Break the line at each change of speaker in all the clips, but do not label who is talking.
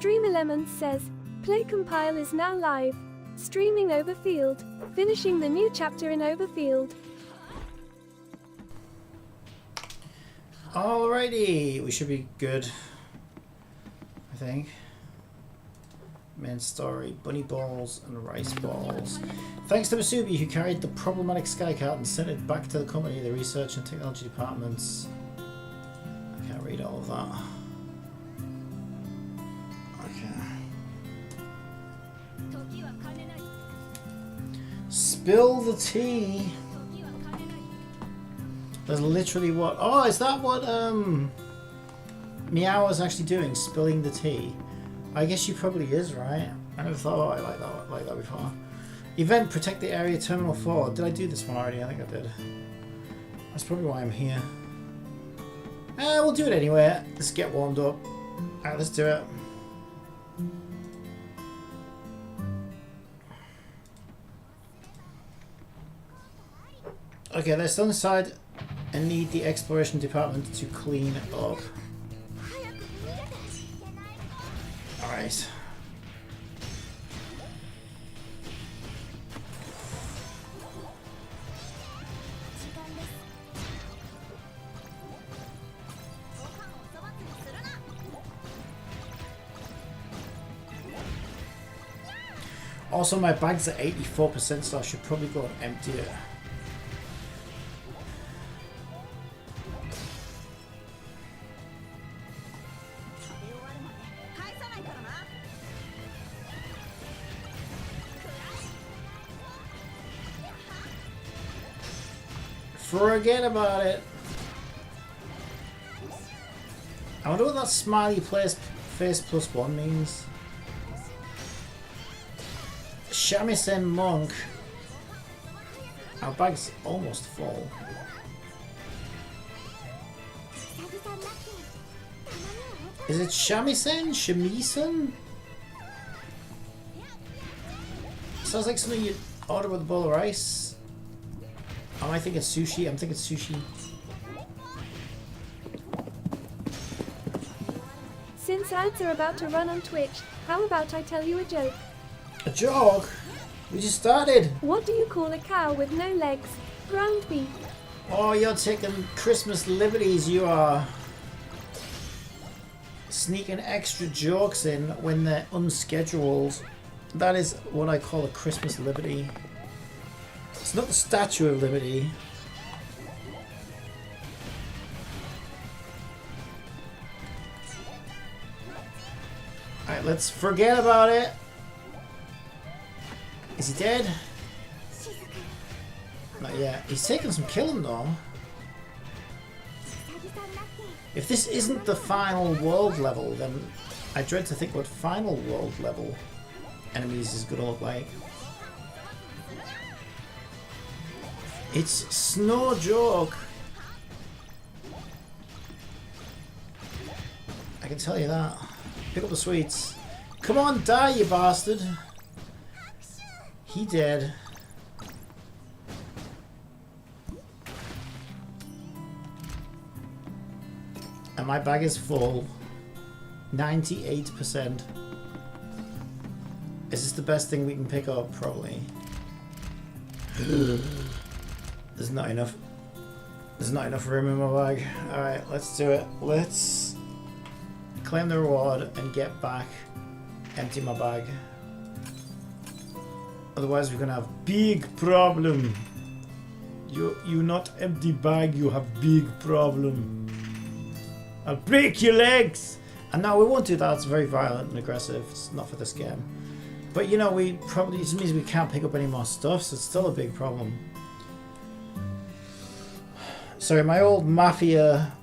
Streamer Lemons says, Play Compile is now live. Streaming Overfield. Finishing the new chapter in Overfield.
Alrighty, we should be good, I think. Main story, bunny balls and rice balls. Thanks to Masubi, who carried the problematic Skycart and sent it back to the company, the research and technology departments. I can't read all of that. Okay. Spill the tea. There's literally what? Oh, is that what Meow was actually doing? Spilling the tea. I guess she probably is, right? I never thought about it like that before. Event, protect the area, Terminal 4. Did I do this one already? I think I did. That's probably why I'm here. We'll do it anyway. Let's get warmed up. Alright, let's do it. Okay, they're still inside and need the exploration department to clean up. Alright. Also, my bag's at 84%, so I should probably go and empty it. Forget about it. I wonder what that smiley face +1 means. Shamisen Monk. Our bag's almost full. Is it Shamisen? Shamisen? Sounds like something you'd order with a bowl of rice. Am I thinking sushi? I'm thinking sushi.
Since ads are about to run on Twitch, how about I tell you a joke?
A joke? We just started.
What do you call a cow with no legs? Ground beef.
Oh, you're taking Christmas liberties, you are. Sneaking extra jokes in when they're unscheduled. That is what I call a Christmas liberty. It's not the Statue of Liberty. Alright, let's forget about it. Is he dead? Not yet. He's taking some killing though. If this isn't the final world level, then I dread to think what final world level enemies is gonna look like. It's no joke. I can tell you that. Pick up the sweets. Come on, die, you bastard. He dead. And my bag is full. 98%. Is this the best thing we can pick up? Probably. There's not enough. There's not enough room in my bag. Alright, let's do it. Let's claim the reward and get back. Empty my bag. Otherwise we're gonna have big problem. You not empty bag, you have big problem. I'll break your legs! And no, we won't do that, it's very violent and aggressive. It's not for this game. But you know, we probably, it means we can't pick up any more stuff, so it's still a big problem. Sorry, my old mafia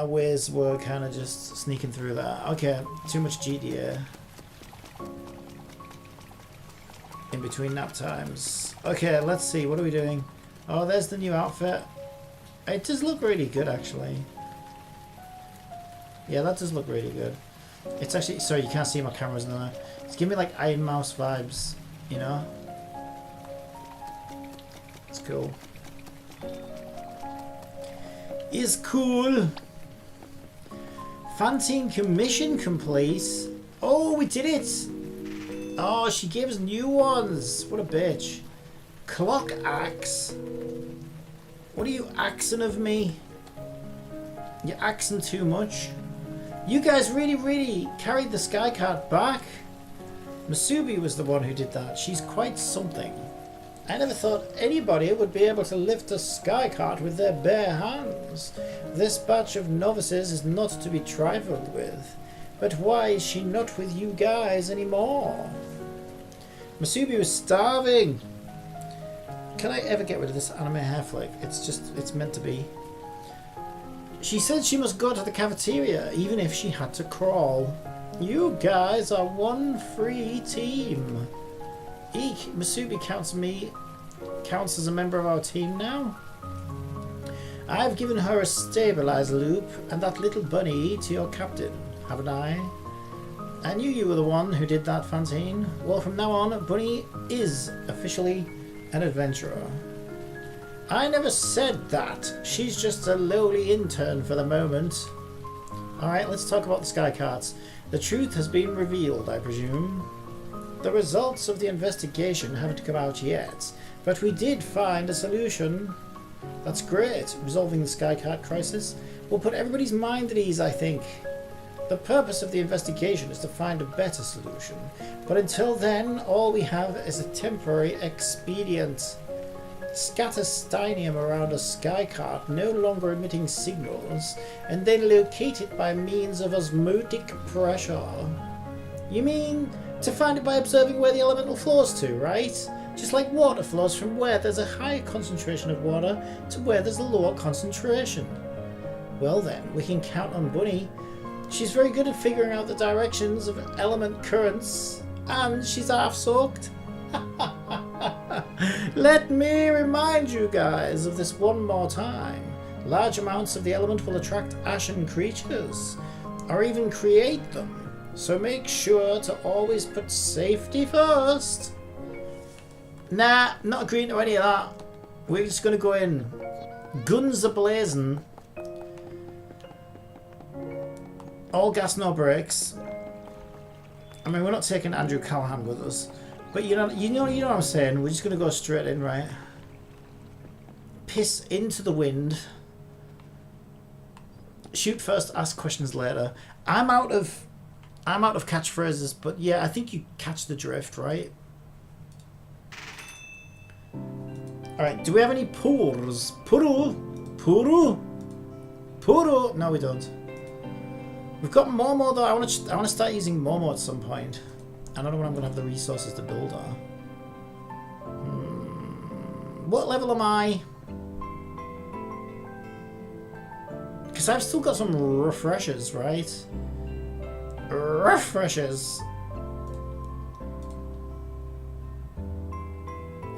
ways were kind of just sneaking through that. Okay, too much GTA. In between nap times. Okay, let's see, what are we doing? Oh, there's the new outfit. It does look really good, actually. Yeah, that does look really good. It's actually, sorry, you can't see my cameras now. It's giving me like Iron Mouse vibes, you know? It's cool. It's cool. Fantine commission complete. Oh, we did it! Oh, she gave us new ones. What a bitch. Clock axe. What are you axing of me? You're axing too much. You guys really carried the sky cart back. Masubi was the one who did that. She's quite something. I never thought anybody would be able to lift a sky cart with their bare hands. This batch of novices is not to be trifled with. But why is she not with you guys anymore? Masubi was starving. Can I ever get rid of this anime hair flick? It's meant to be. She said she must go to the cafeteria, even if she had to crawl. You guys are one free team. Eek, Masubi counts as a member of our team now. I've given her a stabilizer loop and that little bunny to your captain, haven't I? I knew you were the one who did that, Fantine. Well, from now on, Bunny is officially an adventurer. I never said that. She's just a lowly intern for the moment. Alright, let's talk about the sky carts. The truth has been revealed, I presume. The results of the investigation haven't come out yet, but we did find a solution. That's great. Resolving the sky cart crisis will put everybody's mind at ease, I think. The purpose of the investigation is to find a better solution, but until then, all we have is a temporary expedient. Scatter stynium around a sky cart no longer emitting signals, and then locate it by means of osmotic pressure. You mean to find it by observing where the elemental flows to, right? Just like water flows from where there's a higher concentration of water to where there's a lower concentration. Well then, we can count on Bunny. She's very good at figuring out the directions of element currents, and she's half-soaked. Let me remind you guys of this one more time. Large amounts of the element will attract ashen creatures, or even create them, so make sure to always put safety first. Nah, not agreeing to any of that. We're just going to go in. Guns a-blazing. All gas, no brakes. I mean, we're not taking Andrew Callahan with us. But you know what I'm saying? We're just going to go straight in, right? Piss into the wind. Shoot first, ask questions later. I'm out of catchphrases, but yeah, I think you catch the drift, right? Alright, do we have any purs? Puru? Puru? Puru? No, we don't. We've got Momo though. I want to start using Momo at some point. I don't know when I'm going to have the resources to build her. What level am I? Because I've still got some refreshers, right? Refreshers.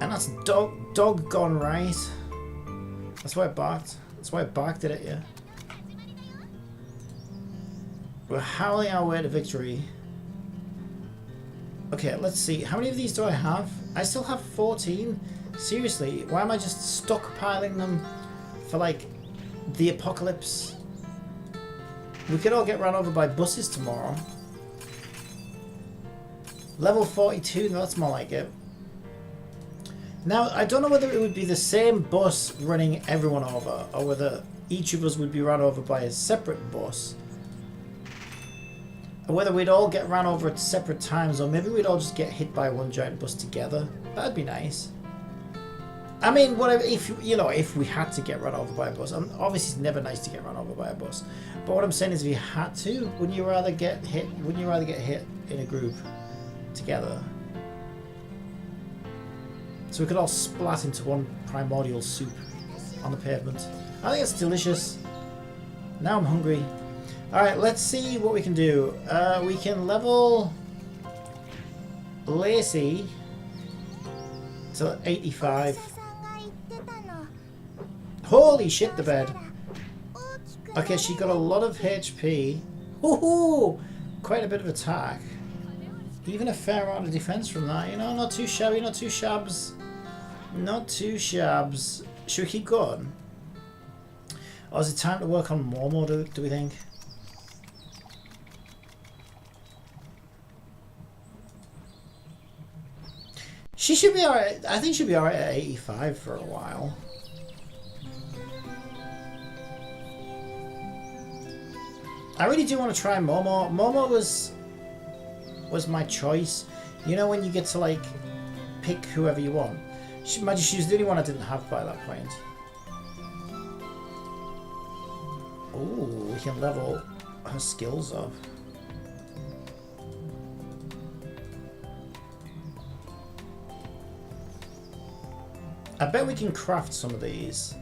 And that's dog gone, right? That's why it barked. That's why it barked at you. We're howling our way to victory. Okay, let's see. How many of these do I have? I still have 14. Seriously, why am I just stockpiling them for, like, the apocalypse? We could all get run over by buses tomorrow. Level 42, no, that's more like it. Now, I don't know whether it would be the same bus running everyone over, or whether each of us would be run over by a separate bus. Or whether we'd all get ran over at separate times, or maybe we'd all just get hit by one giant bus together. That'd be nice. I mean, whatever. If we had to get run over by a bus, obviously it's never nice to get run over by a bus. But what I'm saying is, if you had to, wouldn't you rather get hit? Wouldn't you rather get hit in a group together? So we could all splat into one primordial soup on the pavement. I think it's delicious. Now I'm hungry. Alright, let's see what we can do. We can level Lacey to 85. Holy shit, the bed. Okay, she got a lot of HP. Woohoo! Quite a bit of attack. Even a fair amount of defense from that. You know, not too shabby, not too shabs. Not too shabs. Should we keep going? Or is it time to work on Momo, do we think? She should be alright. I think she'll be alright at 85 for a while. I really do want to try Momo. Momo was my choice. You know when you get to like pick whoever you want. Imagine she was the only one I didn't have by that point. Ooh, we can level her skills up. I bet we can craft some of these.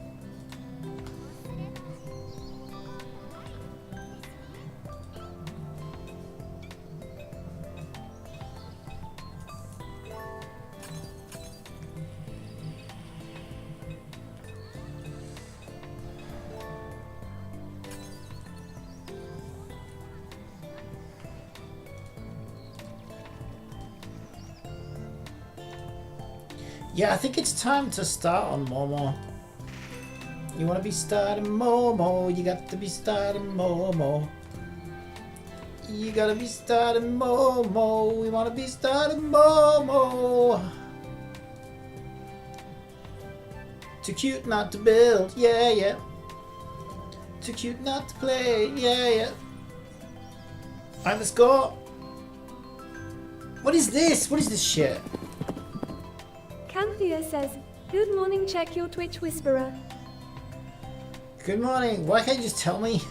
Yeah, I think it's time to start on Momo. You want to be starting Momo, you got to be starting Momo. You gotta be starting Momo, we want to be starting Momo. Too cute not to build, yeah, yeah. Too cute not to play, yeah, yeah. Alright, let's go. What is this? What is this shit?
Canthea says, "Good morning, check your Twitch Whisperer."
Good morning. Why can't you just tell me?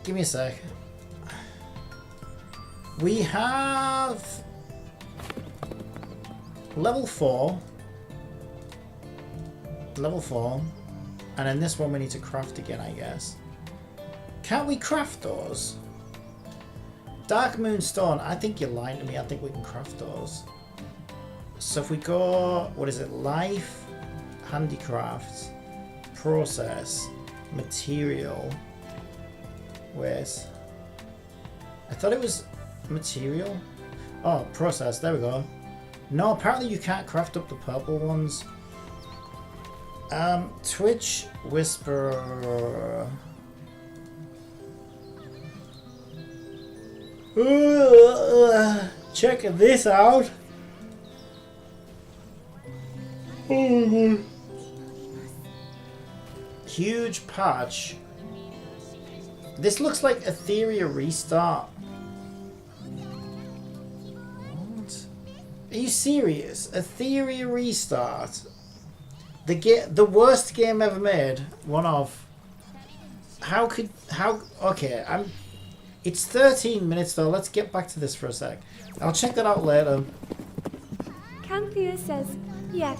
Give me a sec. We have level 4. Level 4. And then this one we need to craft again, I guess. Can't we craft those? Dark Moonstone, I think you're lying to me. I think we can craft those. So if we go, what is it? Life, handicraft, process, material. Where's? I thought it was material. Oh, process. There we go. No, apparently you can't craft up the purple ones. Twitch Whisperer. Check this out. Oh, huge patch. This looks like Etheria restart. What? Are you serious? Etheria restart. The worst game ever made. One of. How? Okay, it's 13 minutes though. Let's get back to this for a sec. I'll check that out later.
Canthea says, "Yeah."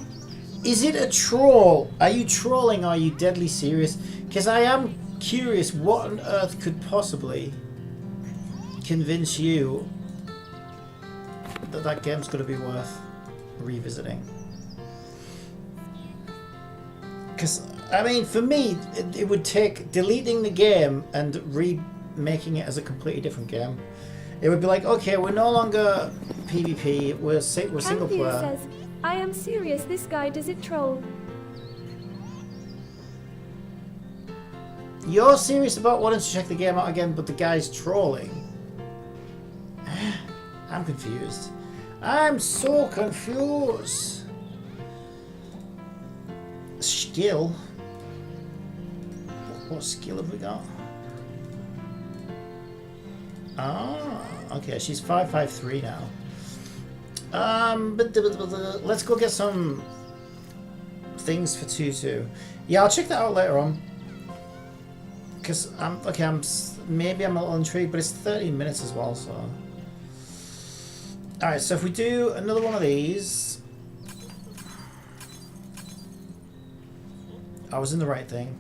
Is it a troll? Are you trolling or are you deadly serious? Because I am curious what on earth could possibly convince you that that game's going to be worth revisiting. Because, I mean, for me, it would take deleting the game and remaking it as a completely different game. It would be like, okay, we're no longer PvP, we're single player.
Canthea says, "I am serious, this guy does it troll."
You're serious about wanting to check the game out again, but the guy's trolling. I'm confused. I'm so confused. Skill? What skill have we got? Ah, okay, she's 553 now. Let's go get some things for 2-2. Yeah, I'll check that out later on. Because maybe I'm a little intrigued, but it's 30 minutes as well, so. Alright, so if we do another one of these. I was in the right thing.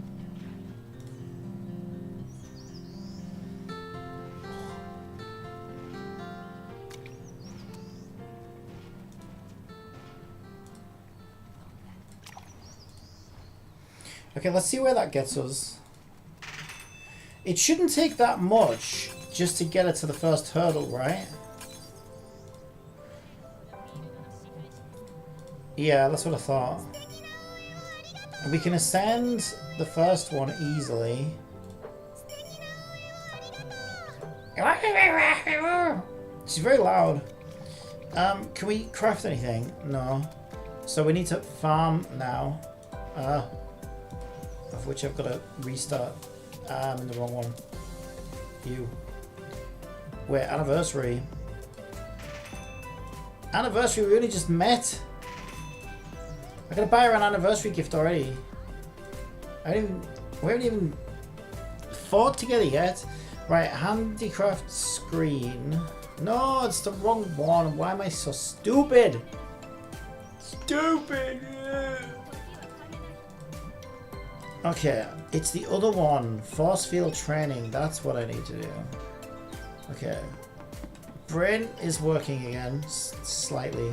Okay, let's see where that gets us. It shouldn't take that much just to get it to the first hurdle, right? Yeah, that's what I thought. We can ascend the first one easily. She's very loud. Can we craft anything? No. So we need to farm now. Of which I've got to restart. I'm in the wrong one. You. Wait, anniversary. Anniversary, we only just met. I gotta buy her an anniversary gift already. We haven't even fought together yet. Right, handicraft screen. No, it's the wrong one. Why am I so stupid? Stupid! Okay, it's the other one. Force field training. That's what I need to do. Okay. Brain is working again, slightly.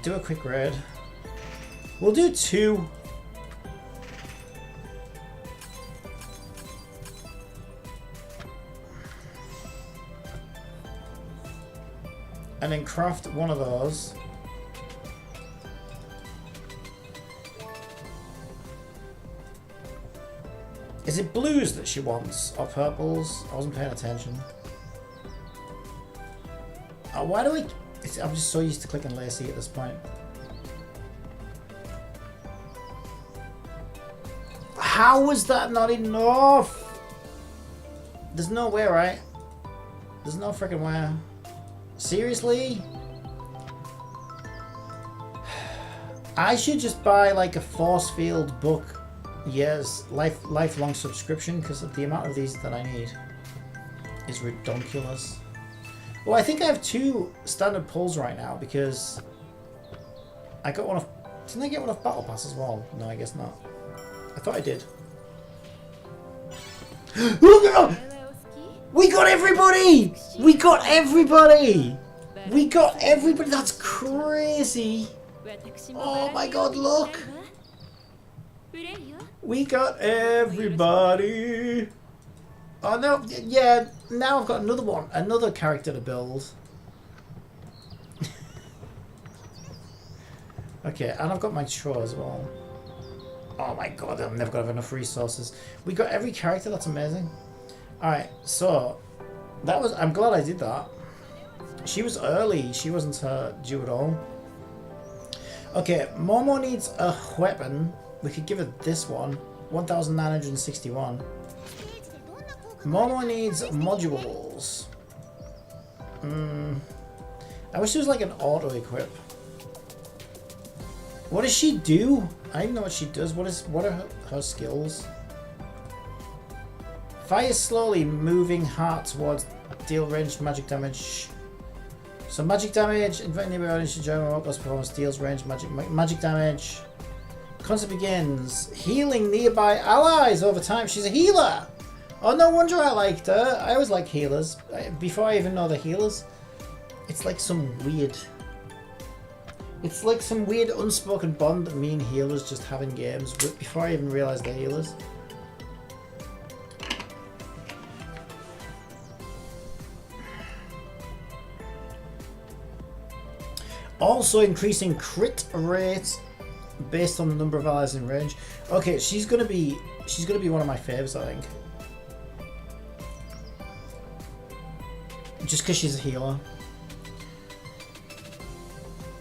Do a quick raid. We'll do 2. And then craft one of those. Is it blues that she wants or purples? I wasn't paying attention. Why do we... I'm just so used to clicking Lacey at this point. How was that not enough? There's no way, right? There's no freaking way. Seriously? I should just buy like a force field book. Yes, lifelong subscription because of the amount of these that I need is redonkulous. Well, I think I have 2 standard pulls right now because I got one of... Didn't I get one off Battle Pass as well? No, I guess not. I thought I did. We got everybody! We got everybody! We got everybody! That's crazy! Oh my god, look! We got everybody! Oh no, yeah, now I've got another one, another character to build. Okay, and I've got my chore as well. Oh my god, I'm never gonna have enough resources. We got every character, that's amazing. Alright, so that was... I'm glad I did that. She was early, she wasn't due at all. Okay, Momo needs a weapon. We could give her this one. 1961. Momo needs modules. I wish there was like an auto equip. What does she do? I don't even know what she does. What are her skills? Fire slowly, moving heart towards deal ranged magic damage. So magic damage, inviting nearby audience to join my performance, deals range magic damage. Concept begins. Healing nearby allies over time. She's a healer. Oh, no wonder I liked her. I always like healers. Before I even know the healers. It's like some weird... It's like some weird unspoken bond that me and healers just have in games before I even realise they're healers. Also increasing crit rate based on the number of allies in range. Okay, she's gonna be one of my faves, I think. Just because she's a healer.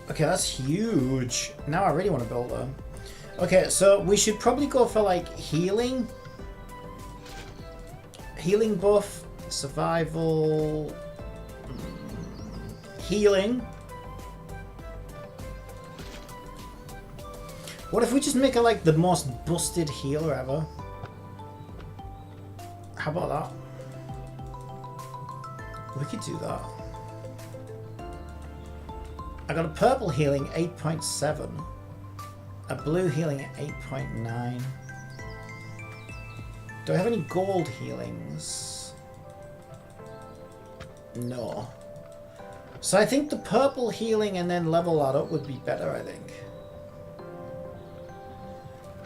Okay, that's huge. Now I really want to build her. Okay, so we should probably go for like healing. Healing buff, survival, healing. What if we just make her like the most busted healer ever? How about that? We could do that. I got a purple healing 8.7, a blue healing at 8.9. Do I have any gold healings? No. So I think the purple healing and then level that up would be better, I think.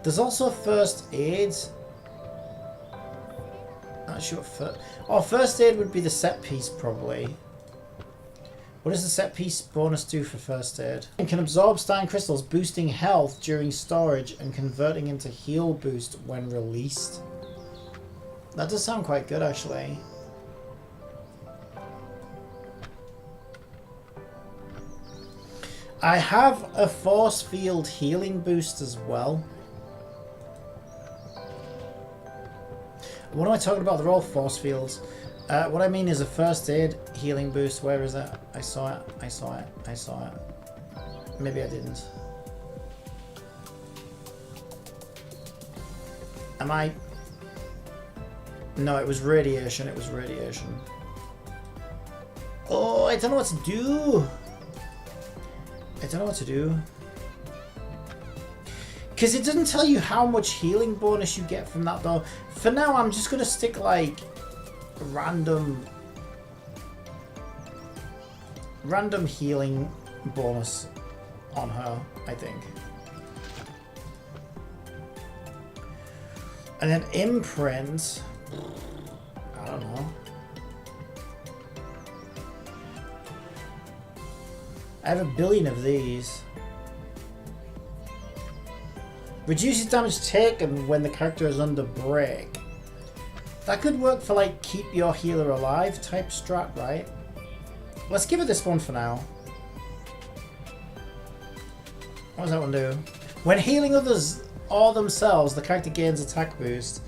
There's also first aid. Not sure. First aid would be the set piece probably. What does the set piece bonus do for first aid? It can absorb Stein crystals, boosting health during storage and converting into heal boost when released. That does sound quite good actually. I have a force field healing boost as well. What am I talking about? They're all force fields. What I mean is a first aid healing boost. Where is it? I saw it. I saw it. I saw it. Maybe I didn't. Am I? No, it was radiation. It was radiation. Oh, I don't know what to do. I don't know what to do. Because it doesn't tell you how much healing bonus you get from that though. For now, I'm just going to stick like random healing bonus on her, I think. And then imprint, I don't know. I have a billion of these. Reduces damage taken when the character is under break. That could work for like keep your healer alive type strat, right? Let's give it this one for now. What does that one do? When healing others or themselves, the character gains attack boost.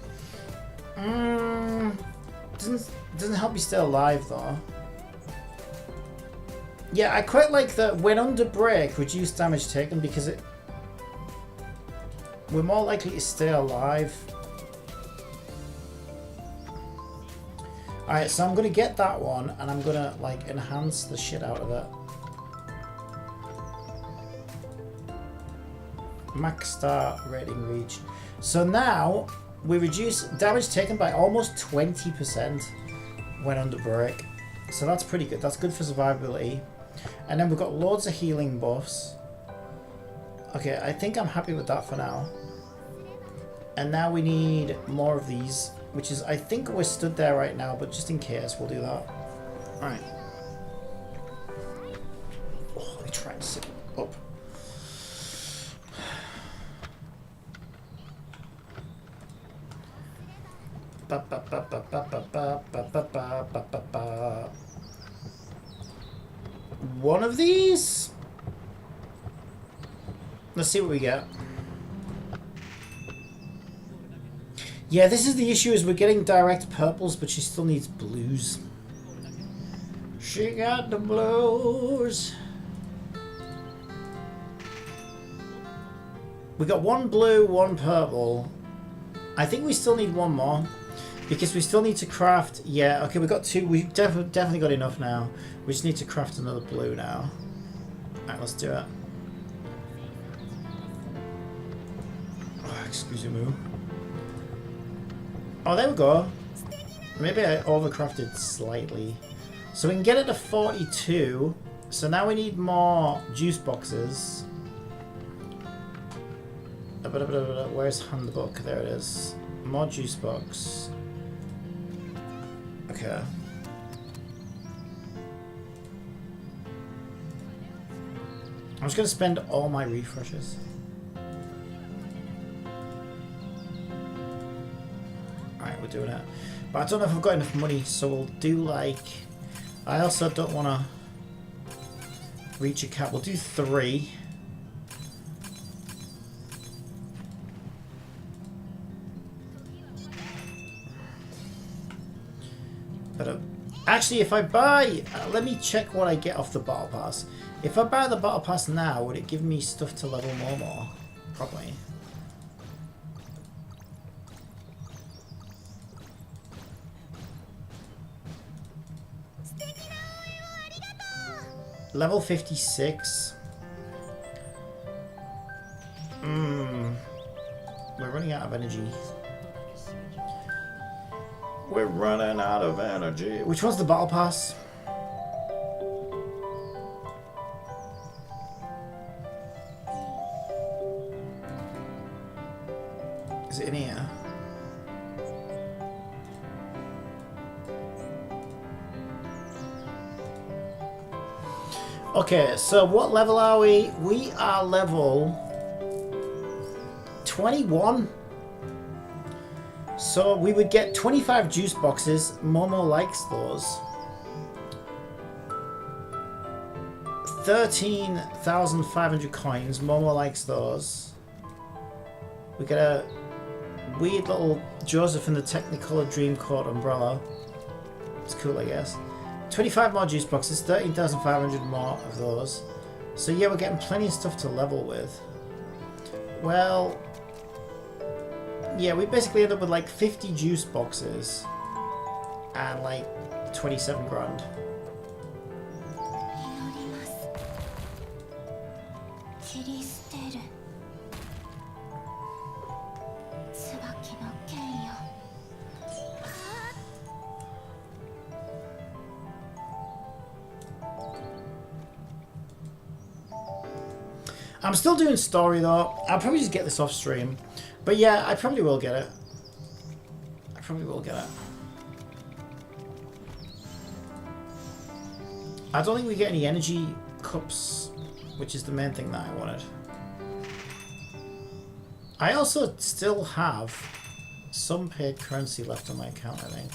Doesn't help you stay alive though. Yeah, I quite like that when under break, reduce damage taken because we're more likely to stay alive. Alright, so I'm going to get that one and I'm going to like enhance the shit out of it. Max star rating reach. So now we reduce damage taken by almost 20% when under break. So that's pretty good. That's good for survivability. And then we've got loads of healing buffs. Okay, I think I'm happy with that for now. And now we need more of these, which is, I think we're stood there right now, but just in case, we'll do that. Alright. Oh, let me try and sit up. One of these? Let's see what we get. Yeah, this is the issue, is we're getting direct purples, but she still needs blues. She got the blues. We got one blue, one purple. I think we still need one more. Because we still need to craft... Yeah, okay, we got two. We've definitely got enough now. We just need to craft another blue now. Alright, let's do it. Oh, excuse me. Oh, there we go. Maybe I overcrafted slightly. So we can get it to 42. So now we need more juice boxes. Where's handbook? There it is. More juice box. Okay. I'm just going to spend all my refreshes. Alright, we're doing it. But I don't know if I've got enough money, so we'll do like... I also don't want to reach a cap. We'll do 3. But actually, if I buy... let me check what I get off the battle pass. If I buy the battle pass now, would it give me stuff to level more? Probably. Level 56. We're running out of energy. We're running out of energy. Which one's the battle pass? Is it in here? Okay, so what level are we? We are level 21. So we would get 25 juice boxes. Momo likes those. 13,500 coins. Momo likes those. We get a weird little Joseph in the Technicolor Dreamcoat umbrella. It's cool, I guess. 25 more juice boxes, 13,500 more of those. So yeah, we're getting plenty of stuff to level with. Well, yeah, we basically end up with like 50 juice boxes and like 27 grand. I'm still doing story though. I'll probably just get this off stream. But yeah, I probably will get it. I probably will get it. I don't think we get any energy cups, which is the main thing that I wanted. I also still have some paid currency left on my account, I think.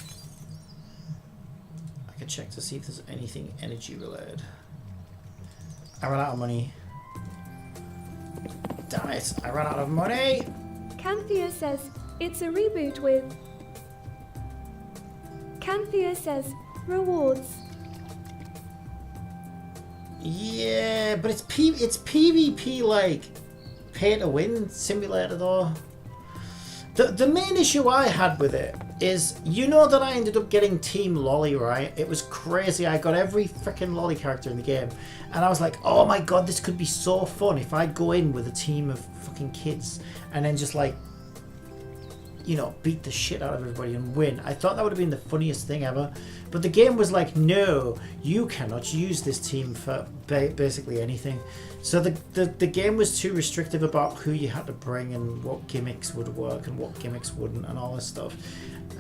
I can check to see if there's anything energy related. I ran out of money. Damn it, I ran out of money!
Canthea says, it's a reboot with... Canthea says, rewards.
Yeah, but it's PvP like pay to win simulator though. The main issue I had with it is, you know that I ended up getting Team Lolly, right? It was crazy. I got every freaking Lolly character in the game. And I was like, oh my god, this could be so fun if I'd go in with a team of fucking kids and then just like, you know, beat the shit out of everybody and win. I thought that would have been the funniest thing ever. But the game was like, no, you cannot use this team for basically anything. So the game was too restrictive about who you had to bring and what gimmicks would work and what gimmicks wouldn't and all this stuff.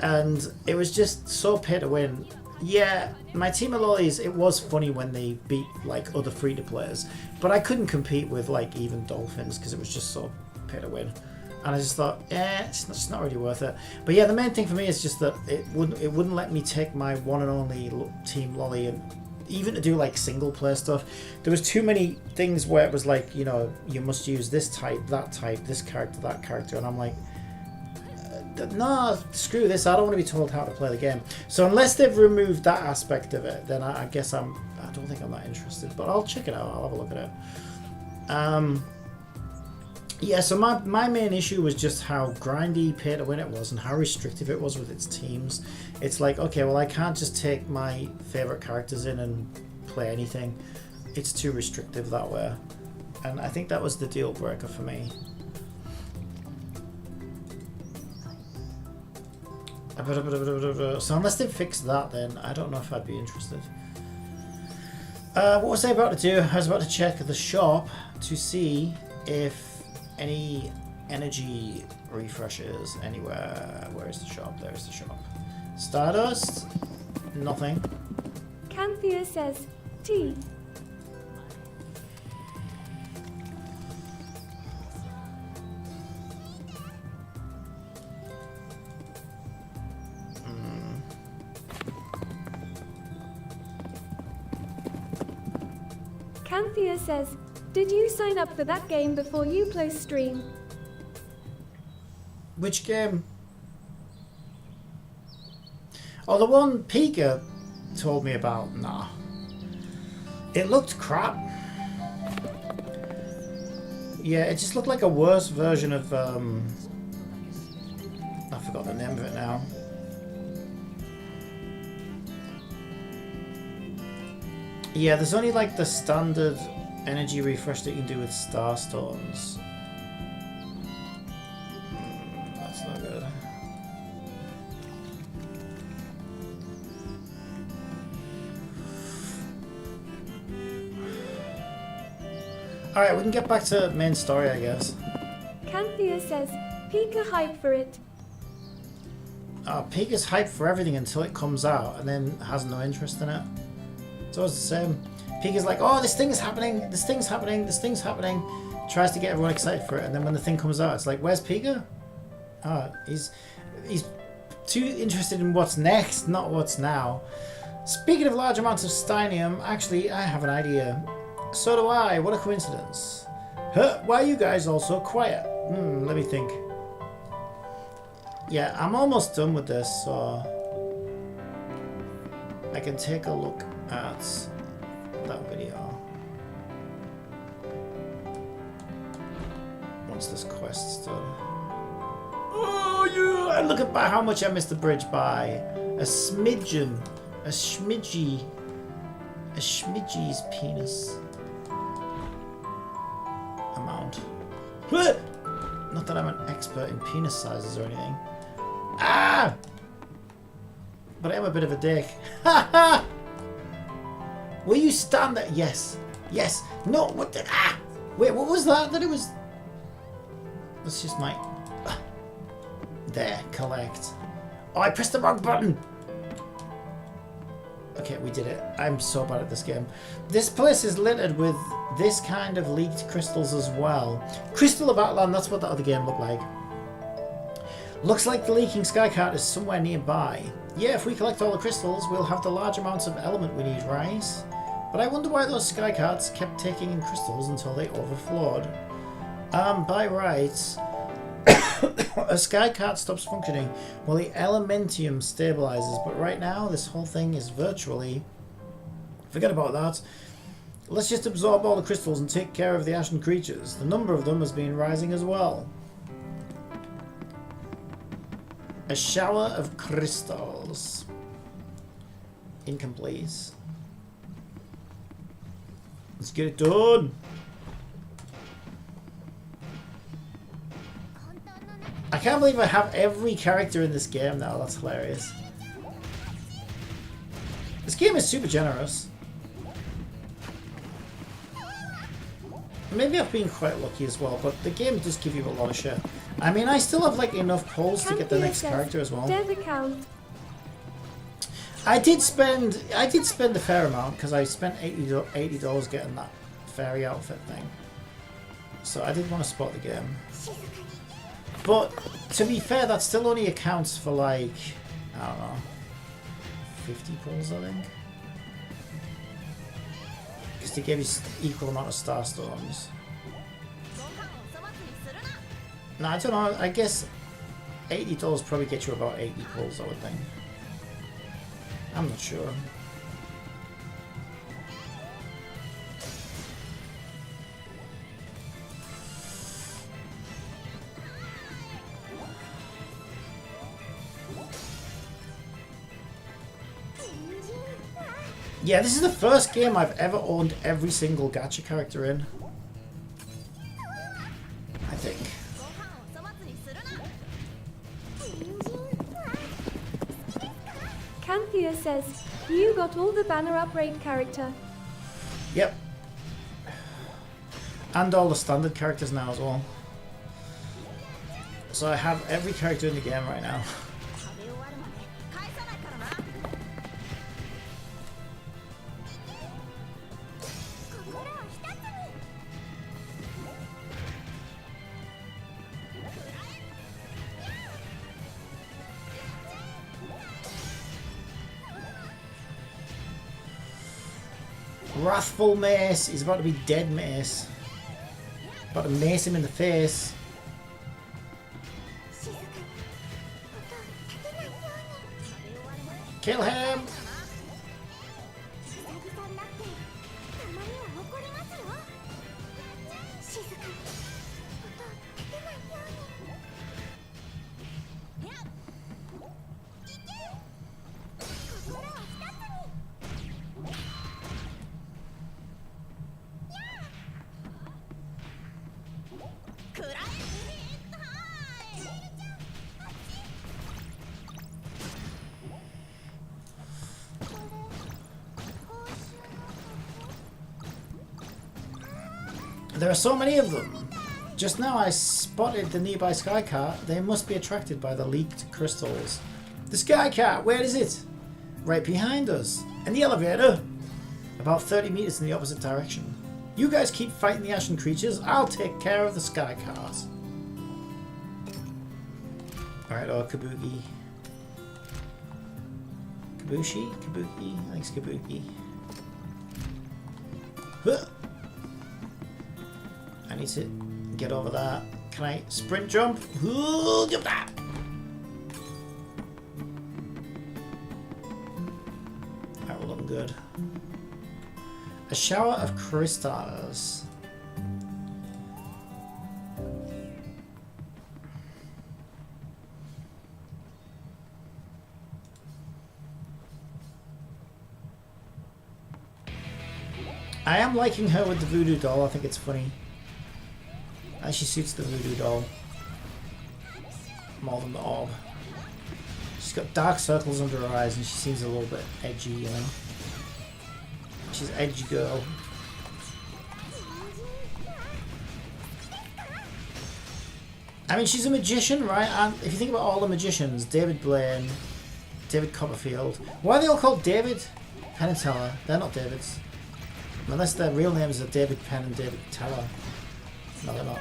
And it was just so pay to win. Yeah, my team of lollies, it was funny when they beat like other free-to-players. But I couldn't compete with like even Dolphins because it was just so pay to win. And I just thought, it's not really worth it. But yeah, the main thing for me is just that it wouldn't let me take my one and only Team Lolly, and even to do like single player stuff, there was too many things where it was like, you know, you must use this type, this character, that character, and I'm like, no, screw this. I don't want to be told how to play the game. So unless they've removed that aspect of it, then I guess I don't think I'm that interested. But I'll check it out. I'll have a look at it. Yeah, so my main issue was just how grindy pay to win it was and how restrictive it was with its teams. It's like, okay, well I can't just take my favourite characters in and play anything. It's too restrictive that way. And I think that was the deal breaker for me. So unless they fix that, then I don't know if I'd be interested. What was I about to do? I was about to check the shop to see if any energy refreshes anywhere. Where's the shop? There's the shop. Stardust? Nothing.
Canthea says, tea. Canthea says, did you sign up for that game before you close stream?
Which game? Oh, the one Pika told me about. Nah. It looked crap. Yeah, it just looked like a worse version of, I forgot the name of it now. Yeah, there's only like the standard energy refresh that you can do with Starstones. That's not good. Alright, we can get back to main story, I guess.
Canthea says, Pika hype for it.
Pika's hyped for everything until it comes out and then has no interest in it. It's always the same. Pika's like, oh, this thing's happening, this thing's happening, this thing's happening. Tries to get everyone excited for it, and then when the thing comes out, it's like, where's Pika? He's too interested in what's next, not what's now. Speaking of large amounts of Steinium, actually, I have an idea. So do I. What a coincidence. Huh? Why are you guys all so quiet? Let me think. Yeah, I'm almost done with this, so I can take a look at that video once this quest's done. Oh yeah! And look at how much I missed the bridge by a smidgen, a schmidgie's penis amount. Not that I'm an expert in penis sizes or anything. Ah! But I am a bit of a dick. Ha ha! Will you stand there? Yes. Yes. No, what the... Ah! Wait, what was that? That it was... That's just my... There, collect. Oh, I pressed the wrong button! Okay, we did it. I'm so bad at this game. This place is littered with this kind of leaked crystals as well. Crystal of Atlan, that's what the other game looked like. Looks like the leaking sky cart is somewhere nearby. Yeah, if we collect all the crystals, we'll have the large amounts of element we need, right? But I wonder why those sky carts kept taking in crystals until they overflowed. By rights, a sky cart stops functioning while the elementium stabilizes, but right now this whole thing is virtually... Forget about that. Let's just absorb all the crystals and take care of the ashen creatures. The number of them has been rising as well. A shower of crystals. Incomplete. Let's get it done. I can't believe I have every character in this game now. That's hilarious. This game is super generous. Maybe I've been quite lucky as well, but the game does give you a lot of shit. I mean, I still have like enough pulls to get the next character as well. I did spend a fair amount because I spent $80 getting that fairy outfit thing. So I did want to spot the game. But to be fair, that still only accounts for like, I don't know, 50 pulls, I think. Because they gave you equal amount of star storms. No, I don't know. I guess $80 probably gets you about 80 pulls, I would think. I'm not sure. Yeah, this is the first game I've ever owned every single gacha character in. I think.
Canthea says, you got all the banner upgrade character.
Yep. And all the standard characters now as well. So I have every character in the game right now. Wrathful Mace. He's about to be dead Mace. About to mace him in the face. Kill him! There are so many of them. Just now I spotted the nearby sky cart. They must be attracted by the leaked crystals. The sky cart, where is it? Right behind us. And the elevator? About 30 meters in the opposite direction. You guys keep fighting the ashen creatures. I'll take care of the sky cart. Alright, oh, Kabuki. Kabushi? Kabuki? I think it's Kabuki. Huh. I need to get over that. Can I sprint jump? Ooh, jump that! That will look good. A shower of crystals. I am liking her with the voodoo doll. I think it's funny. She suits the voodoo doll more than the orb. She's got dark circles under her eyes and she seems a little bit edgy, you know. She's an edgy girl. I mean, she's a magician, right? And if you think about all the magicians, David Blaine, David Copperfield. Why are they all called David? Penn and Teller. They're not Davids. Unless their real names are David Penn and David Teller. No, they're not.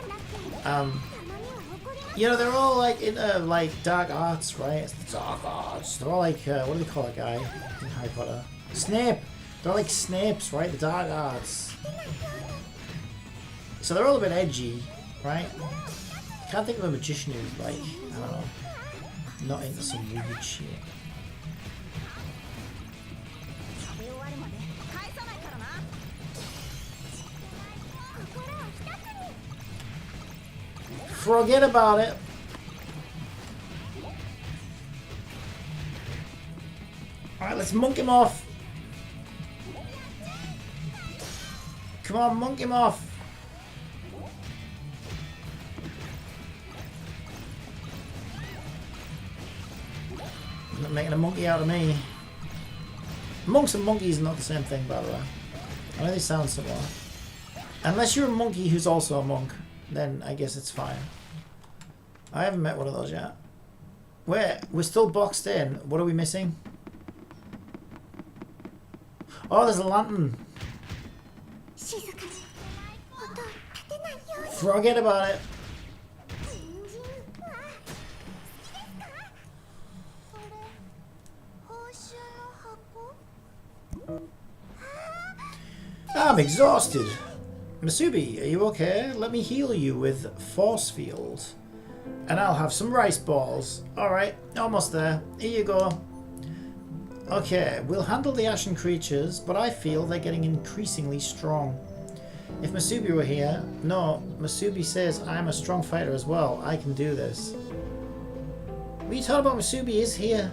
You know, they're all like into like dark arts, right? It's the dark arts. They're all like, what do they call that guy in Harry Potter? Snape! They're like Snapes, right? The dark arts. So they're all a bit edgy, right? I can't think of a magician who's like, I don't know, not into some weird shit. Forget about it. Alright, let's monk him off. Come on, monk him off. He's not making a monkey out of me. Monks and monkeys are not the same thing, by the way. I know they sound similar. Unless you're a monkey who's also a monk, then I guess it's fine. I haven't met one of those yet. We're still boxed in. What are we missing? Oh, there's a lantern. Forget about it. I'm exhausted. Masubi, are you okay? Let me heal you with force field. And I'll have some rice balls. Alright, almost there. Here you go. Okay, we'll handle the ashen creatures, but I feel they're getting increasingly strong. If Masubi were here... No, Masubi says I'm a strong fighter as well. I can do this. What are you talking about? Masubi is here.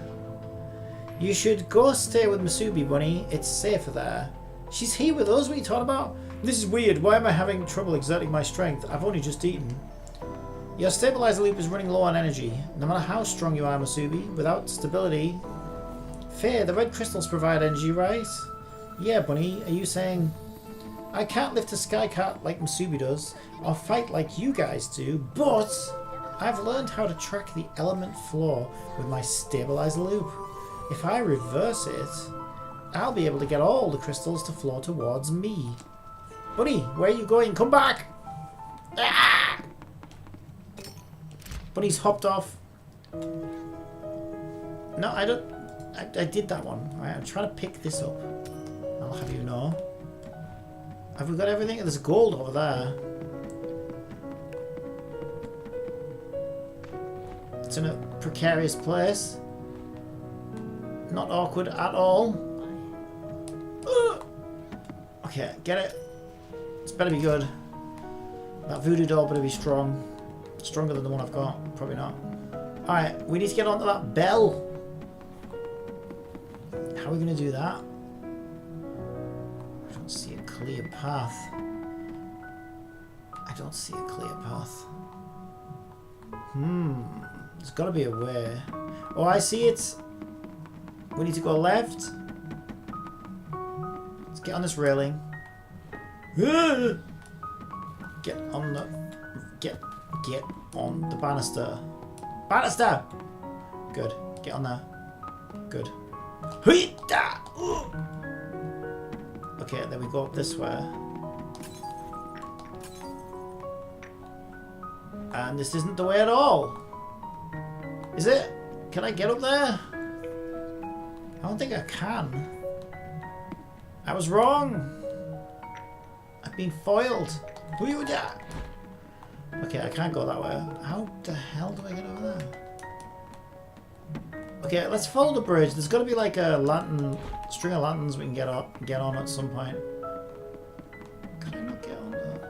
You should go stay with Masubi, Bunny. It's safer there. She's here with us? What are you talking about? This is weird. Why am I having trouble exerting my strength? I've only just eaten. Your stabilizer loop is running low on energy. No matter how strong you are, Masubi, without stability... Fair, the red crystals provide energy, right? Yeah, Bunny, are you saying... I can't lift a skycart like Masubi does, or fight like you guys do, but... I've learned how to track the element flow with my stabilizer loop. If I reverse it, I'll be able to get all the crystals to flow towards me. Bunny, where are you going? Come back! Ah! Bunny's hopped off. No, I don't... I did that one. Right, I'm trying to pick this up. I'll have you know. Have we got everything? There's gold over there. It's in a precarious place. Not awkward at all. Okay, get it. It's better be good. That voodoo doll better be strong. Stronger than the one I've got. Probably not. Alright, we need to get onto that bell. How are we going to do that? I don't see a clear path. I don't see a clear path. There's got to be a way. Oh, I see it. We need to go left. Let's get on this railing. Get on the... Get on the banister. Banister! Good. Get on there. Good. Okay, then we go up this way. And this isn't the way at all. Is it? Can I get up there? I don't think I can. I was wrong. I've been foiled. Okay, I can't go that way. How the hell do I get over there? Okay, let's follow the bridge. There's got to be like a lantern, string of lanterns we can get on at some point. Can I not get on there?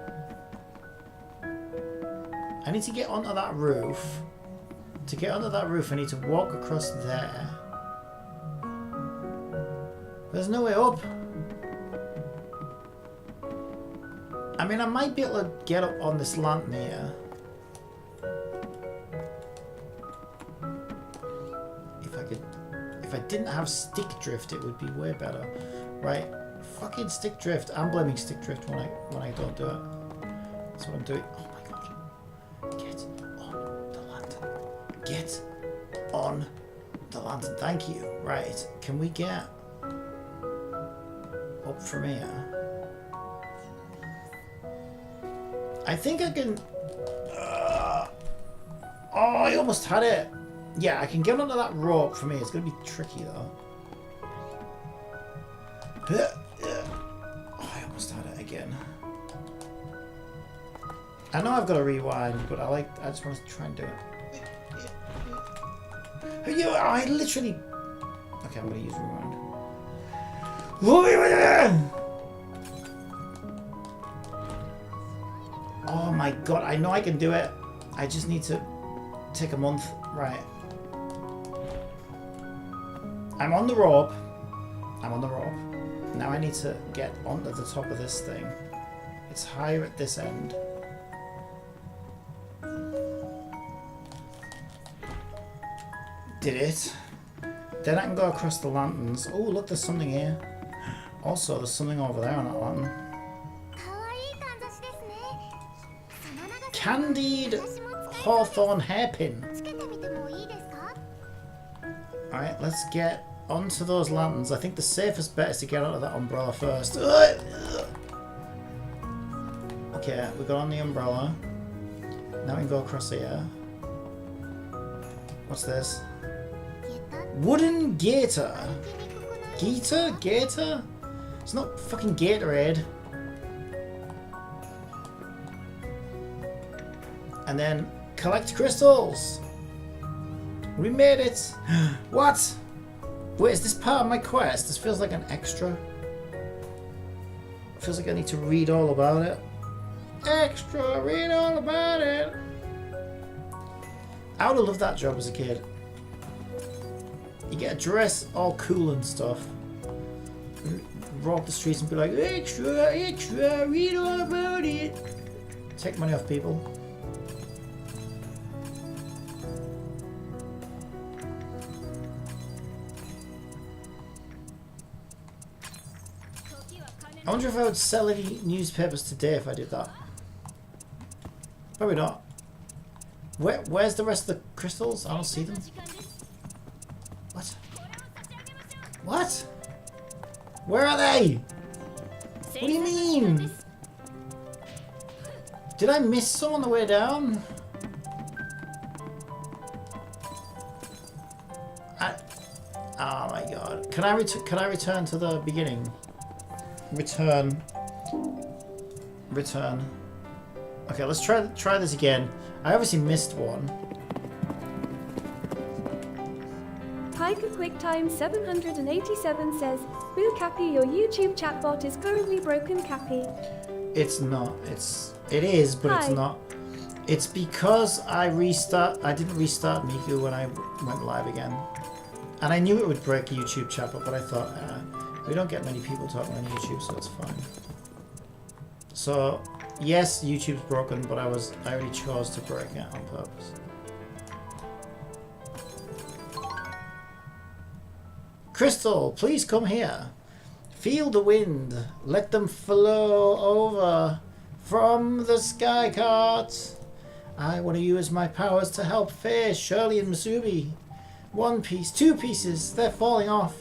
I need to get onto that roof. To get onto that roof, I need to walk across there. There's no way up. I mean, I might be able to get up on this lantern here. If I didn't have stick drift, it would be way better. Right? Fucking stick drift. I'm blaming stick drift when I don't do it. That's what I'm doing. Oh my god. Get on the lantern. Get on the lantern. Thank you. Right. Can we get up from here? I think I can... oh, I almost had it. Yeah, I can get onto that rope from here. It's going to be tricky, though. Oh, I almost had it again. I know I've got to rewind, but I just want to try and do it. Yeah, I literally... Okay, I'm going to use rewind. Oh my god, I know I can do it. I just need to take a month. Right. I'm on the rope. I'm on the rope. Now I need to get onto the top of this thing. It's higher at this end. Did it. Then I can go across the lanterns. Oh, look, there's something here. Also, there's something over there on that lantern. Candied hawthorn hairpin. Alright, let's get onto those lanterns. I think the safest bet is to get onto that umbrella first. Okay, we got on the umbrella. Now we can go across here. What's this? Wooden gator. Gator? Gator? It's not fucking Gatorade. And then collect crystals. We made it. What? Wait, is this part of my quest? This feels like an extra. It feels like I need to read all about it. Extra, read all about it. I would have loved that job as a kid. You get a dress all cool and stuff. Walk the streets and be like, extra, extra, read all about it. Take money off people. I wonder if I would sell any newspapers today if I did that. Probably not. Where's the rest of the crystals? I don't see them. What? What? Where are they? What do you mean? Did I miss some on the way down? Oh my god. Can I return to the beginning? Return. Okay, let's try this again. I obviously missed one.
Piker QuickTime 787 says, Boo Cappy, your YouTube chatbot is currently broken, Cappy.
It's not. It is, but
Hi.
It's not. It's because I didn't restart Miku when I went live again. And I knew it would break YouTube chatbot, but I thought, we don't get many people talking on YouTube, so it's fine. So, yes, YouTube's broken, but I already chose to break it on purpose. Crystal, please come here. Feel the wind. Let them flow over from the sky cart. I want to use my powers to help Faye, Shirley, and Musubi. 1 piece, 2 pieces, they're falling off.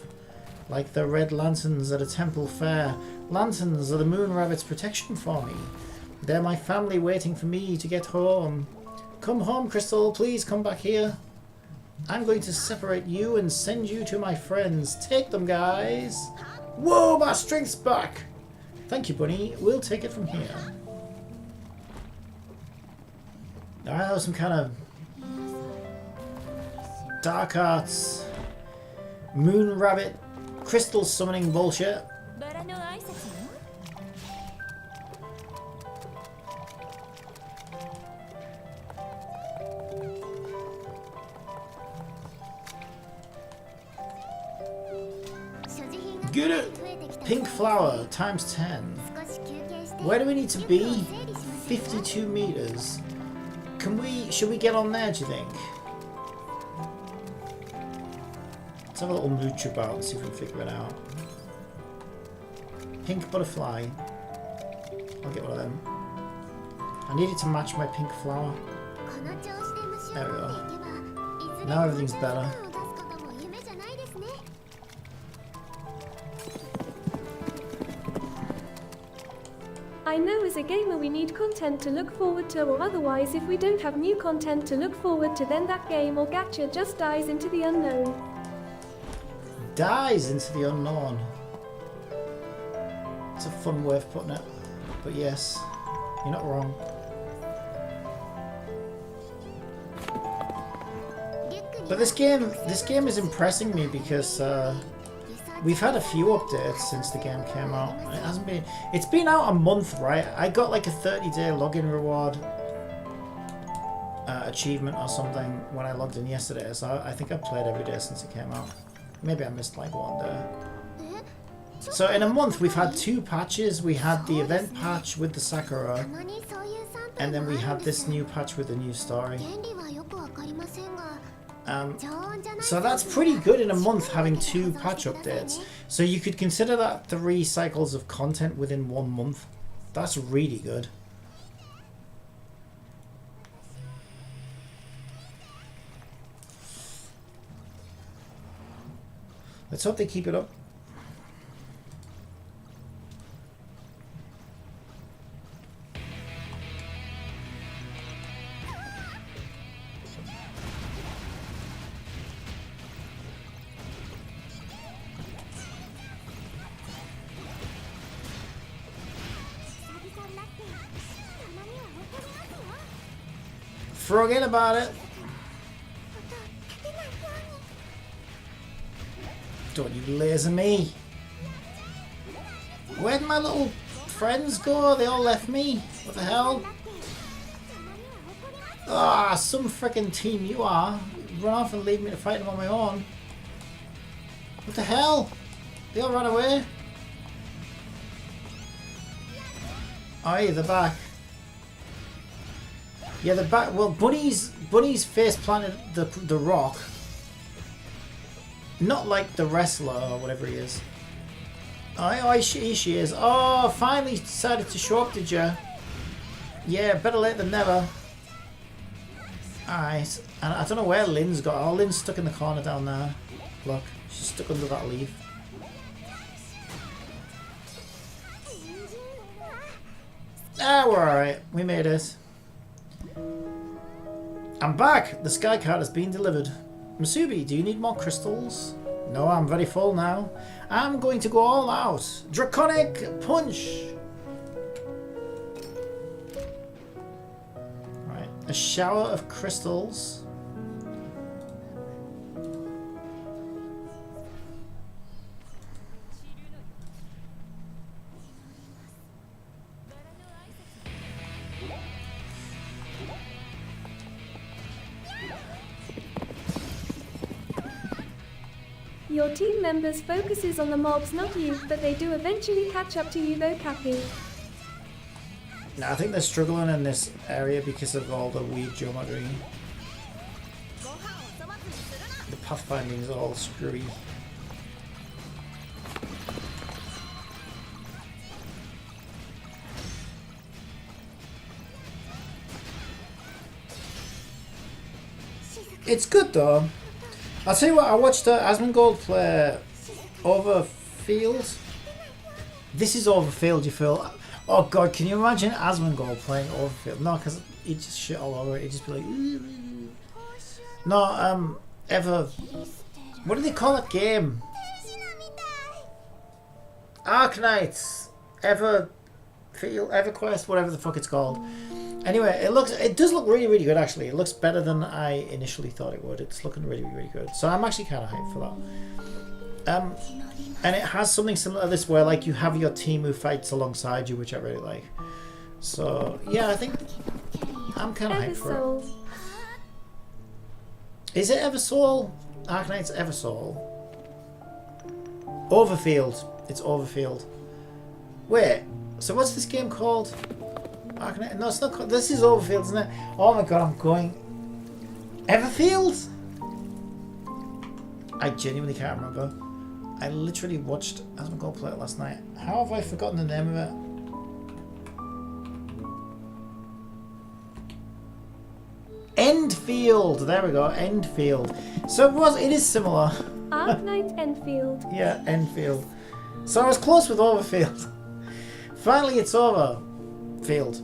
Like the red lanterns at a temple fair. Lanterns are the moon rabbit's protection for me. They're my family waiting for me to get home. Come home, Crystal, please come back here. I'm going to separate you and send you to my friends. Take them, guys. Whoa, my strength's back. Thank you, Bunny. We'll take it from here. I know some kind of dark arts, moon rabbit, crystal summoning bullshit.
バラの挨拶よ。
Get it! Pink flower times 10. Where do we need to be? 52 meters. Should we get on there, do you think? Let's have a little mooch about and see if we can figure it out. Pink butterfly. I'll get one of them. I need it to match my pink flower. There we go. Now everything's better.
I know as a gamer we need content to look forward to, or otherwise if we don't have new content to look forward to, then that game or gacha just dies into the unknown.
Dies into the unknown. It's a fun way of putting it. But yes, you're not wrong. But this game is impressing me because we've had a few updates since the game came out. It hasn't been. It's been out a month, right? I got like a 30-day login reward achievement or something when I logged in yesterday. So I think I've played every day since it came out. Maybe I missed like one day. So in a month we've had 2 patches. We had the event patch with the Sakura, and then we had this new patch with the new story. So that's pretty good in a month, having 2 patch updates. So you could consider that 3 cycles of content within 1 month. That's really good. Let's hope they keep it up. Forget about it. Don't you laser me. Where'd my little friends go? They all left me. What the hell? Ah, some freaking team you are. Run off and leave me to fight them on my own. What the hell? They all ran away. Oh yeah, they're back. Yeah, they're back. Well, Bunny's face planted the rock. Not like the wrestler or whatever he is. Oh, she is. Oh, finally decided to show up, did you? Yeah, better late than never. Alright. And I don't know where Lynn's got. Oh, Lynn's stuck in the corner down there. Look, she's stuck under that leaf. Ah, we're alright. We made it. I'm back! The sky card has been delivered. Masubi, do you need more crystals? No, I'm very full now. I'm going to go all out. Draconic punch! Right, a shower of crystals.
Your team members focuses on the mobs, not you, but they do eventually catch up to you though, Cappy.
No, I think they're struggling in this area because of all the weird geometry. The pathfinding is all screwy. It's good though. I'll tell you what, I watched Asmongold play Overfield. This is Overfield, you feel. Oh god, can you imagine Asmongold playing Overfield? No, because he'd just shit all over it. He'd just be like... No, what do they call that game? Arknights. EverQuest, whatever the fuck it's called. Anyway, it does look really, really good actually. It looks better than I initially thought it would. It's looking really, really good. So I'm actually kind of hyped for that. And it has something similar to this where like you have your team who fights alongside you, which I really like. So yeah, I think I'm kind of hyped for
Eversoul.
it. Is it Eversoul? Arknight's Eversoul. Overfield. It's Overfield. Wait, so what's this game called? Arknight? No, it's not called. This is Overfield, isn't it? Oh my god, I'm going. Everfield? I genuinely can't remember. I literally watched Asmongold play it last night. How have I forgotten the name of it? Endfield. There we go. Endfield. So it is similar.
Arknight Enfield.
Yeah, Enfield. So I was close with Overfield. Finally, it's over. Field.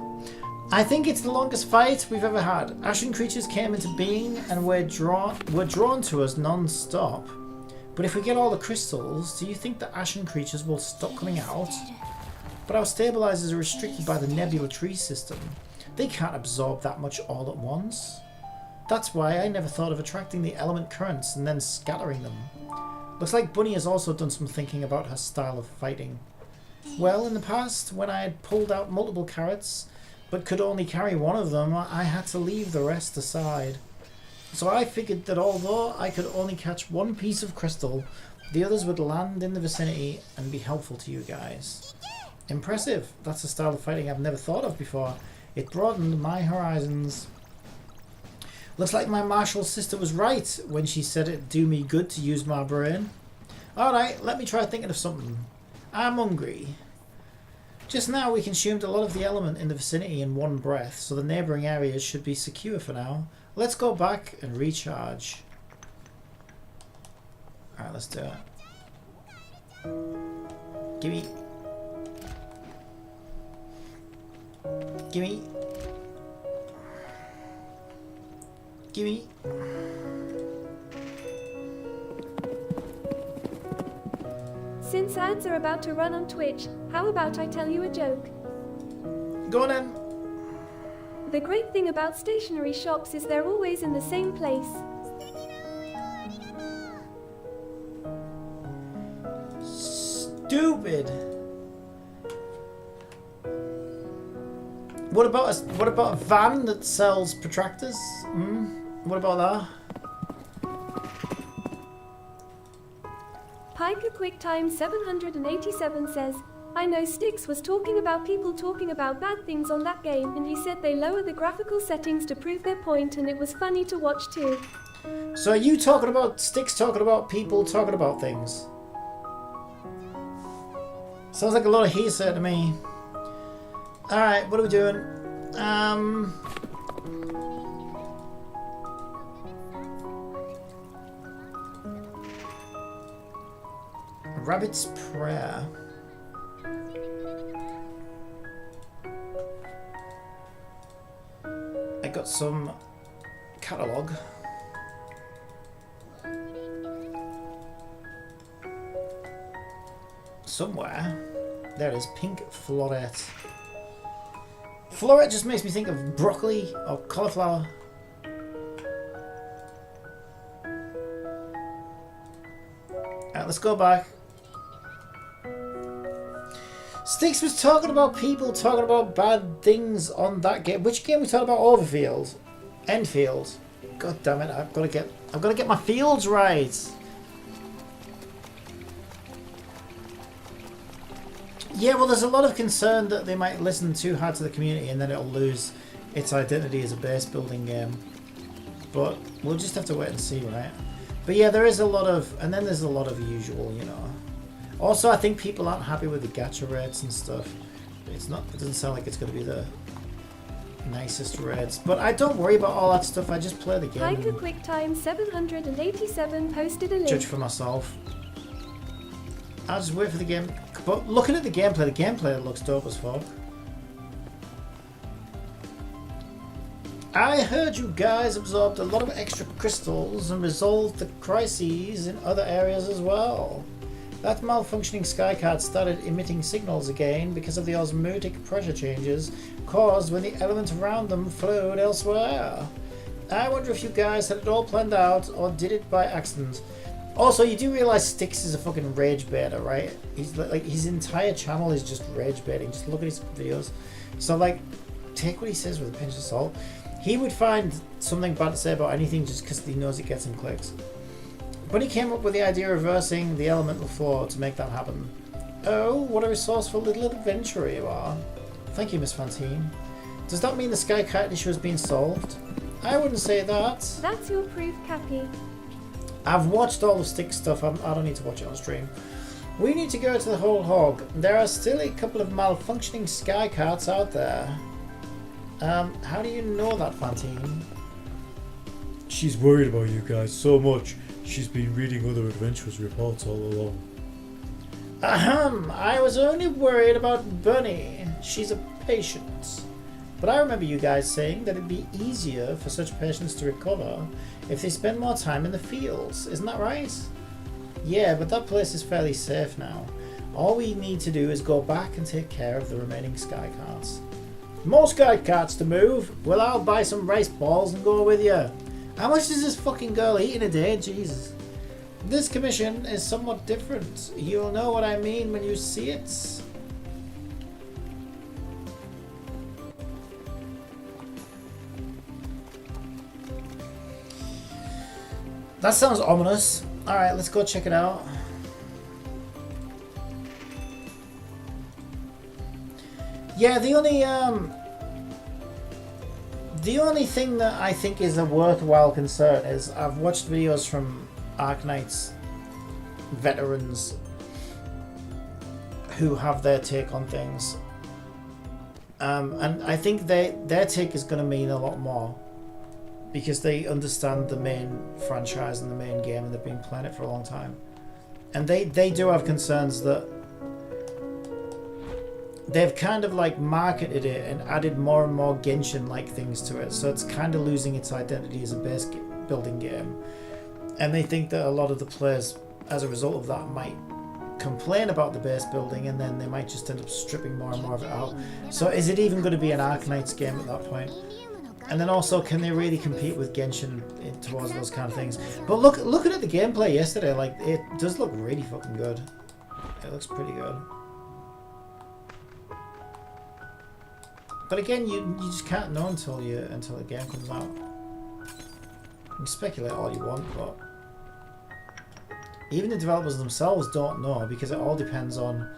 I think it's the longest fight we've ever had. Ashen creatures came into being and were drawn to us non-stop. But if we get all the crystals, do you think the Ashen creatures will stop coming out? But our stabilizers are restricted by the Nebula tree system. They can't absorb that much all at once. That's why I never thought of attracting the element currents and then scattering them. Looks like Bunny has also done some thinking about her style of fighting. Well, in the past, when I had pulled out multiple carrots, but could only carry one of them, I had to leave the rest aside. So I figured that although I could only catch one piece of crystal, the others would land in the vicinity and be helpful to you guys. Impressive. That's a style of fighting I've never thought of before. It broadened my horizons. Looks like my martial sister was right when she said it'd do me good to use my brain. Alright, let me try thinking of something. I'm hungry. Just now we consumed a lot of the element in the vicinity in one breath, so the neighbouring areas should be secure for now. Let's go back and recharge. Alright, let's do it. Gimme. Gimme. Gimme.
Since ads are about to run on Twitch, how about I tell you a joke?
Go on then.
The great thing about stationery shops is they're always in the same place.
Stupid. What about a van that sells protractors? What about that?
Piker QuickTime 787 says, I know Styx was talking about people talking about bad things on that game, and he said they lower the graphical settings to prove their point, and it was funny to watch too.
So are you talking about Styx talking about people talking about things? Sounds like a lot of hearsay to me. Alright, what are we doing? Rabbit's Prayer. I got some catalogue. Somewhere. There it is, pink floret. Floret just makes me think of broccoli or cauliflower. Alright, let's go back. Styx was talking about people talking about bad things on that game. Which game we talking about? Overfield, Enfield. God damn it! I've got to get my fields right. Yeah, well, there's a lot of concern that they might listen too hard to the community and then it'll lose its identity as a base building game. But we'll just have to wait and see, right? But yeah, there is a lot of, and then there's a lot of usual, you know. Also, I think people aren't happy with the gacha rates and stuff. It doesn't sound like it's going to be the nicest rates. But I don't worry about all that stuff. I just play the game.
Piker QuickTime 787 posted a link.
Judge for myself. I'll just wait for the game. But looking at the gameplay looks dope as fuck. I heard you guys absorbed a lot of extra crystals and resolved the crises in other areas as well. That malfunctioning skycard started emitting signals again because of the osmotic pressure changes caused when the element around them flowed elsewhere. I wonder if you guys had it all planned out or did it by accident. Also, you do realize Styx is a fucking rage baiter, right? He's like his entire channel is just rage baiting. Just look at his videos. So like, take what he says with a pinch of salt. He would find something bad to say about anything just because he knows it gets him clicks. But he came up with the idea of reversing the elemental flow to make that happen. Oh, what a resourceful little adventurer you are. Thank you, Miss Fantine. Does that mean the skycard issue has been solved? I wouldn't say that.
That's your proof, Cappy.
I've watched all the Styx stuff. I don't need to watch it on stream. We need to go to the whole hog. There are still a couple of malfunctioning skycarts out there. How do you know that, Fantine?
She's worried about you guys so much. She's been reading other adventurers' reports all along.
Ahem, I was only worried about Bunny. She's a patient. But I remember you guys saying that it'd be easier for such patients to recover if they spend more time in the fields. Isn't that right? Yeah, but that place is fairly safe now. All we need to do is go back and take care of the remaining skycarts. More skycarts to move? Well, I'll buy some rice balls and go with you. How much does this fucking girl eat in a day? Jesus. This commission is somewhat different. You'll know what I mean when you see it. That sounds ominous. Alright, let's go check it out. Yeah, the only thing that I think is a worthwhile concern is I've watched videos from Arknights veterans who have their take on things. And I think their take is going to mean a lot more because they understand the main franchise and the main game and they've been playing it for a long time. And they do have concerns that they've kind of like marketed it and added more and more Genshin-like things to it, so it's kind of losing its identity as a base building game. And they think that a lot of the players, as a result of that, might complain about the base building, and then they might just end up stripping more and more of it out. So is it even going to be an Arknights game at that point? And then also, can they really compete with Genshin towards those kind of things? But looking at the gameplay yesterday, like, it does look really fucking good. It looks pretty good. But again, you just can't know until the game comes out. You can speculate all you want, but even the developers themselves don't know because it all depends on.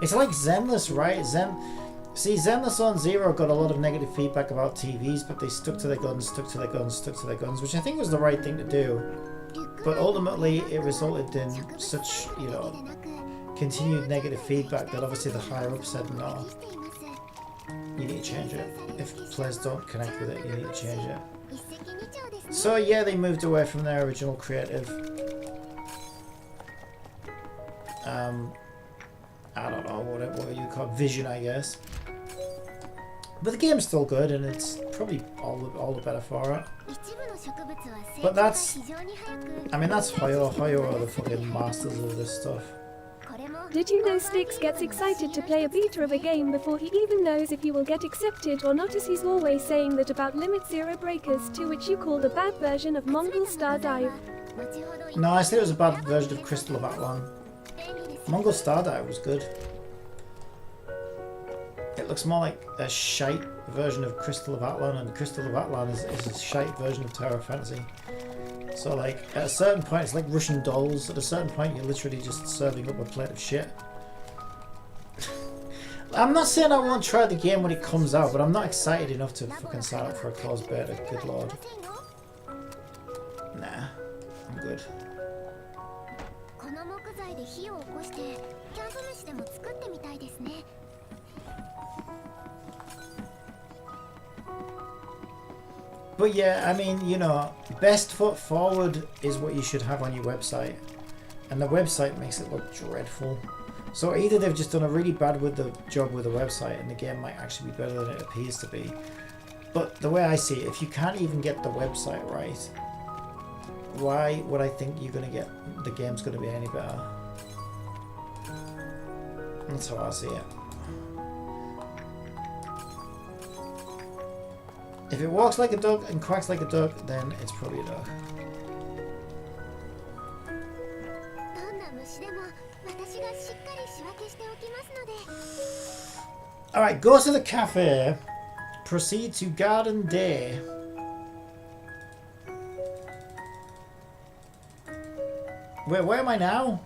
It's like Zenless, right? Zenless on Zero got a lot of negative feedback about TVs, but they stuck to their guns, which I think was the right thing to do. But ultimately, it resulted in such, continued negative feedback that obviously the higher up said no. You need to change it. If players don't connect with it, you need to change it. So yeah, they moved away from their original creative. I don't know, what you call it, vision, I guess. But the game's still good, and it's probably all the better for it. But that's Hoyo. Hoyo are the fucking masters of this stuff.
Did you know Styx gets excited to play a beta of a game before he even knows if he will get accepted or not, as he's always saying that about Limit Zero Breakers, to which you called a bad version of Mongol Star Dive?
No, I said it was a bad version of Crystal of Atlan. Mongol Star Dive was good. It looks more like a shite version of Crystal of Atlan, and Crystal of Atlan is a shite version of Terra Fantasy. So like, at a certain point it's like Russian dolls, at a certain point you're literally just serving up a plate of shit. I'm not saying I won't try the game when it comes out, but I'm not excited enough to fucking sign up for a closed beta, good lord. Nah, I'm good. But yeah, I mean, best foot forward is what you should have on your website. And the website makes it look dreadful. So either they've just done a really bad job with the website and the game might actually be better than it appears to be. But the way I see it, if you can't even get the website right, why would I think the game's going to be any better? That's how I see it. If it walks like a duck and quacks like a duck, then it's probably a duck.
どんな虫でも私がしっかり仕分けしておきますので。
Alright, go to the cafe. Proceed to Garden Day. Where am I now?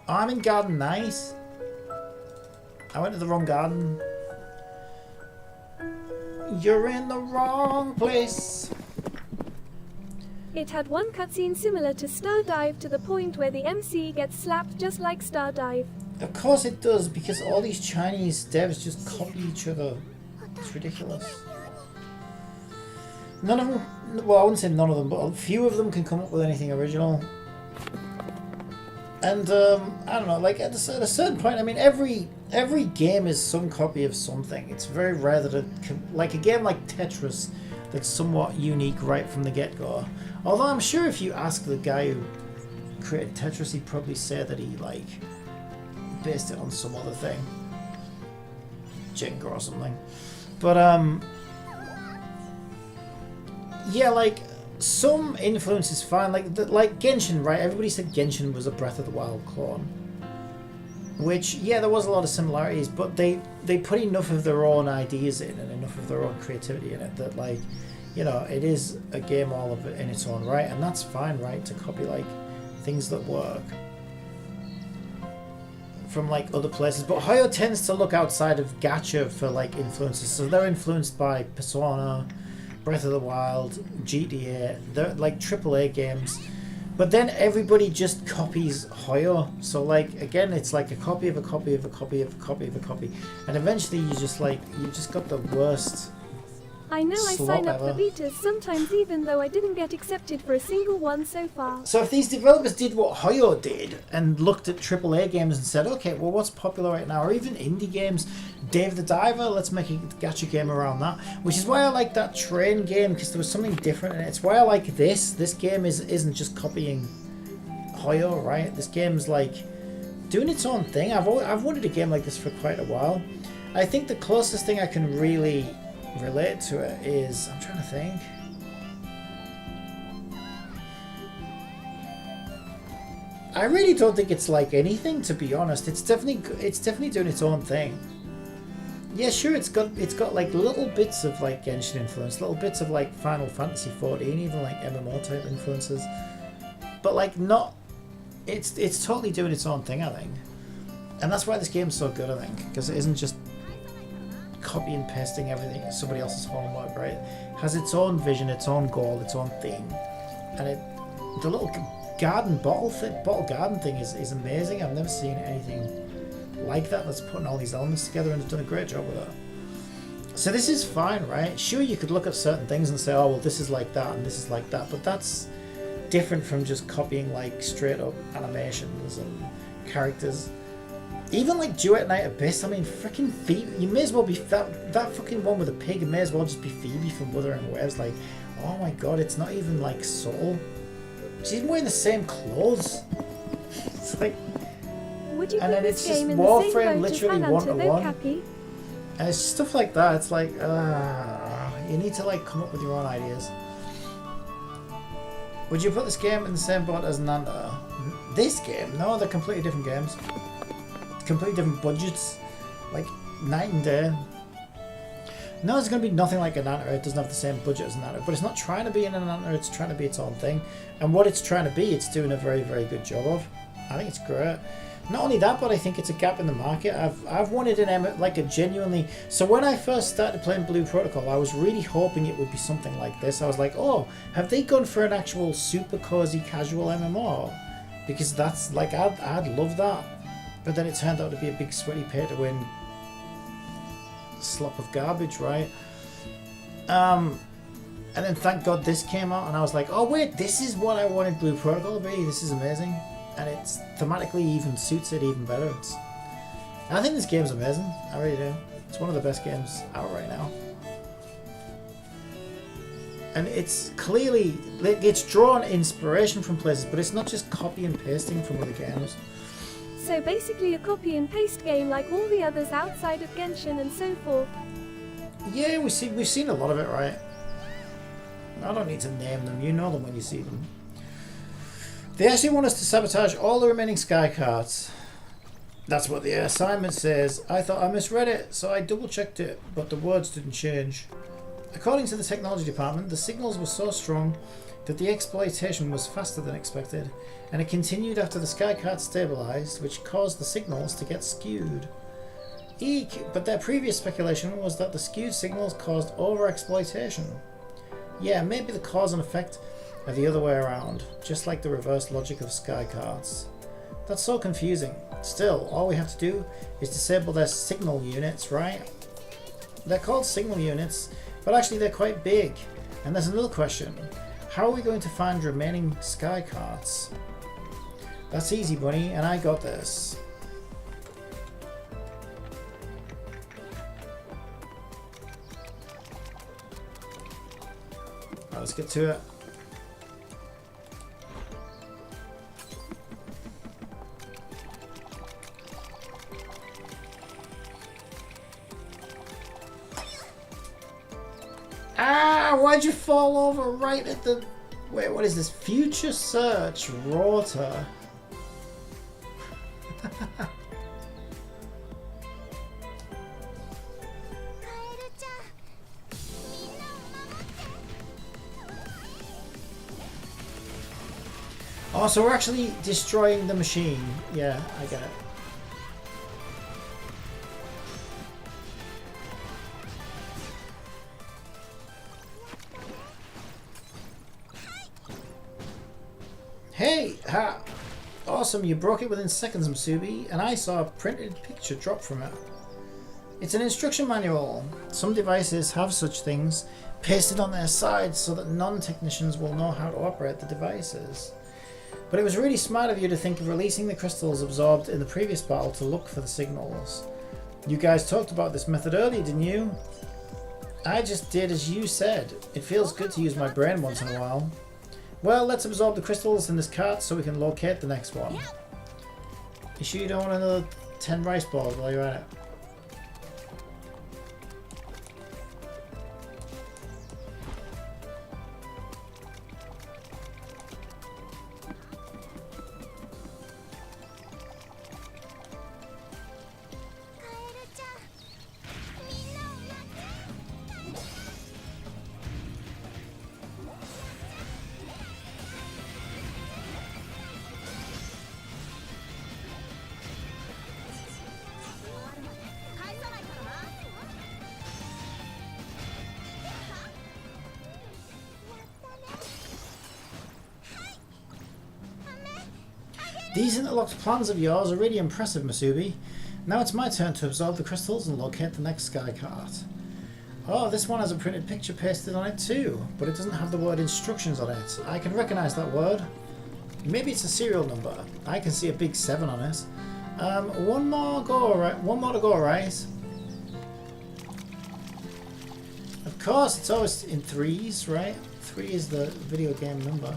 Oh, I'm in Garden Nice. I went to the wrong garden. You're in the wrong place.
It had one cutscene similar to Stardive to the point where the MC gets slapped just like Stardive.
Of course it does, because all these Chinese devs just copy each other. It's ridiculous. None of them, well, I wouldn't say none of them, but a few of them can come up with anything original. And, I don't know, like, at a certain point, I mean, every game is some copy of something. It's very rare that like a game like Tetris that's somewhat unique right from the get-go. Although I'm sure if you ask the guy who created Tetris, he'd probably say that he, like, based it on some other thing. Jenga or something. But, yeah, like, some influence is fine. Like Genshin, right? Everybody said Genshin was a Breath of the Wild clone. Which, yeah, there was a lot of similarities, but they put enough of their own ideas in and enough of their own creativity in it that, like, you know, it is a game all of it in its own right, and that's fine, right? To copy, like, things that work from, like, other places. But Hoyo tends to look outside of gacha for, like, influences. So they're influenced by Persona, Breath of the Wild, GTA. They're, like, AAA games. But then everybody just copies Hoyo. So, like, again, it's like a copy of a copy of a copy of a copy of a copy. And eventually you just, like, you just got the worst...
I know I
slop
sign up for
ever.
betas sometimes even though I didn't get accepted for a single one so far.
So if these developers did what Hoyo did and looked at AAA games and said, okay, well, what's popular right now? Or even indie games, Dave the Diver, let's make a gacha game around that. Which is why I like that train game, because there was something different in it. It's why I like this. This game isn't just copying Hoyo, right? This game's like doing its own thing. I've wanted a game like this for quite a while. I think the closest thing I can really relate to it is, I'm trying to think. I really don't think it's like anything, to be honest. It's definitely doing its own thing. Yeah, sure, it's got like little bits of like Genshin influence, little bits of like Final Fantasy 14, even like MMO type influences. But like not, it's totally doing its own thing, I think. And that's why this game's so good, I think, because it isn't just copy and pasting everything as somebody else's homework, right? It has its own vision, its own goal, its own theme. And the little garden bottle garden thing is amazing. I've never seen anything like that that's putting all these elements together, and it's done a great job with that. So this is fine, right? Sure, you could look at certain things and say, oh, well, this is like that and this is like that, but that's different from just copying like straight up animations and characters. Even like Duet Night Abyss, I mean, freaking Phoebe, you may as well be, that fucking one with a pig, it may as well just be Phoebe from Wuthering Waves. Like, oh my god, it's not even like Soul. She's even wearing the same clothes. It's like,
Would you
and
put
then
this
it's just
game in the
Warframe
same boat as
literally
Hananta, though,
1-to-1.
Cappy?
and it's stuff like that. It's like, you need to like come up with your own ideas. Would you put this game in the same boat as Nanta? This game? No, they're completely different games. Completely different budgets, like night and day. No, it's going to be nothing like a Nanta. It doesn't have the same budget as Nanta, but it's not trying to be an Nanta. It's trying to be its own thing, and what it's trying to be, it's doing a very, very good job of. I think it's great. Not only that, but I think it's a gap in the market. I've wanted like a genuinely. So when I first started playing Blue Protocol, I was really hoping it would be something like this. I was like, oh, have they gone for an actual super cozy casual MMO? Because that's like I'd love that. But then it turned out to be a big sweaty pay-to-win slop of garbage, right? And then thank God this came out, and I was like, oh wait, this is what I wanted Blue Protocol to be. This is amazing, and it's thematically even suits it even better. I think this game's amazing. I really do. It's one of the best games out right now, and it's clearly it's drawn inspiration from places, but it's not just copy and pasting from other games.
So basically a copy and paste game like all the others outside of Genshin and so forth.
Yeah, we've seen a lot of it, right? I don't need to name them. You know them when you see them. They actually want us to sabotage all the remaining sky cards. That's what the assignment says. I thought I misread it, so I double checked it, but the words didn't change. According to the technology department, the signals were so strong that the exploitation was faster than expected, and it continued after the sky card stabilized, which caused the signals to get skewed. Eek, but their previous speculation was that the skewed signals caused overexploitation. Yeah, maybe the cause and effect are the other way around, just like the reverse logic of sky cards. That's so confusing. Still, all we have to do is disable their signal units, right? They're called signal units, but actually they're quite big. And there's another question. How are we going to find remaining sky cards? That's easy, bunny, and I got this. Right, let's get to it. Ah, why'd you fall over right at the... Wait, what is this? Future Search Rota. Oh, so we're actually destroying the machine. Yeah, I get it. Hey! Ha! Awesome, you broke it within seconds, Masubi, and I saw a printed picture drop from it. It's an instruction manual. Some devices have such things pasted on their sides so that non-technicians will know how to operate the devices. But it was really smart of you to think of releasing the crystals absorbed in the previous battle to look for the signals. You guys talked about this method earlier, didn't you? I just did as you said. It feels good to use my brain once in a while. Well, let's absorb the crystals in this cart so we can locate the next one. You sure you don't want another 10 rice balls while you're at it? These interlocked plans of yours are really impressive, Masubi. Now it's my turn to absorb the crystals and locate the next sky cart. Oh, this one has a printed picture pasted on it too, but it doesn't have the word instructions on it. I can recognize that word. Maybe it's a serial number. I can see a big 7 on it. One more to go, right? Of course, it's always in 3s, right? 3 is the video game number.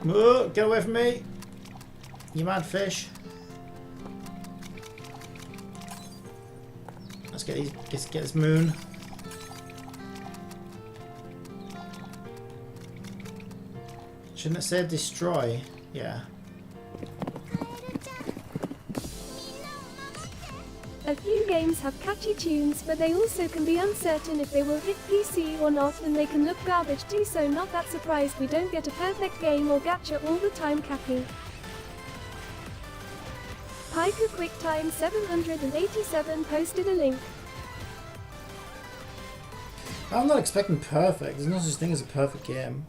Whoa, get away from me! You mad fish. Let's get these. Let's get this moon. Shouldn't it say destroy? Yeah.
A few games have catchy tunes, but they also can be uncertain if they will hit PC or not, and they can look garbage too, so not that surprised we don't get a perfect game or gacha all the time, Cappy. Piker QuickTime 787 posted a link.
I'm not expecting perfect. There's no such thing as a perfect game.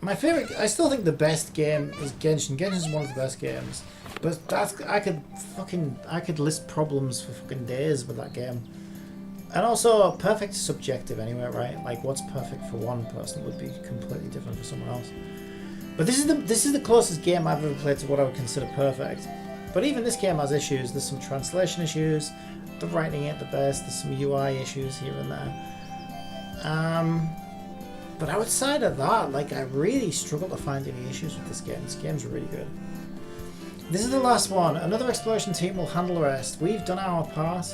My favorite, I still think the best game is Genshin. Genshin is one of the best games. But that's, I could list problems for fucking days with that game. And also, perfect is subjective anyway, right? Like, what's perfect for one person would be completely different for someone else. But this is the closest game I've ever played to what I would consider perfect. But even this game has issues. There's some translation issues. The writing ain't the best. There's some UI issues here and there. But outside of that, like, I really struggle to find any issues with this game. This game's really good. This is the last one. Another exploration team will handle the rest. We've done our part.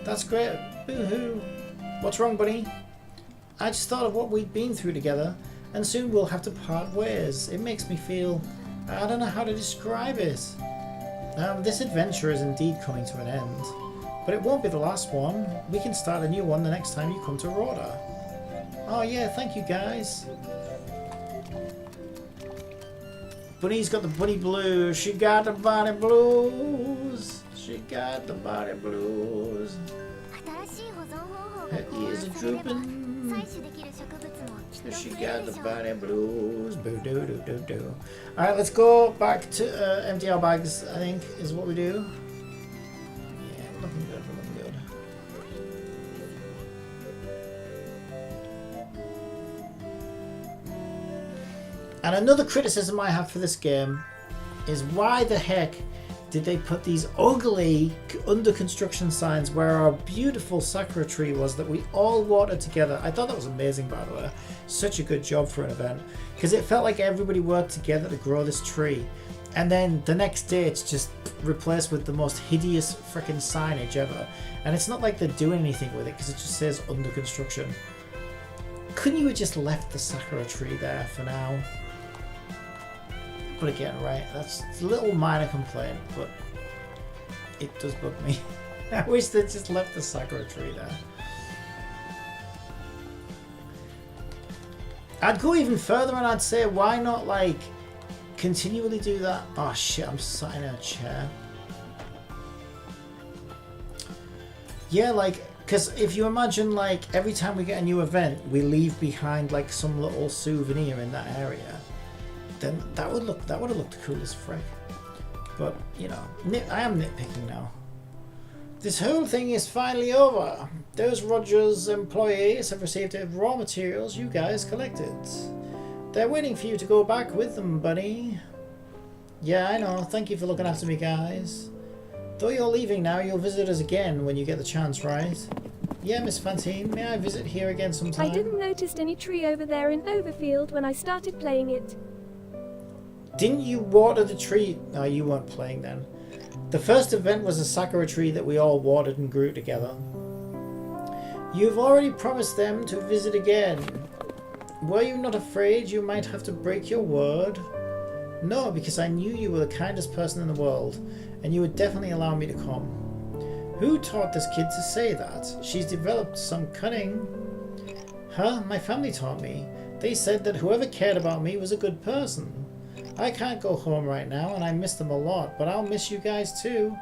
That's great. Boo-hoo. What's wrong, buddy? I just thought of what we've been through together, and soon we'll have to part ways. It makes me feel... I don't know how to describe it. This adventure is indeed coming to an end. But it won't be the last one. We can start a new one the next time you come to Rhoda. Oh yeah, thank you guys. Bunny's got the bunny blues. She got the body blues. She got the body blues.
新しい保存方法が
Her
考
ears
案
are
されれば
drooping.
採取できる植物もきっと
She
増え
got
る
the
でしょう
body blues. Boo doo doo doo doo. Alright, let's go back to empty our bags, I think, is what we do. Yeah, looking good, looking good. And another criticism I have for this game is why the heck did they put these ugly under construction signs where our beautiful sakura tree was that we all watered together. I thought that was amazing, by the way. Such a good job for an event, because it felt like everybody worked together to grow this tree, and then the next day it's just replaced with the most hideous freaking signage ever, and it's not like they're doing anything with it because it just says under construction. Couldn't you have just left the sakura tree there for now? But again, right, that's a little minor complaint, but it does bug me. I wish they just left the sakura tree there. I'd go even further and I'd say, why not, like, continually do that? Oh shit, I'm sat in a chair. Yeah, like, because if you imagine, like, every time we get a new event, we leave behind, like, some little souvenir in that area, then that would have looked cool as frick. But, you know, I am nitpicking now. This whole thing is finally over. Those Rogers employees have received the raw materials you guys collected. They're waiting for you to go back with them, buddy. Yeah, I know. Thank you for looking after me, guys. Though you're leaving now, you'll visit us again when you get the chance, right? Yeah, Miss Fantine, may I visit here again sometime?
I didn't notice any tree over there in Overfield when I started playing it.
Didn't you water the tree? No, you weren't playing then. The first event was a sakura tree that we all watered and grew together. You've already promised them to visit again. Were you not afraid you might have to break your word? No, because I knew you were the kindest person in the world, and you would definitely allow me to come. Who taught this kid to say that? She's developed some cunning. Huh? My family taught me. They said that whoever cared about me was a good person. I can't go home right now, and I miss them a lot, but I'll miss you guys too.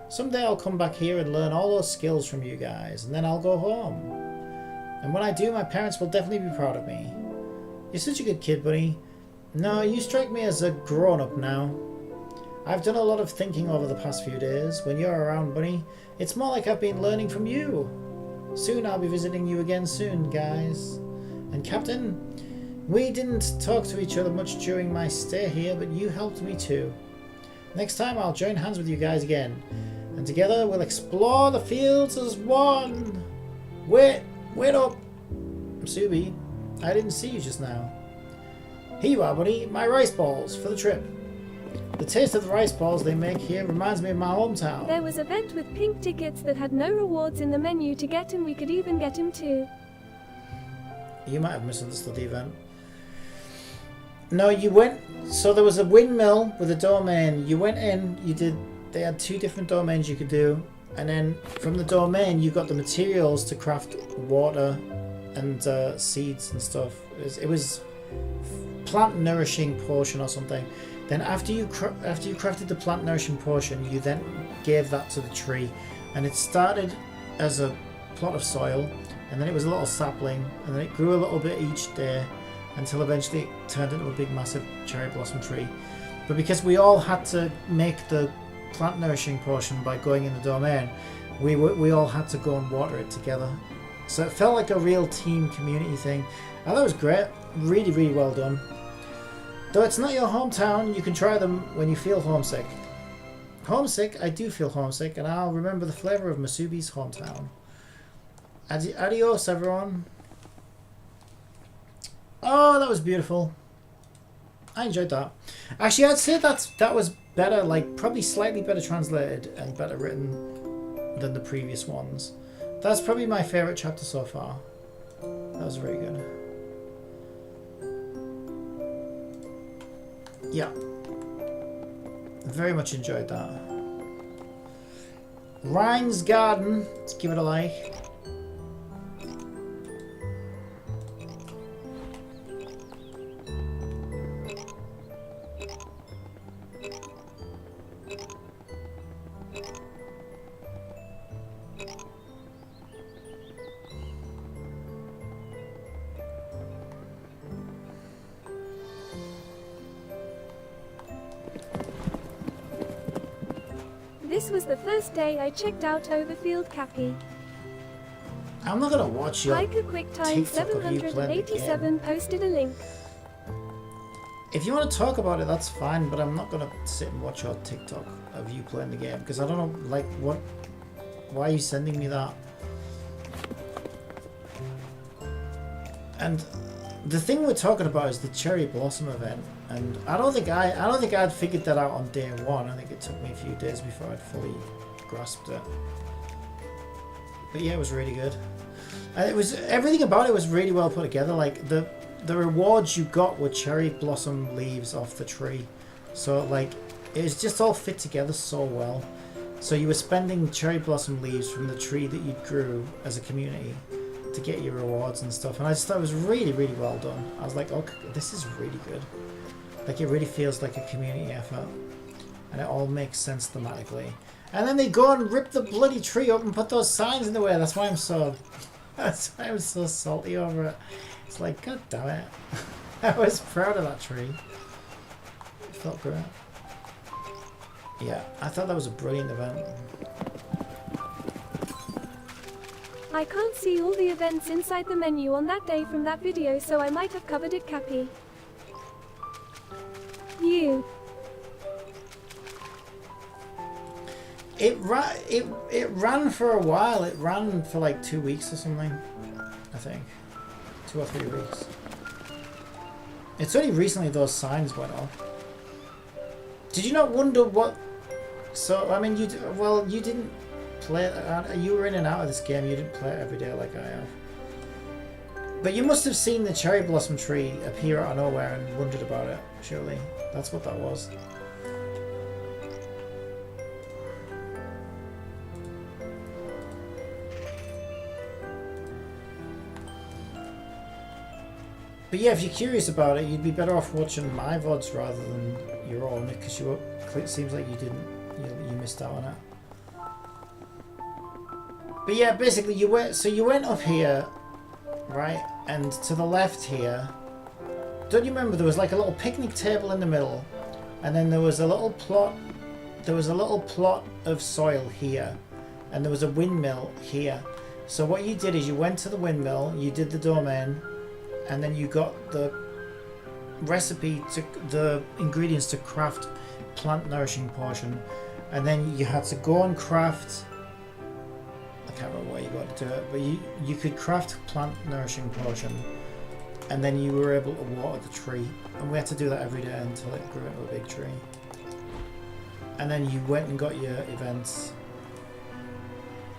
Someday I'll come back here and learn all those skills from you guys, and then I'll go home. And when I do, my parents will definitely be proud of me. You're such a good kid, buddy. No, you strike me as a grown-up now. I've done a lot of thinking over the past few days. When you're around, buddy, it's more like I've been learning from you. Soon I'll be visiting you again soon, guys. And Captain, we didn't talk to each other much during my stay here, but you helped me too. Next time I'll join hands with you guys again, and together we'll explore the fields as one. Wait up, Masubi. I didn't see you just now. Here you are, buddy. My rice balls for the trip. The taste of the rice balls they make here reminds me of my hometown.
There was a event with pink tickets that had no rewards in the menu to get, and we could even get him too.
You might have misunderstood the event. No, you went... So there was a windmill with a domain. You went in, you did... They had 2 different domains you could do. And then from the domain, you got the materials to craft water and seeds and stuff. It was plant nourishing potion or something. Then after you crafted the plant nourishing potion, you then gave that to the tree. And it started as a plot of soil. And then it was a little sapling. And then it grew a little bit each day, until eventually it turned into a big massive cherry blossom tree. But because we all had to make the plant nourishing potion by going in the domain, we all had to go and water it together. So it felt like a real team community thing. I thought it was great. Really, really well done. Though it's not your hometown, you can try them when you feel homesick. Homesick? I do feel homesick, and I'll remember the flavour of Masubi's hometown. Adios, everyone. Oh, that was beautiful. I enjoyed that. Actually, I'd say that was better, like probably slightly better translated and better written than the previous ones. That's probably my favourite chapter so far. That was very good. Yeah. Very much enjoyed that. Rhine's Garden. Let's give it a like.
This was the first day I checked out Overfield Cappy.
I'm not gonna watch your
Like a quick time
TikTok of you playing the
787 posted a link.
If you want to talk about it, that's fine, but I'm not going to sit and watch your TikTok of you playing the game, because I don't know, like, what... Why are you sending me that? And the thing we're talking about is the Cherry Blossom event, and I don't think I'd figured that out on day one. I think it took me a few days before I'd fully grasped it. But yeah, it was really good. And it was, everything about it was really well put together. Like the rewards you got were cherry blossom leaves off the tree. So like, it was just all fit together so well. So you were spending cherry blossom leaves from the tree that you grew as a community to get your rewards and stuff. And I just thought it was really, really well done. I was like, okay, this is really good. Like it really feels like a community effort. And it all makes sense thematically. And then they go and rip the bloody tree up and put those signs in the way. That's why I'm so salty over it. It's like, god damn it. I was proud of that tree. It felt great. Yeah, I thought that was a brilliant event.
I can't see all the events inside the menu on that day from that video, so I might have covered it, Cappy. You.
It ran for a while. It ran for like 2 weeks or something, I think. 2 or 3 weeks. It's only recently those signs went off. Did you not wonder what... So, I mean, you didn't play it. You were in and out of this game. You didn't play it every day like I have. But you must have seen the cherry blossom tree appear out of nowhere and wondered about it, surely. That's what that was. But yeah, if you're curious about it, you'd be better off watching my VODs rather than your own, because it seems like you missed out on it. But yeah, basically you went up here, right, and to the left here. Don't you remember there was like a little picnic table in the middle, and then there was a little plot. There was a little plot of soil here, and there was a windmill here. So what you did is you went to the windmill, you did the domain. And then you got the recipe, the ingredients to craft plant nourishing potion, and then you had to go and craft. I can't remember what you got to do it, but you could craft plant nourishing potion, and then you were able to water the tree, and we had to do that every day until it grew into a big tree. And then you went and got your events.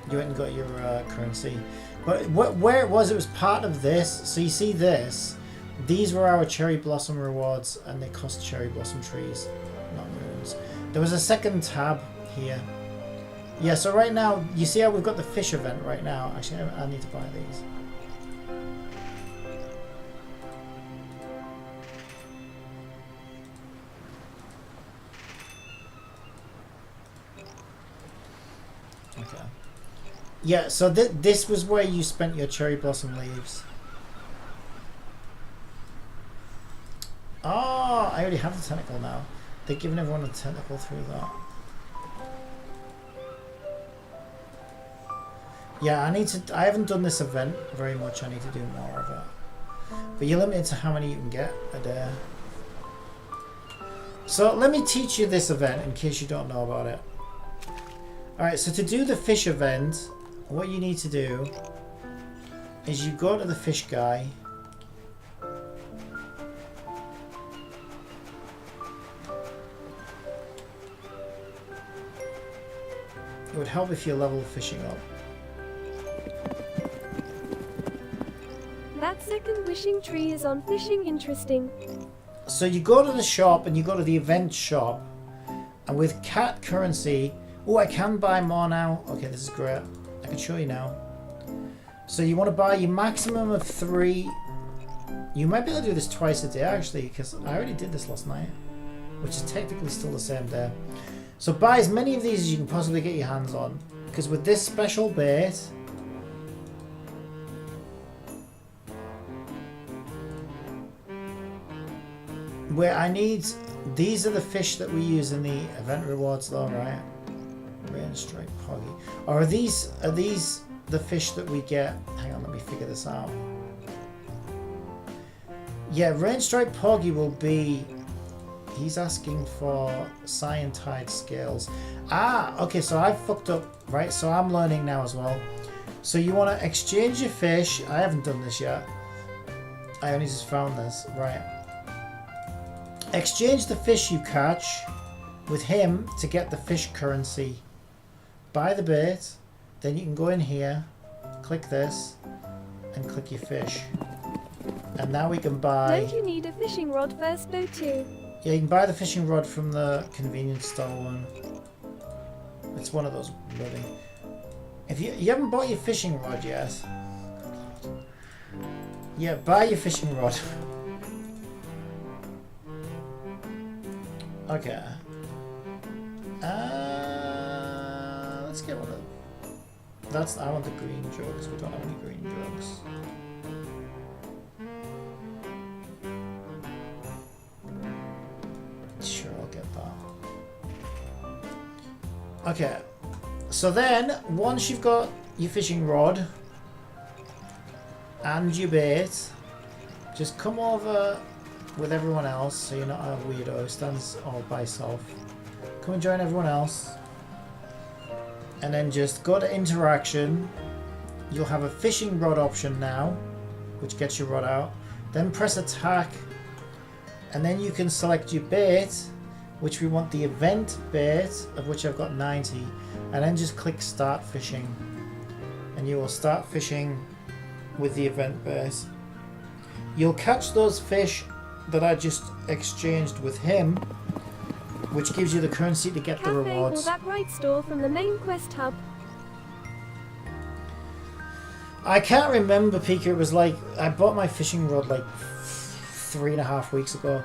You went and got your currency. But where it was part of this. So you see this. These were our cherry blossom rewards, and they cost cherry blossom trees, not moons. There was a second tab here. Yeah, so right now, you see how we've got the fish event right now. Actually, I need to buy these. Okay. Yeah, so this was where you spent your cherry blossom leaves. Oh, I already have the tentacle now. They're giving everyone a tentacle through that. Yeah, I haven't done this event very much. I need to do more of it. But you're limited to how many you can get a day. So let me teach you this event in case you don't know about it. Alright, so to do the fish event, what you need to do is you go to the fish guy, It would help if you level fishing up.
That second wishing tree is on fishing. Interesting.
So you go to the shop and you go to the event shop, and with cat currency, oh, I can buy more now. Okay, this is great. I can show you now. So you want to buy your maximum of 3. You might be able to do this twice a day actually, because I already did this last night, which is technically still the same day. So buy as many of these as you can possibly get your hands on, because with this special bait, where I need, these are the fish that we use in the event rewards though, right? Rain Strike Poggy. Or are these the fish that we get? Hang on, let me figure this out. Yeah, Rain Strike Poggy will be, he's asking for Cyanide Scales. Ah, okay, so I've fucked up, right? So I'm learning now as well. So you want to exchange your fish. I haven't done this yet. I only just found this, right? Exchange the fish you catch with him to get the fish currency. Buy the bait, then you can go in here, click this, and click your fish. And now we can buy...
Don't you need a fishing rod first though too?
Yeah, you can buy the fishing rod from the convenience store one. It's one of those bloody... If you haven't bought your fishing rod yet... Yeah, buy your fishing rod. Okay. Let's get one of... That's... I want the green jugs. We don't have any green jugs. Sure, I'll get that. Okay. So then, once you've got your fishing rod and your bait, just come over with everyone else, so you're not a weirdo who stands all by yourself. Come and join everyone else. And then just go to interaction. You'll have a fishing rod option now, which gets your rod out. Then press attack. And then you can select your bait, which we want the event bait, of which I've got 90. And then just click start fishing. And you will start fishing with the event bait. You'll catch those fish that I just exchanged with him, which gives you the currency to get the
Cafe or
rewards.
that right store from the main quest hub.
I can't remember, Pika. It was like, I bought my fishing rod like 3.5 weeks ago.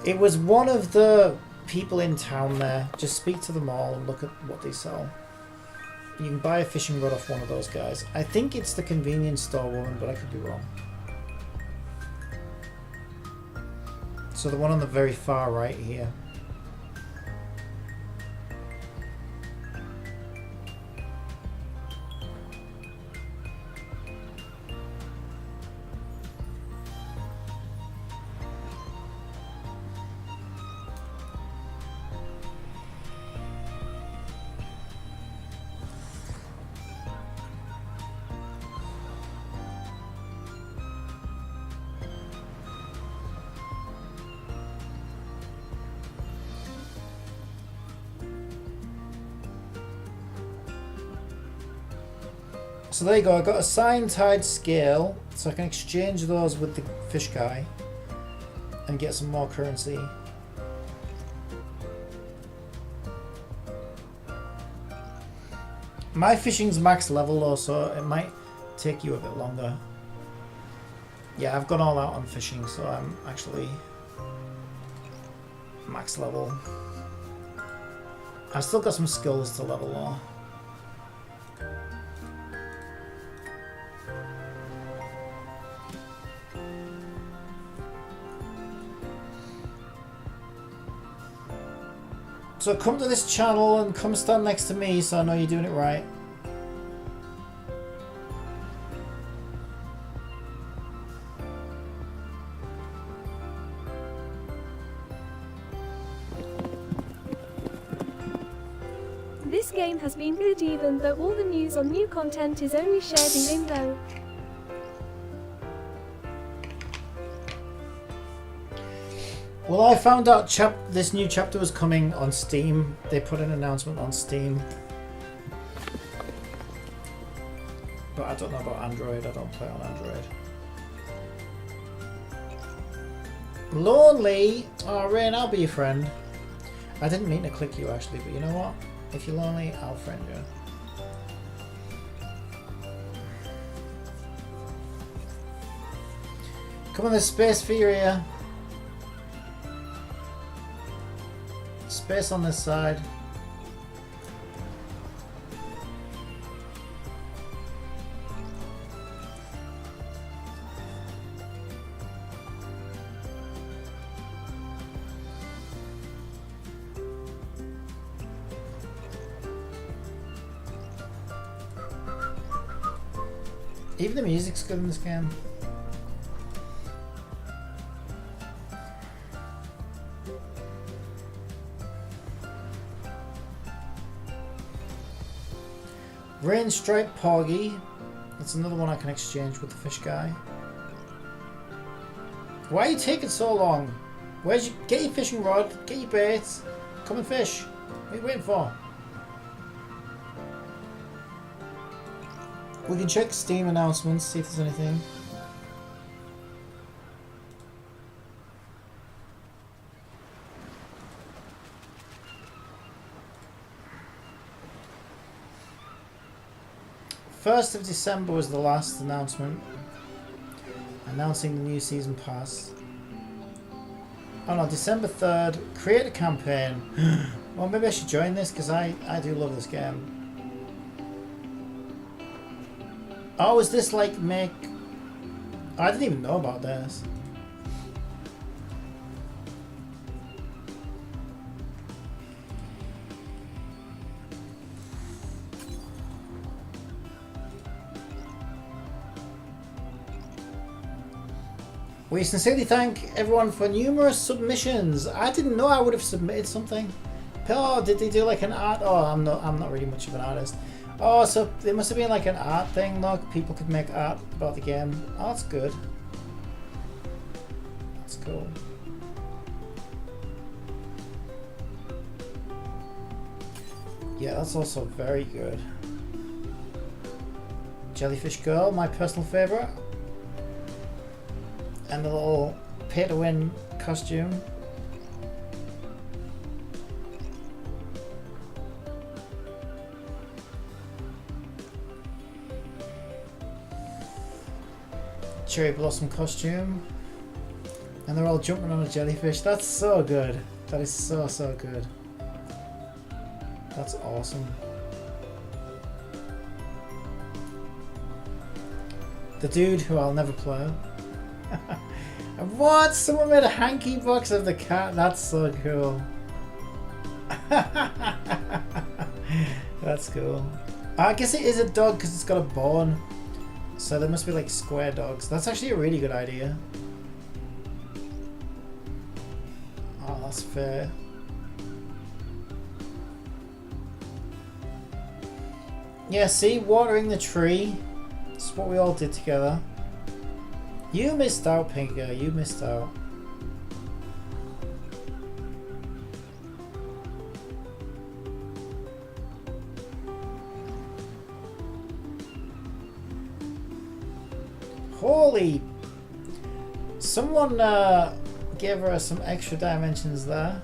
It was one of the people in town there. Just speak to them all and look at what they sell. You can buy a fishing rod off one of those guys. I think it's the convenience store woman, but I could be wrong. So the one on the very far right here. So there you go, I got a Cyanide Scale, so I can exchange those with the fish guy and get some more currency. My fishing's max level though, so it might take you a bit longer. Yeah, I've gone all out on fishing, so I'm actually max level. I've still got some skills to level though. So come to this channel and come stand next to me so I know you're doing it right.
This game has been good even though all the news on new content is only shared in limbo.
Well, I found out this new chapter was coming on Steam. They put an announcement on Steam. But I don't know about Android. I don't play on Android. Lonely? Oh, Rain, I'll be your friend. I didn't mean to click you actually, but you know what? If you're lonely, I'll friend you. Come on, there's space for you here. Space on this side. Even the music's good in this game. Rain Stripe Porgy. That's another one I can exchange with the fish guy. Why are you taking so long? Where's you get your fishing rod? Get your baits. Come and fish. What are you waiting for? We can check Steam announcements, see if there's anything. First of December was the last announcement. Announcing the new season pass. Oh no, December 3rd. Create a campaign. Well, maybe I should join this because I do love this game. Oh, is this like make... I didn't even know about this. We sincerely thank everyone for numerous submissions. I didn't know I would have submitted something. Oh, did they do like an art? Oh, I'm not really much of an artist. Oh, so there must have been like an art thing, look. People could make art about the game. Oh, that's good. That's cool. Yeah, that's also very good. Jellyfish Girl, my personal favourite. And the little pay-to-win costume. Cherry Blossom costume. And they're all jumping on a jellyfish. That's so good. That is so good. That's awesome. The dude who I'll never play. What? Someone made a hanky box of the cat? That's so cool. That's cool. I guess it is a dog because it's got a bone. So there must be like square dogs. That's actually a really good idea. Oh, that's fair. Yeah, see? Watering the tree. That's what we all did together. You missed out, Pinker. You missed out. Holy! Someone gave her some extra dimensions there.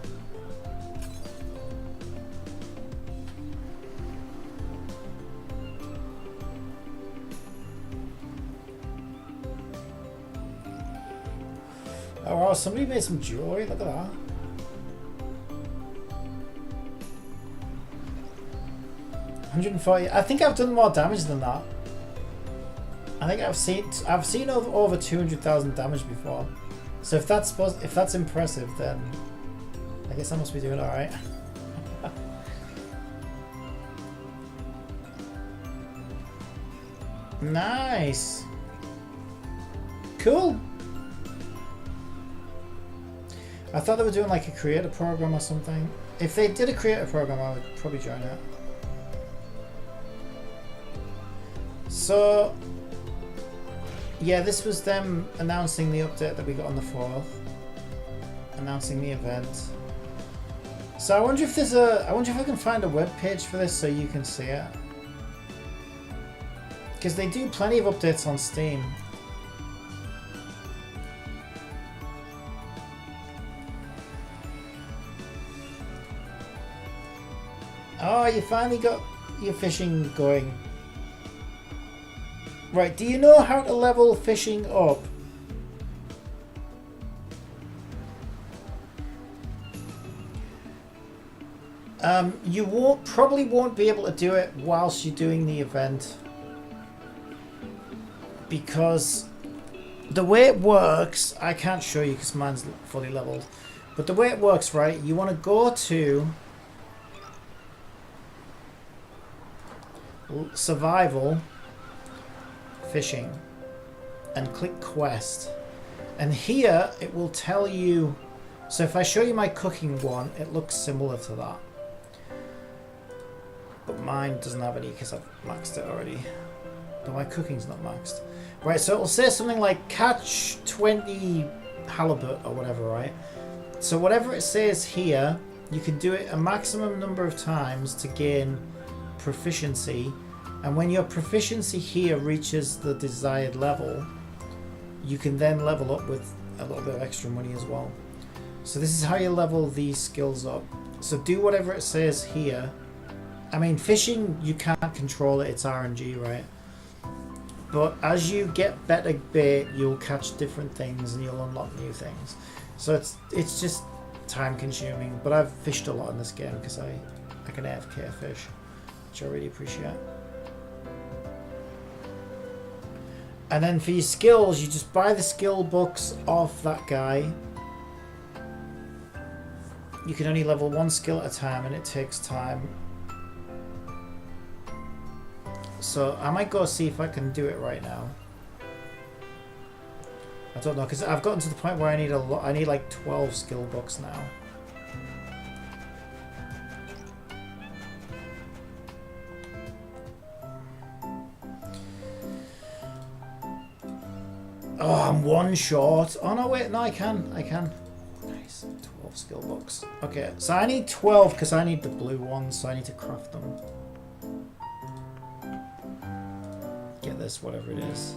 Oh wow, somebody made some jewelry, look at that. $140. I think I've done more damage than that. I think I've seen over 200,000 damage before. So if that's impressive, then I guess I must be doing alright. Nice. Cool. I thought they were doing like a creator program or something. If they did a creator program, I would probably join it. So yeah, this was them announcing the update that we got on the 4th. Announcing the event. So I wonder if I can find a web page for this so you can see it. Because they do plenty of updates on Steam. Oh, you finally got your fishing going. Right, do you know how to level fishing up? You probably won't be able to do it whilst you're doing the event. Because the way it works, I can't show you because mine's fully leveled. But the way it works, right, you want to go to survival, fishing, and click quest. And here it will tell you, so if I show you my cooking one, it looks similar to that. But mine doesn't have any because I've maxed it already. But my cooking's not maxed. Right, so it'll say something like catch 20 halibut or whatever, right? So whatever it says here, you can do it a maximum number of times to gain proficiency. And when your proficiency here reaches the desired level, you can then level up with a little bit of extra money as well. So this is how you level these skills up. So do whatever it says here. I mean, fishing, you can't control it, it's RNG, right? But as you get better bait, you'll catch different things and you'll unlock new things. So it's just time consuming. But I've fished a lot in this game because I can AFK fish, which I really appreciate. And then for your skills, you just buy the skill books off that guy. You can only level one skill at a time and it takes time. So I might go see if I can do it right now. I don't know, because I've gotten to the point where I need I need like 12 skill books now. Oh, I'm one short. Oh no, wait, no, I can. Nice, 12 skill books. Okay, so I need 12 because I need the blue ones, so I need to craft them. Get this, whatever it is.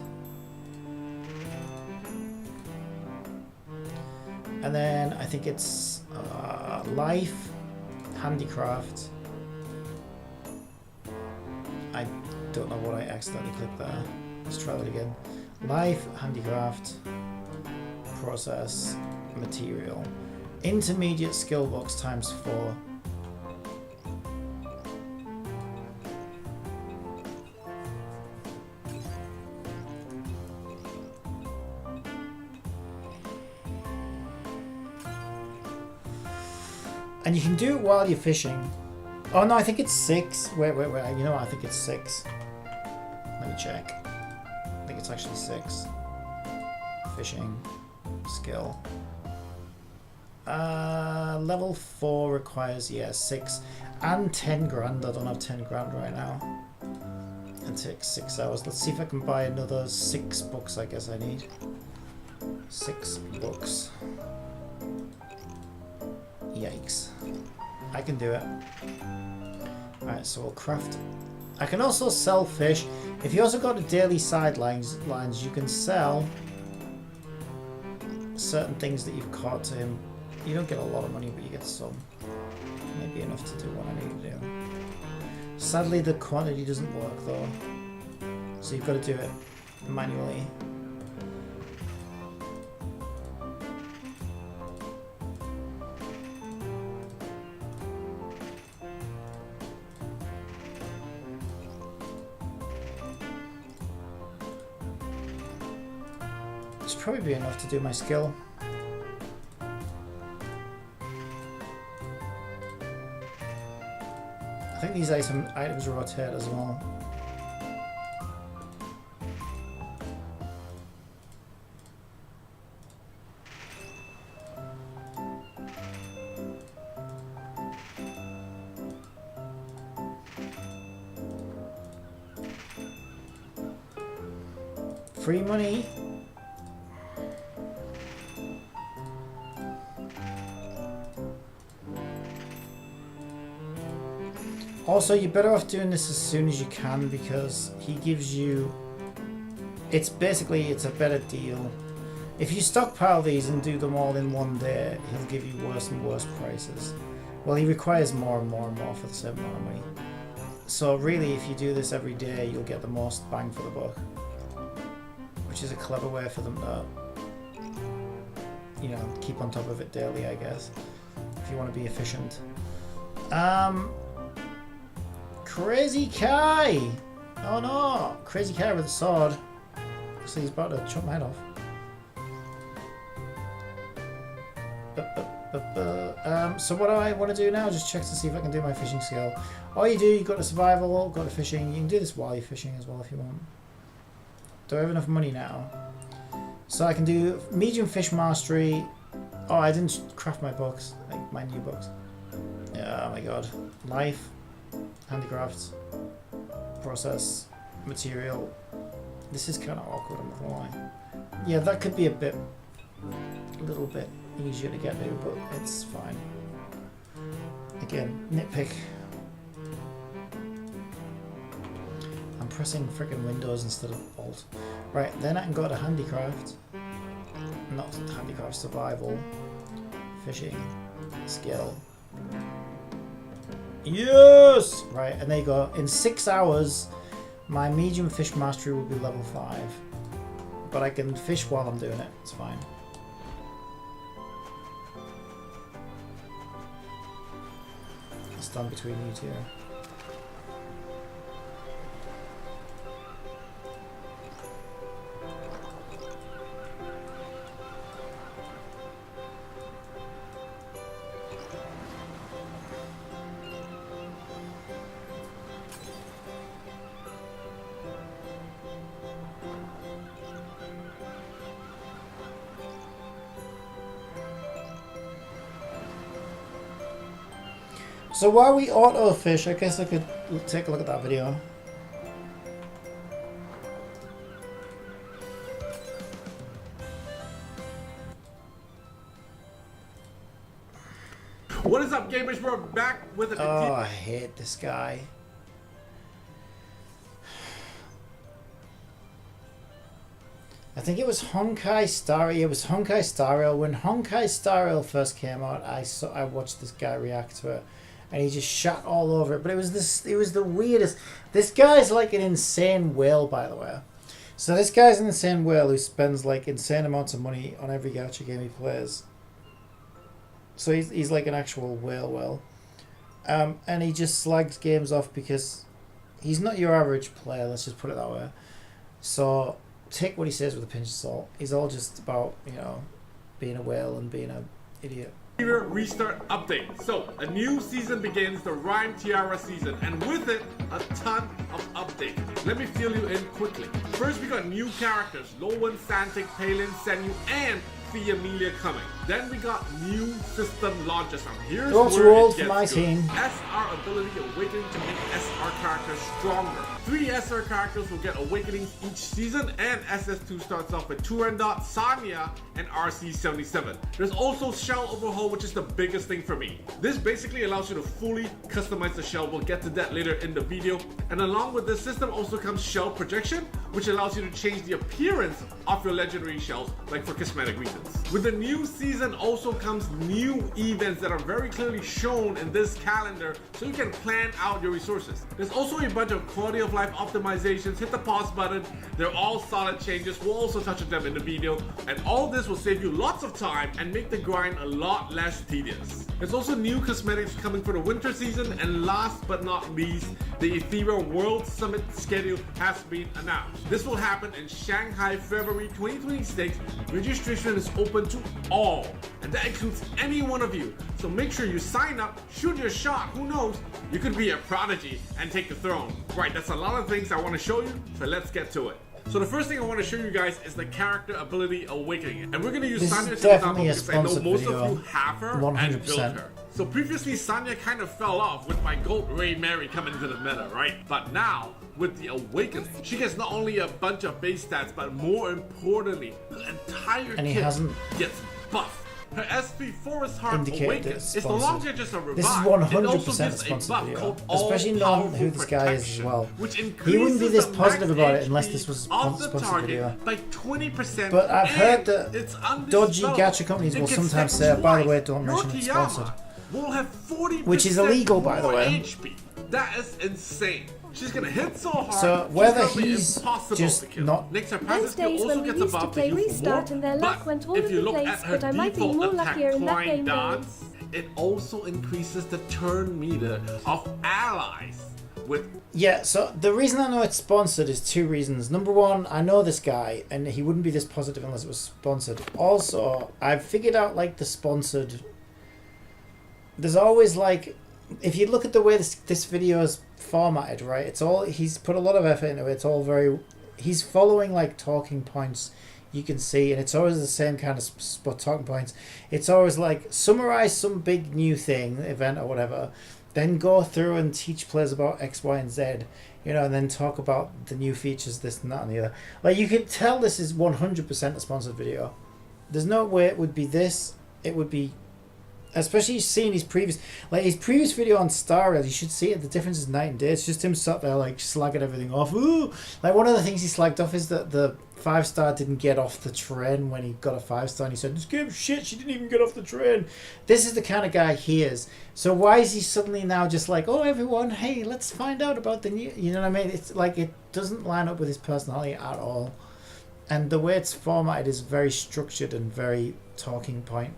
And then I think it's life, handicraft. I don't know what I accidentally clicked there. Let's try that again. Life, handicraft, process, material. Intermediate skill box times 4. And you can do it while you're fishing. Oh no, I think it's 6. Wait. You know what? I think it's 6. Let me check. I think it's actually 6. Fishing. Skill. Level 4 requires, 6. And 10 grand. I don't have 10 grand right now. It takes 6 hours. Let's see if I can buy another 6 books, I guess I need. 6 books. Yikes. I can do it. Alright, so we'll craft. I can also sell fish. If you also go to daily sidelines, you can sell certain things that you've caught to him. You don't get a lot of money, but you get some. Maybe enough to do what I need to do. Sadly, the quantity doesn't work though. So you've got to do it manually. Probably be enough to do my skill. I think these items rotate as well. Free money. Also, you're better off doing this as soon as you can because he gives you... It's a better deal. If you stockpile these and do them all in one day, he'll give you worse and worse prices. Well, he requires more and more and more for the same amount of money. So really, if you do this every day, you'll get the most bang for the buck. Which is a clever way for them to, you know, keep on top of it daily, I guess. If you want to be efficient. Crazy Kai! Oh no! Crazy Kai with a sword. So he's about to chop my head off. So what I want to do now, just check to see if I can do my fishing skill. All you do, you go to survival, go to fishing. You can do this while you're fishing as well if you want. Do I have enough money now? So I can do medium fish mastery. Oh, I didn't craft my books, like my new books. Yeah, oh my god. Life, handicrafts, process, material. This is kind of awkward, I'm not gonna lie. Yeah, that could be a little bit easier to get to, but it's fine. Again, nitpick. I'm pressing freaking Windows instead of Alt. Right, then I can go to handicraft. Not handicraft, survival. Fishing. Skill. Yes! Right, and there you go. In 6 hours, my medium fish mastery will be level 5. But I can fish while I'm doing it, it's fine. Stand between you two. So while we auto fish, I guess I could take a look at that video.
What is up, gamers? We're back with a
Oh, I hate this guy. I think it was Honkai Star Rail. It was Honkai Star Rail. When Honkai Star Rail first came out, I watched this guy react to it, and he just shat all over it. But it was the weirdest. This guy's like an insane whale, by the way. So this guy's an insane whale who spends like insane amounts of money on every gacha game he plays. So he's like an actual whale. And he just slags games off because he's not your average player, let's just put it that way. So take what he says with a pinch of salt. He's all just about, you know, being a whale and being an idiot.
Restart update. So a new season begins, the Rhyme Tiara season, and with it a ton of updates. Let me fill you in quickly. First, we got new characters: Lowen, Santic, Palin, Senyu, and Fia Amelia coming. Then we got new system launches. Here's
Those
where
rolled
it
for my
gets good.
team.
SR ability awakening to make SR characters stronger. 3 SR characters will get awakenings each season, and SS2 starts off with Turandot, Sanya, and RC77. There's also Shell Overhaul, which is the biggest thing for me. This basically allows you to fully customize the shell. We'll get to that later in the video. And along with this system also comes Shell Projection, which allows you to change the appearance of your legendary shells, like for cosmetic reasons. With the new season also comes new events that are very clearly shown in this calendar, so you can plan out your resources. There's also a bunch of quality of life optimizations. Hit the pause button. They're all solid changes. We'll also touch on them in the video, and all this will save you lots of time and make the grind a lot less tedious. There's also new cosmetics coming for the winter season, and last but not least, the Ethereal World Summit schedule has been announced. This will happen in Shanghai, February 2026. Registration is open to all, and that includes any one of you. So make sure you sign up, shoot your shot. Who knows? You could be a prodigy and take the throne. Right, that's a lot of things I want to show you, so let's get to it. So the first thing I want to show you guys is the character ability awakening, and we're going to use
This
Sanya
is
as an example
definitely a
because I know
sponsored
most
video.
of you have her and
100%.
built her. So previously Sanya kind of fell off with my GOAT Ray Mary coming into the meta, right? But now with the awakening, she gets not only a bunch of base stats, but more importantly, the entire
And he
kit
hasn't-
gets buffed. Her SP Forest Heart
indicate that
Awaken
it's
is no
sponsored.
longer just a revive.
This is
It
100%
also
a
gives
sponsored
buff
video,
called
especially knowing
All-Powerful
who this guy is as
Protection,
well.
which
He wouldn't be
increases
this
the
positive
max
about it unless
HP
this was a
of the
sponsored
target
video.
by 20%.
But I've heard that
and it's
dodgy
undispelled.
gacha companies
It
will
gets
sometimes
second
say, by the way,
twice.
don't mention it's
Yoriyama
sponsored.
will have 40%
Which is illegal, by the
more
way.
HP. That is insane. She's gonna hit so hard.
So
she's
whether
gonna be
he's
impossible
just
to kill.
not-
Next, her
Those
passive skill
days
also
when we
gets
used to
above
play
the heal for
Restart
more,
and their luck
but
went all
if
over
you
the
look
place,
at her
but I might be
default
more
attack
luckier in that
Twine
game though.
Dance, it also increases the turn meter of allies with
Yeah, so the reason I know it's sponsored is two reasons. Number one, I know this guy, and he wouldn't be this positive unless it was sponsored. Also, I've figured out, like, the sponsored... There's always, like... If you look at the way this video is formatted, right, it's all... He's put a lot of effort into it. It's all very... He's following, like, talking points you can see, and it's always the same kind of talking points. It's always, like, summarize some big new thing, event or whatever, then go through and teach players about X, Y, and Z, you know, and then talk about the new features, this and that and the other. Like, you could tell this is 100% a sponsored video. There's no way it would be this. It would be... Especially seeing his previous video on Star Rail, you should see it. The difference is night and day. It's just him sat there like slagging everything off. Ooh, like one of the things he slagged off is that the 5-star didn't get off the train when he got a 5-star, and he said, "This game's shit. She didn't even get off the train." This is the kind of guy he is. So why is he suddenly now just like, "Oh, everyone, hey, let's find out about the new"? You know what I mean? It's like it doesn't line up with his personality at all, and the way it's formatted is very structured and very talking point.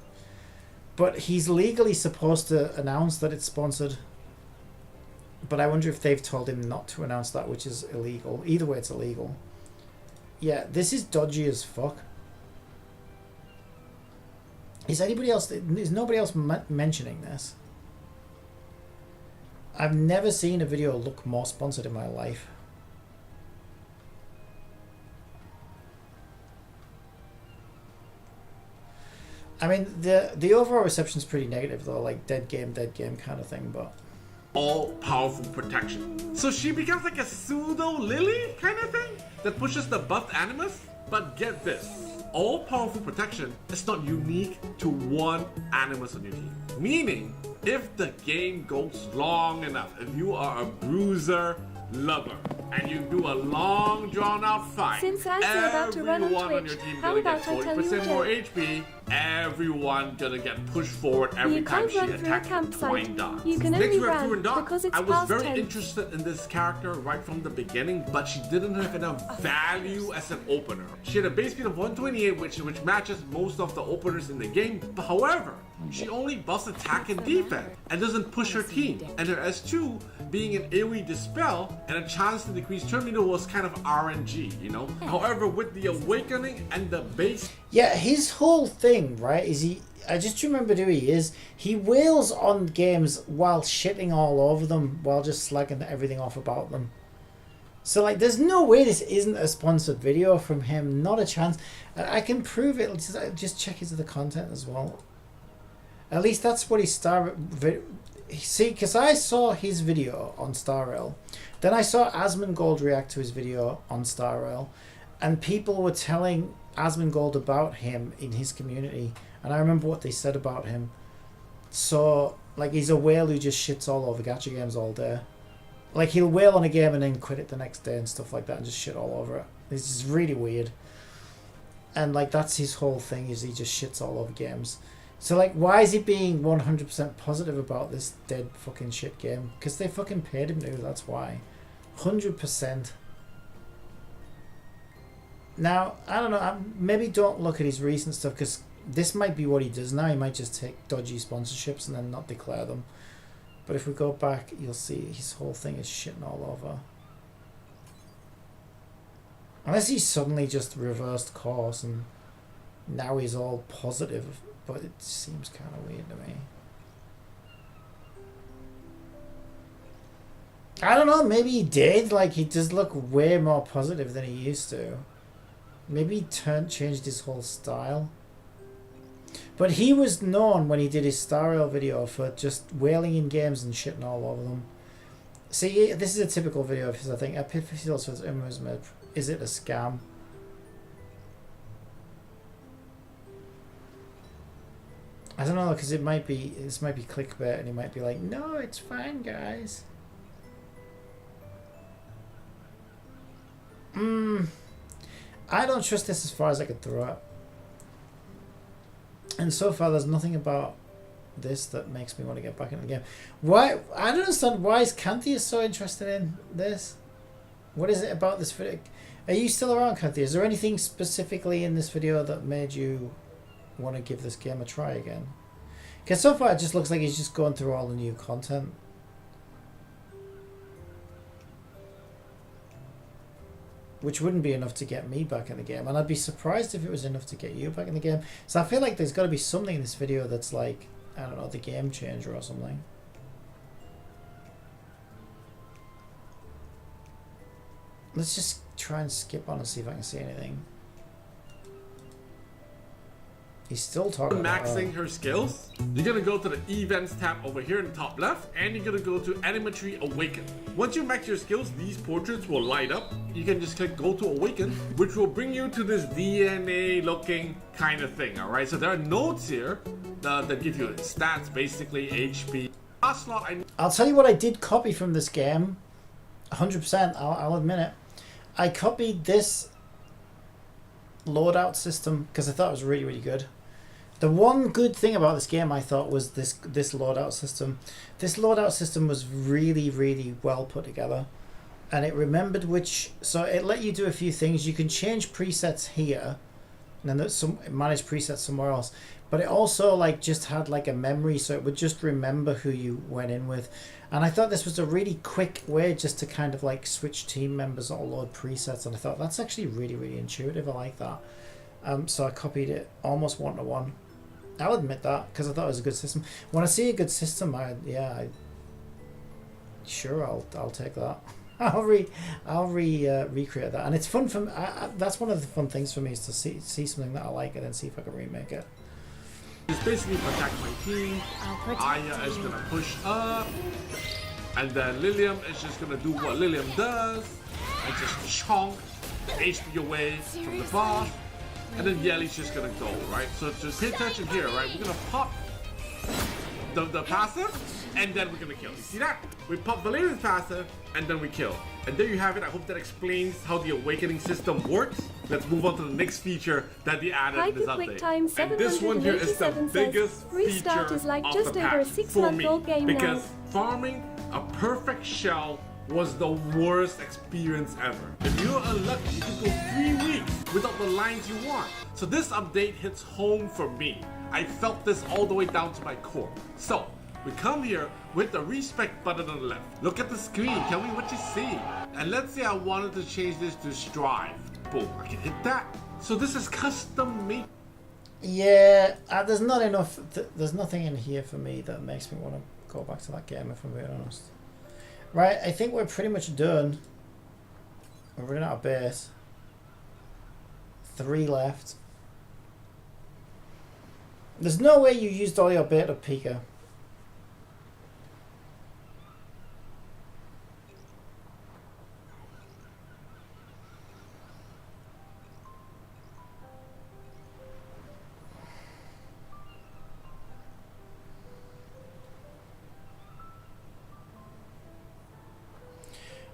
But he's legally supposed to announce that it's sponsored. But I wonder if they've told him not to announce that, which is illegal. Either way, it's illegal. Yeah, this is dodgy as fuck. Is anybody else... Is nobody else mentioning this? I've never seen a video look more sponsored in my life. I mean, the overall reception's pretty negative though, like dead game kind of thing, but...
all-powerful protection. So she becomes like a pseudo Lily kind of thing that pushes the buffed Animus. But get this, all-powerful protection is not unique to one Animus on your team. Meaning, if the game goes long enough, if you are a bruiser lover, and you do a long drawn-out fight,
Since ads are about to run on
everyone on
Twitch,
your team
how
gonna get
about I tell you a
40% more
joke?
HP, everyone gonna get pushed forward every
You
time
can't
she
run through a
attacks
campsite.
Twine Dance.
You can
Next
only
we have
run
Twin Dance.
because it's
I was
past
very
10.
interested in this character right from the beginning, but she didn't have enough value as an opener. She had a base speed of 128, which matches most of the openers in the game, but however, she only buffs attack and defense, and doesn't push her team. And her S2, being an AoE Dispel, and a chance to decrease turn meter was kind of RNG, you know? However, with the Awakening and the base...
Yeah, his whole thing, right, is he... I just remembered who he is. He wails on games while shitting all over them, while just slagging everything off about them. So, like, there's no way this isn't a sponsored video from him. Not a chance. I can prove it. Just check his other content as well. At least that's what he started... See, because I saw his video on Star Rail. Then I saw Asmongold react to his video on Star Rail. And people were telling Asmongold about him in his community. And I remember what they said about him. So, like, he's a whale who just shits all over gacha games all day. Like, he'll whale on a game and then quit it the next day and stuff like that and just shit all over it. It's just really weird. And, like, that's his whole thing, is he just shits all over games. So, like, why is he being 100% positive about this dead fucking shit game? Because they fucking paid him to, that's why. 100%. Now, I don't know, maybe don't look at his recent stuff, because this might be what he does now. He might just take dodgy sponsorships and then not declare them. But if we go back, you'll see his whole thing is shitting all over. Unless he suddenly just reversed course and now he's all positive, but it seems kind of weird to me. I don't know, maybe he did. Like, he does look way more positive than he used to. Maybe he changed his whole style. But he was known when he did his Star Rail video for just wailing in games and shitting all over them. See, this is a typical video of his, I think. Epiphyseals with Umuzmed. Is it a scam? I don't know, because this might be clickbait, and he might be like, no, it's fine, guys. I don't trust this as far as I could throw it. And so far, there's nothing about this that makes me want to get back into the game. Why? I don't understand why is Canthia so interested in this? What is it about this video? Are you still around, Canthia? Is there anything specifically in this video that made you want to give this game a try again? Because so far it just looks like he's just going through all the new content. Which wouldn't be enough to get me back in the game. And I'd be surprised if it was enough to get you back in the game. So I feel like there's got to be something in this video that's like, I don't know, the game changer or something. Let's just try and skip on and see if I can see anything. He's still talking about
maxing her skills, you're gonna go to the events tab over here in the top left, and you're gonna go to Animatry Awaken. Once you max your skills, these portraits will light up. You can just click go to Awaken, which will bring you to this DNA looking kind of thing. Alright, so there are nodes here that give you stats, basically HP. Last slot,
I'll tell you what I did copy from this game. 100%, I'll admit it. I copied this loadout system because I thought it was really, really good. The one good thing about this game, I thought, was this loadout system. This loadout system was really, really well put together, and it remembered which. So it let you do a few things. You can change presets here, and then there's some manage presets somewhere else. But it also like just had like a memory, so it would just remember who you went in with. And I thought this was a really quick way just to kind of like switch team members or load presets. And I thought that's actually really, really intuitive. I like that. So I copied it almost one-to-one. I'll admit that because I thought it was a good system. When I see a good system, sure, I'll take that. I'll recreate that, and it's fun for me. That's one of the fun things for me is to see something that I like and then see if I can remake it.
just basically protect my team. Aya is gonna push up, and then Lilium is just gonna do what Lilium does and just chonk HP away from the boss. And then Yeli's just gonna go, right? So just pay attention here, right? We're gonna pop the passive, and then we're gonna kill. You see that? We pop Valerian's passive, and then we kill. And there you have it. I hope that explains how the awakening system works. Let's move on to the next feature that they added in this update. And this one here is the biggest
Restart
feature
is like
of
just
the
over a
patch
6
for
month
me,
old game
because
now.
farming a perfect shell was the worst experience ever. If you're unlucky, you can go 3 weeks without the lines you want. So this update hits home for me. I felt this all the way down to my core. So we come here with the respect button on the left. Look at the screen, tell me what you see. And let's say I wanted to change this to strive. Boom, I can hit that. So this is custom made.
Yeah, there's not enough. There's nothing in here for me that makes me want to go back to that game, if I'm being honest. Right, I think we're pretty much done. We're running out of base. 3 left. There's no way you used all your bait of Pika.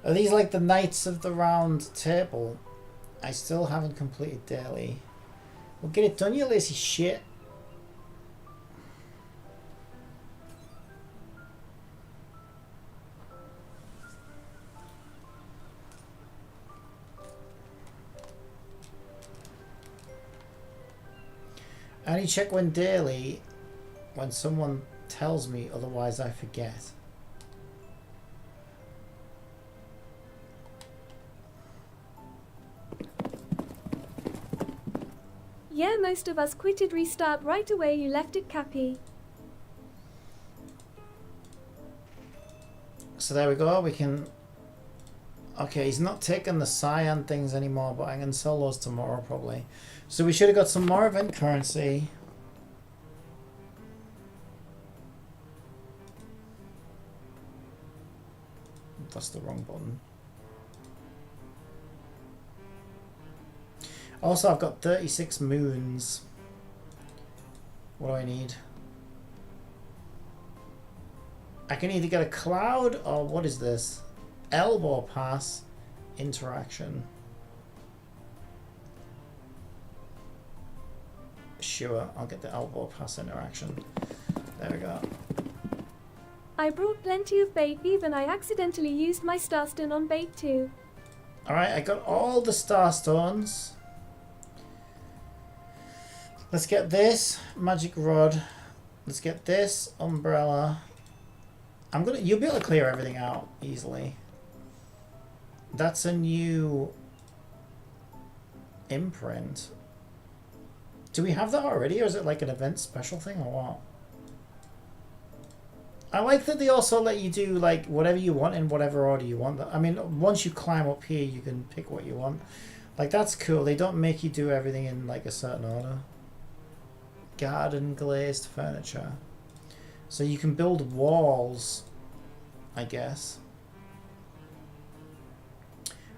Are these like the Knights of the Round Table? I still haven't completed daily. Well, get it done, you lazy shit. I only check when daily when someone tells me, otherwise I forget.
Yeah, most of us quitted Restart right away. You left it, Cappy.
So there we go, we can... Okay, he's not taking the cyan things anymore, but I can sell those tomorrow probably. So we should have got some more event currency. That's the wrong button. Also, I've got 36 moons. What do I need? I can either get a cloud or what is this? Elbow pass interaction. Sure, I'll get the elbow pass interaction. There we go.
I brought plenty of bait, even I accidentally used my starstone on bait too.
Alright, I got all the star stones. Let's get this magic rod. Let's get this umbrella. You'll be able to clear everything out easily. That's a new imprint. Do we have that already, or is it like an event special thing, or what? I like that they also let you do like whatever you want in whatever order you want. I mean, once you climb up here, you can pick what you want. Like, that's cool. They don't make you do everything in like a certain order. Garden glazed furniture. So you can build walls, I guess.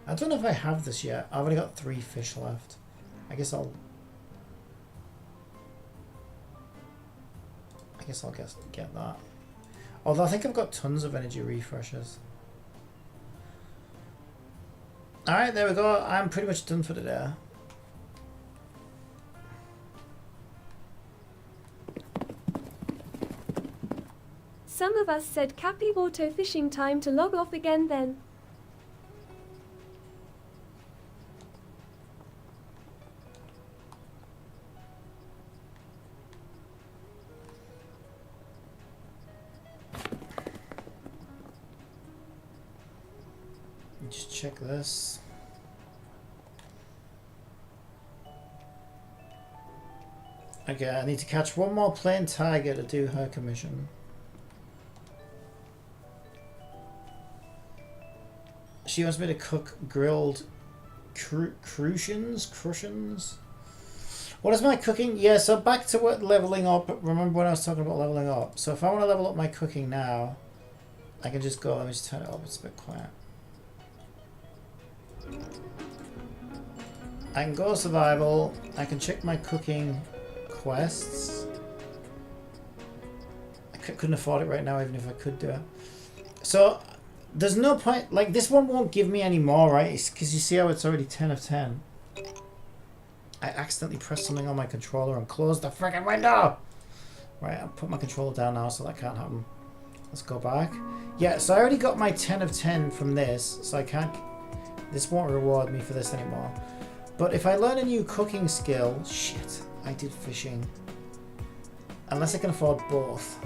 I don't know if I have this yet. I've only got 3 fish left. I guess I'll get that. Although I think I've got tons of energy refreshes. Alright, there we go. I'm pretty much done for today.
Some of us said Cappy auto fishing time to log off again then.
Just check this. Okay, I need to catch one more plain tiger to do her commission. She wants me to cook grilled crucians. What is my cooking? Yeah, so back to what leveling up. Remember when I was talking about leveling up? So if I want to level up my cooking now, I can just go. Let me just turn it up. It's a bit quiet. I can go survival. I can check my cooking quests. I couldn't afford it right now, even if I could do it. So there's no point. Like, this one won't give me any more, right? Because you see how it's already 10 of 10. I accidentally pressed something on my controller and closed the freaking window. Right, I'll put my controller down now so that can't happen. Let's go back. Yeah, so I already got my 10 of 10 from this, so I can't. This won't reward me for this anymore. But if I learn a new cooking skill... Shit, I did fishing. Unless I can afford both.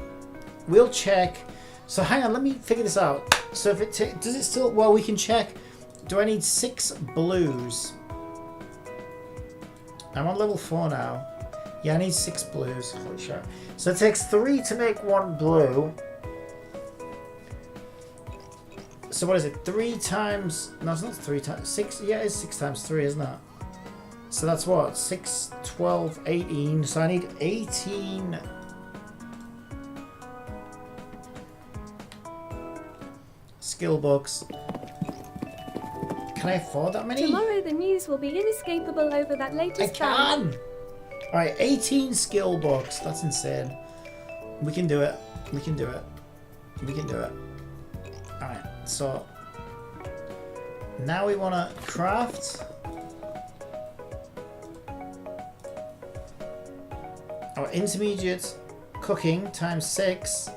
We'll check. So hang on, let me figure this out. So if it does it still... Well, we can check. Do I need 6 blues? I'm on level 4 now. Yeah, I need 6 blues. Holy shit. So it takes 3 to make 1 blue. So what is it? 3 times... No, it's not 3 times... 6... Yeah, it's 6 times 3, isn't it? So that's what? 6, 12, 18. So I need 18... skill books. Can I afford that many?
Tomorrow the news will be inescapable over that latest
I can! Alright, 18 skill books. That's insane. We can do it. We can do it. We can do it. Alright, so... Now we want to craft... our intermediate cooking times 6.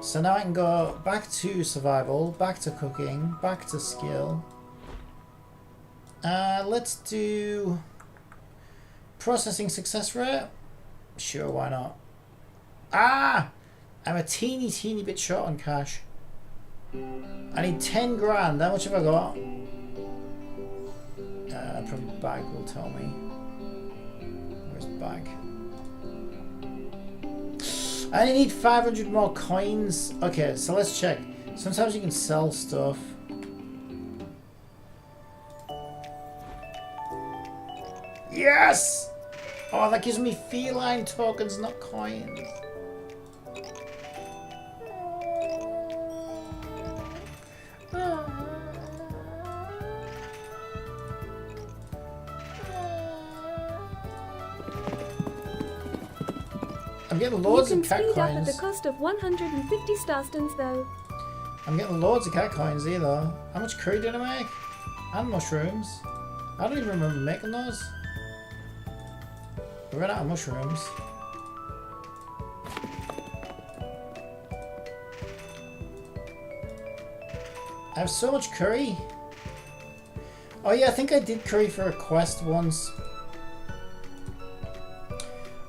So now I can go back to survival, back to cooking, back to skill. Let's do processing success rate. Sure, why not? Ah! I'm a teeny bit short on cash. I need 10 grand. How much have I got? Probably bag will tell me. Where's bag? I only need 500 more coins. Okay, so let's check. Sometimes you can sell stuff. Yes! Oh, that gives me feline tokens, not coins. I'm getting
You
loads
can
of cat
speed up at the
coins.
cost of 150 starstones though.
I'm getting loads of cat coins here though. How much curry did I make? And mushrooms. I don't even remember making those. We ran out of mushrooms. I have so much curry. Oh yeah, I think I did curry for a quest once.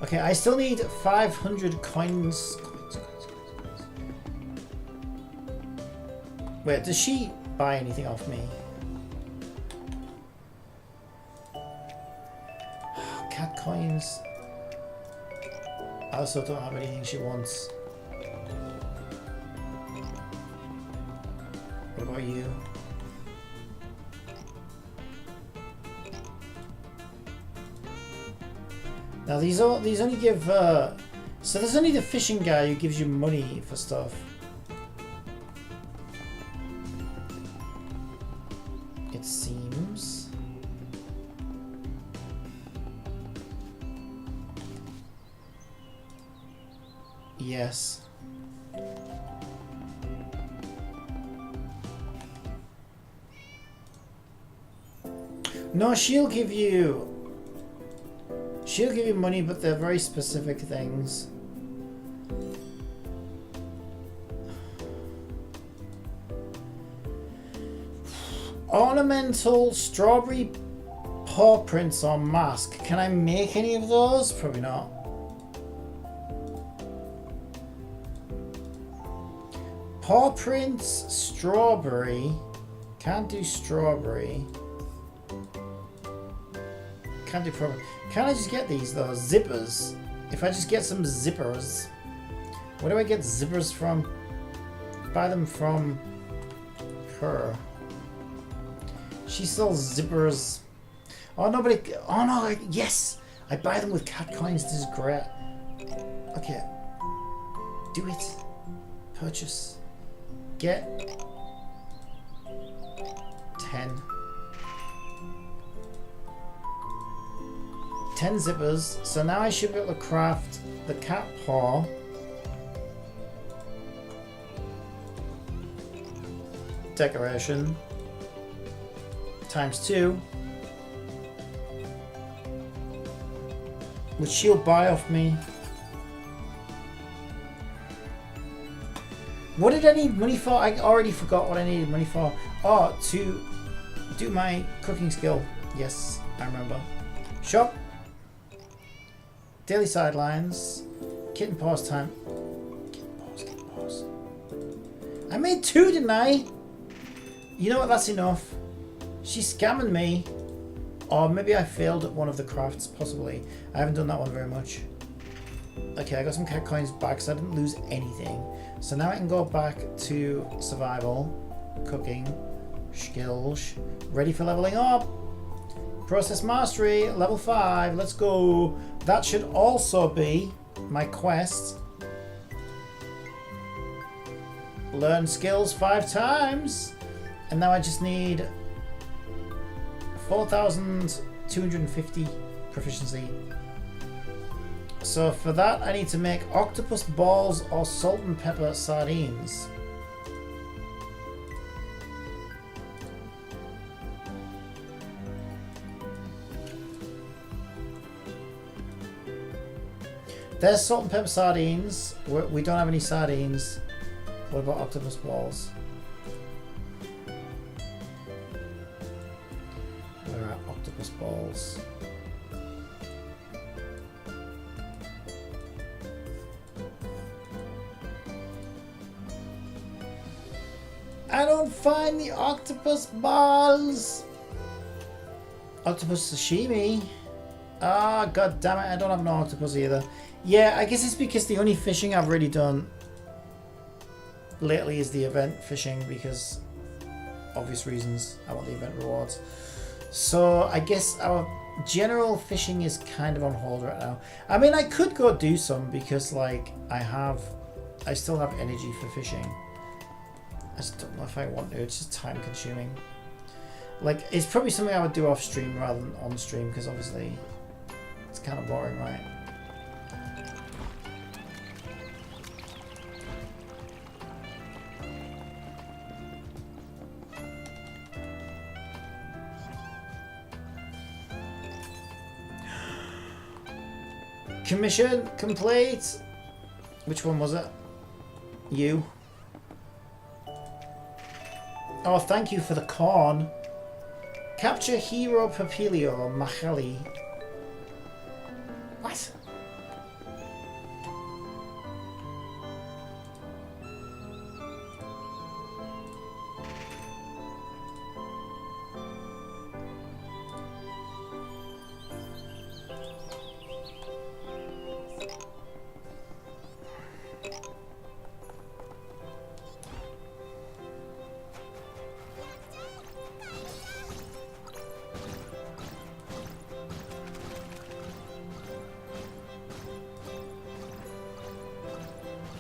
Okay, I still need 500 coins. Wait, does she buy anything off me? Cat coins. I also don't have anything she wants. What about you? Now these only give so there's only the fishing guy who gives you money for stuff. It seems. Yes. No, she'll give you money, but they're very specific things. Ornamental strawberry paw prints on mask. Can I make any of those? Probably not. Paw prints, strawberry. Can't do strawberry. Can't do problem. Can I just get these though? Zippers. If I just get some zippers. Where do I get zippers from? Buy them from her. She sells zippers. Oh nobody. Oh no! Yes, I buy them with cat coins. This is great. Okay. Do it. Purchase. Get 10. 10 zippers. So now I should be able to craft the cat paw. Decoration. Times 2. Which she'll buy off me. What did I need money for? I already forgot what I needed money for. Oh, to do my cooking skill. Yes, I remember. Shop. Daily sidelines. Kitten paws time. Kitten paws. I made 2, didn't I? You know what? That's enough. She's scamming me. Or maybe I failed at one of the crafts, possibly. I haven't done that one very much. Okay, I got some cat coins back because I didn't lose anything. So now I can go back to survival, cooking, skills, ready for leveling up. Process mastery, level 5, let's go. That should also be my quest. Learn skills 5 times. And now I just need 4,250 proficiency. So for that I need to make octopus balls or salt and pepper sardines. There's salt and pepper sardines. We don't have any sardines. What about octopus balls? Where are octopus balls? I don't find the octopus balls. Octopus sashimi. Ah, god damn it! I don't have no octopus either. Yeah, I guess it's because the only fishing I've really done lately is the event fishing because obvious reasons. I want the event rewards. So I guess our general fishing is kind of on hold right now. I mean, I could go do some because like I still have energy for fishing. I just don't know if I want to. It's just time consuming. Like, it's probably something I would do off stream rather than on stream because obviously it's kind of boring, right? Commission complete. Which one was it? You. Oh, thank you for the corn. Capture Hero Papilio Machali. What?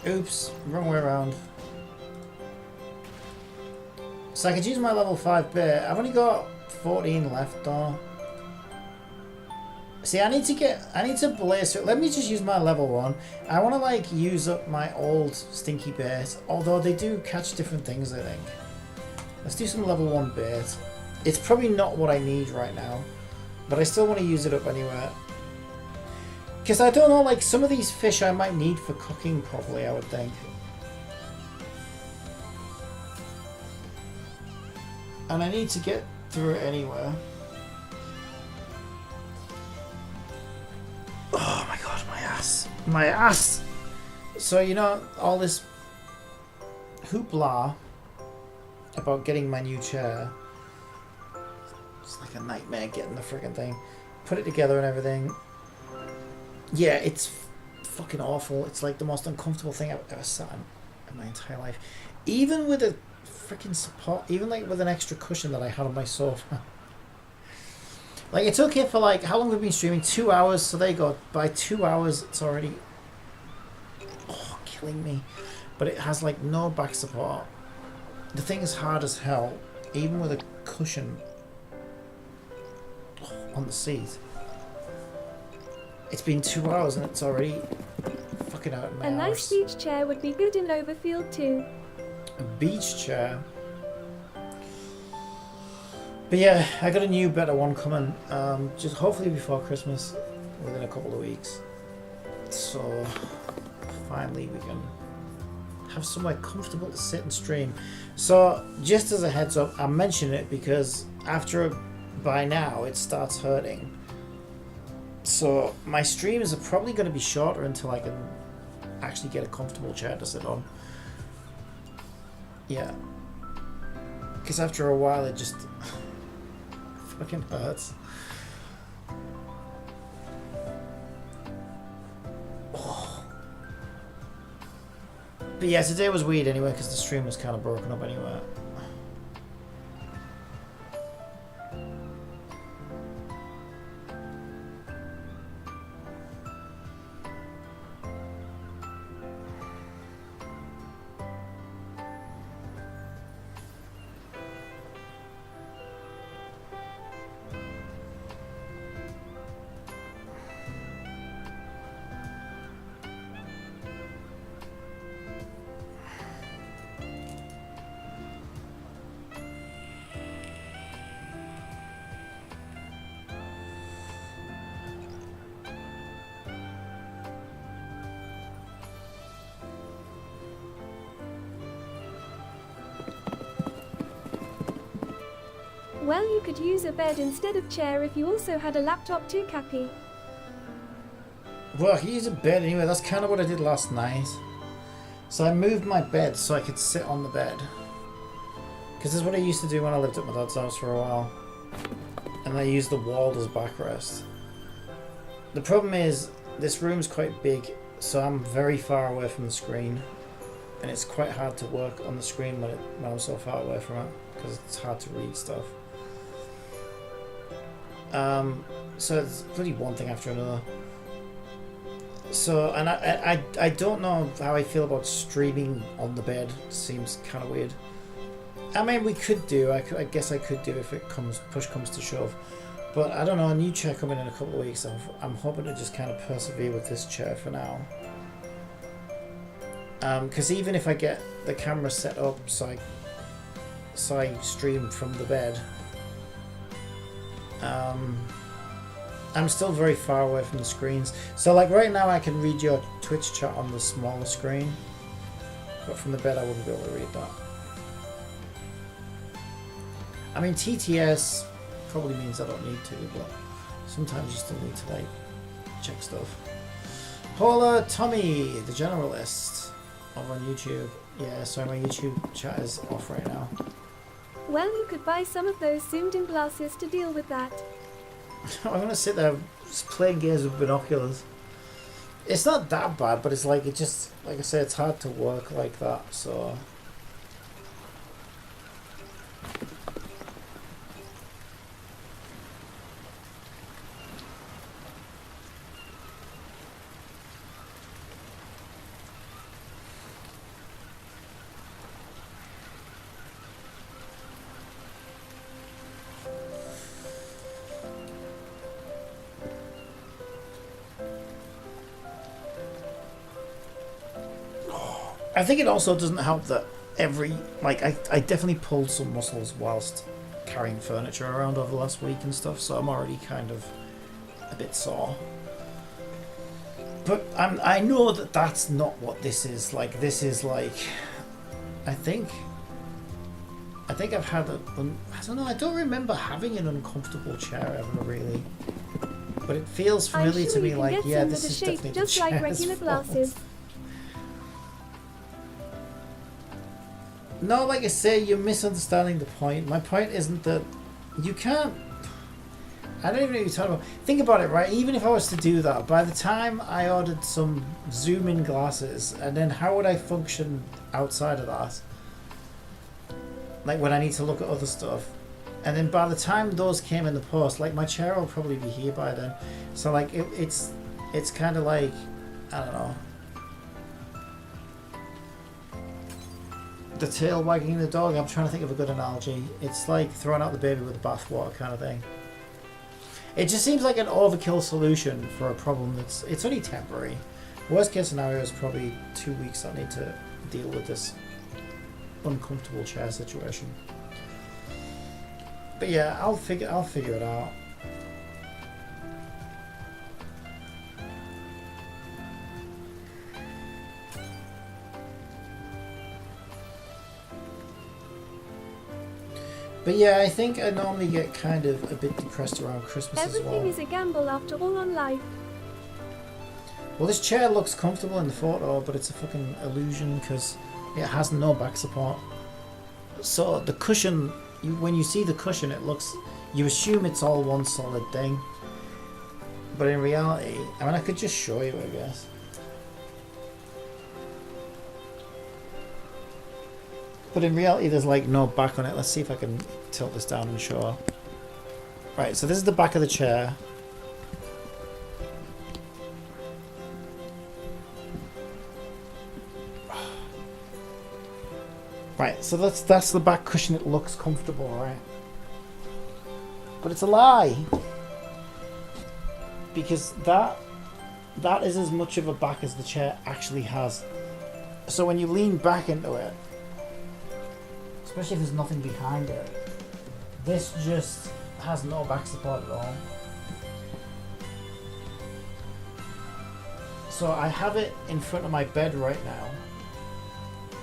Oops, wrong way around. So I could use my level 5 bit. I've only got 14 left though. See, I need to blaze through. Let me just use my level 1. I want to like use up my old stinky bait. Although they do catch different things, I think. Let's do some level 1 bait. It's probably not what I need right now. But I still want to use it up anyway. Because I don't know, like, some of these fish I might need for cooking probably, I would think. And I need to get through it anyway. Oh my god, my ass. My ass! So, you know, all this hoopla about getting my new chair. It's like a nightmare getting the friggin' thing. Put it together and everything. Yeah, it's fucking awful. It's like the most uncomfortable thing I've ever sat in my entire life. Even with a freaking support, even like with an extra cushion that I had on my sofa. Like, it's okay for like, how long have we been streaming? 2 hours, so there you go. By 2 hours, it's already killing me. But it has like no back support. The thing is hard as hell, even with a cushion on the seat. It's been 2 hours and it's already fucking out in my
A nice
arse.
beach chair would be good in Overfield too.
A beach chair. But yeah, I got a new better one coming. Just hopefully before Christmas, within a couple of weeks. So finally we can have somewhere comfortable to sit and stream. So just as a heads up, I'm mentioning it because by now it starts hurting. So my streams are probably going to be shorter until I can actually get a comfortable chair to sit on. Yeah. Because after a while it just fucking hurts. Oh. But yeah, today was weird anyway because the stream was kind of broken up anyway.
Well, you could use a bed instead of chair if you also had a laptop too, Cappy.
Well, I could use a bed anyway. That's kind of what I did last night. So I moved my bed so I could sit on the bed. Because this is what I used to do when I lived at my dad's house for a while. And I used the wall as backrest. The problem is, this room's quite big, so I'm very far away from the screen. And it's quite hard to work on the screen when I'm so far away from it. Because it's hard to read stuff. So it's bloody one thing after another. So, and I don't know how I feel about streaming on the bed. Seems kind of weird. I mean, we could do. I guess I could do if it push comes to shove. But I don't know. A new chair coming in a couple of weeks. I'm hoping to just kind of persevere with this chair for now. Because even if I get the camera set up so I stream from the bed, I'm still very far away from the screens. So like right now I can read your Twitch chat on the smaller screen, but from the bed I wouldn't be able to read that. I mean, TTS probably means I don't need to, but sometimes you still need to like check stuff. Paula Tommy, the generalist, over on YouTube. Yeah, sorry, my YouTube chat is off right now.
Well, you could buy some of those zoomed-in glasses to deal with that.
I'm gonna sit there just playing games with binoculars. It's not that bad, but it's like it just, like I say, it's hard to work like that. So. I think it also doesn't help that I definitely pulled some muscles whilst carrying furniture around over the last week and stuff, so I'm already kind of a bit sore. But I know that that's not what this is. Like, this is like, I think I've had I don't know, I don't remember having an uncomfortable chair ever really. But it feels familiar to me, like, yeah, this is definitely
just
the
like
chair's
regular
fault.
glasses.
No, like I say, you're misunderstanding the point. My point isn't that you can't. I don't even know what you're talking about. Think about it, right? Even if I was to do that, by the time I ordered some zoom-in glasses, and then how would I function outside of that? Like when I need to look at other stuff. And then by the time those came in the post, like my chair will probably be here by then. So like it's kind of like, I don't know. The tail wagging the dog. I'm trying to think of a good analogy. It's like throwing out the baby with the bathwater kind of thing. It just seems like an overkill solution for a problem it's only temporary. Worst case scenario is probably 2 weeks I need to deal with this uncomfortable chair situation. But yeah, I'll figure it out. But yeah, I think I normally get kind of a bit depressed around Christmas as well.
Everything is a gamble after all on life.
Well, this chair looks comfortable in the photo, but it's a fucking illusion because it has no back support. So the cushion, when you see the cushion, it looks, you assume it's all one solid thing. But in reality, I mean, I could just show you, I guess. But in reality, there's like no back on it. Let's see if I can tilt this down and show. Right, so this is the back of the chair. Right, so that's the back cushion. It looks comfortable, right? But it's a lie. Because that is as much of a back as the chair actually has. So when you lean back into it, especially if there's nothing behind it, this just has no back support at all. So I have it in front of my bed right now,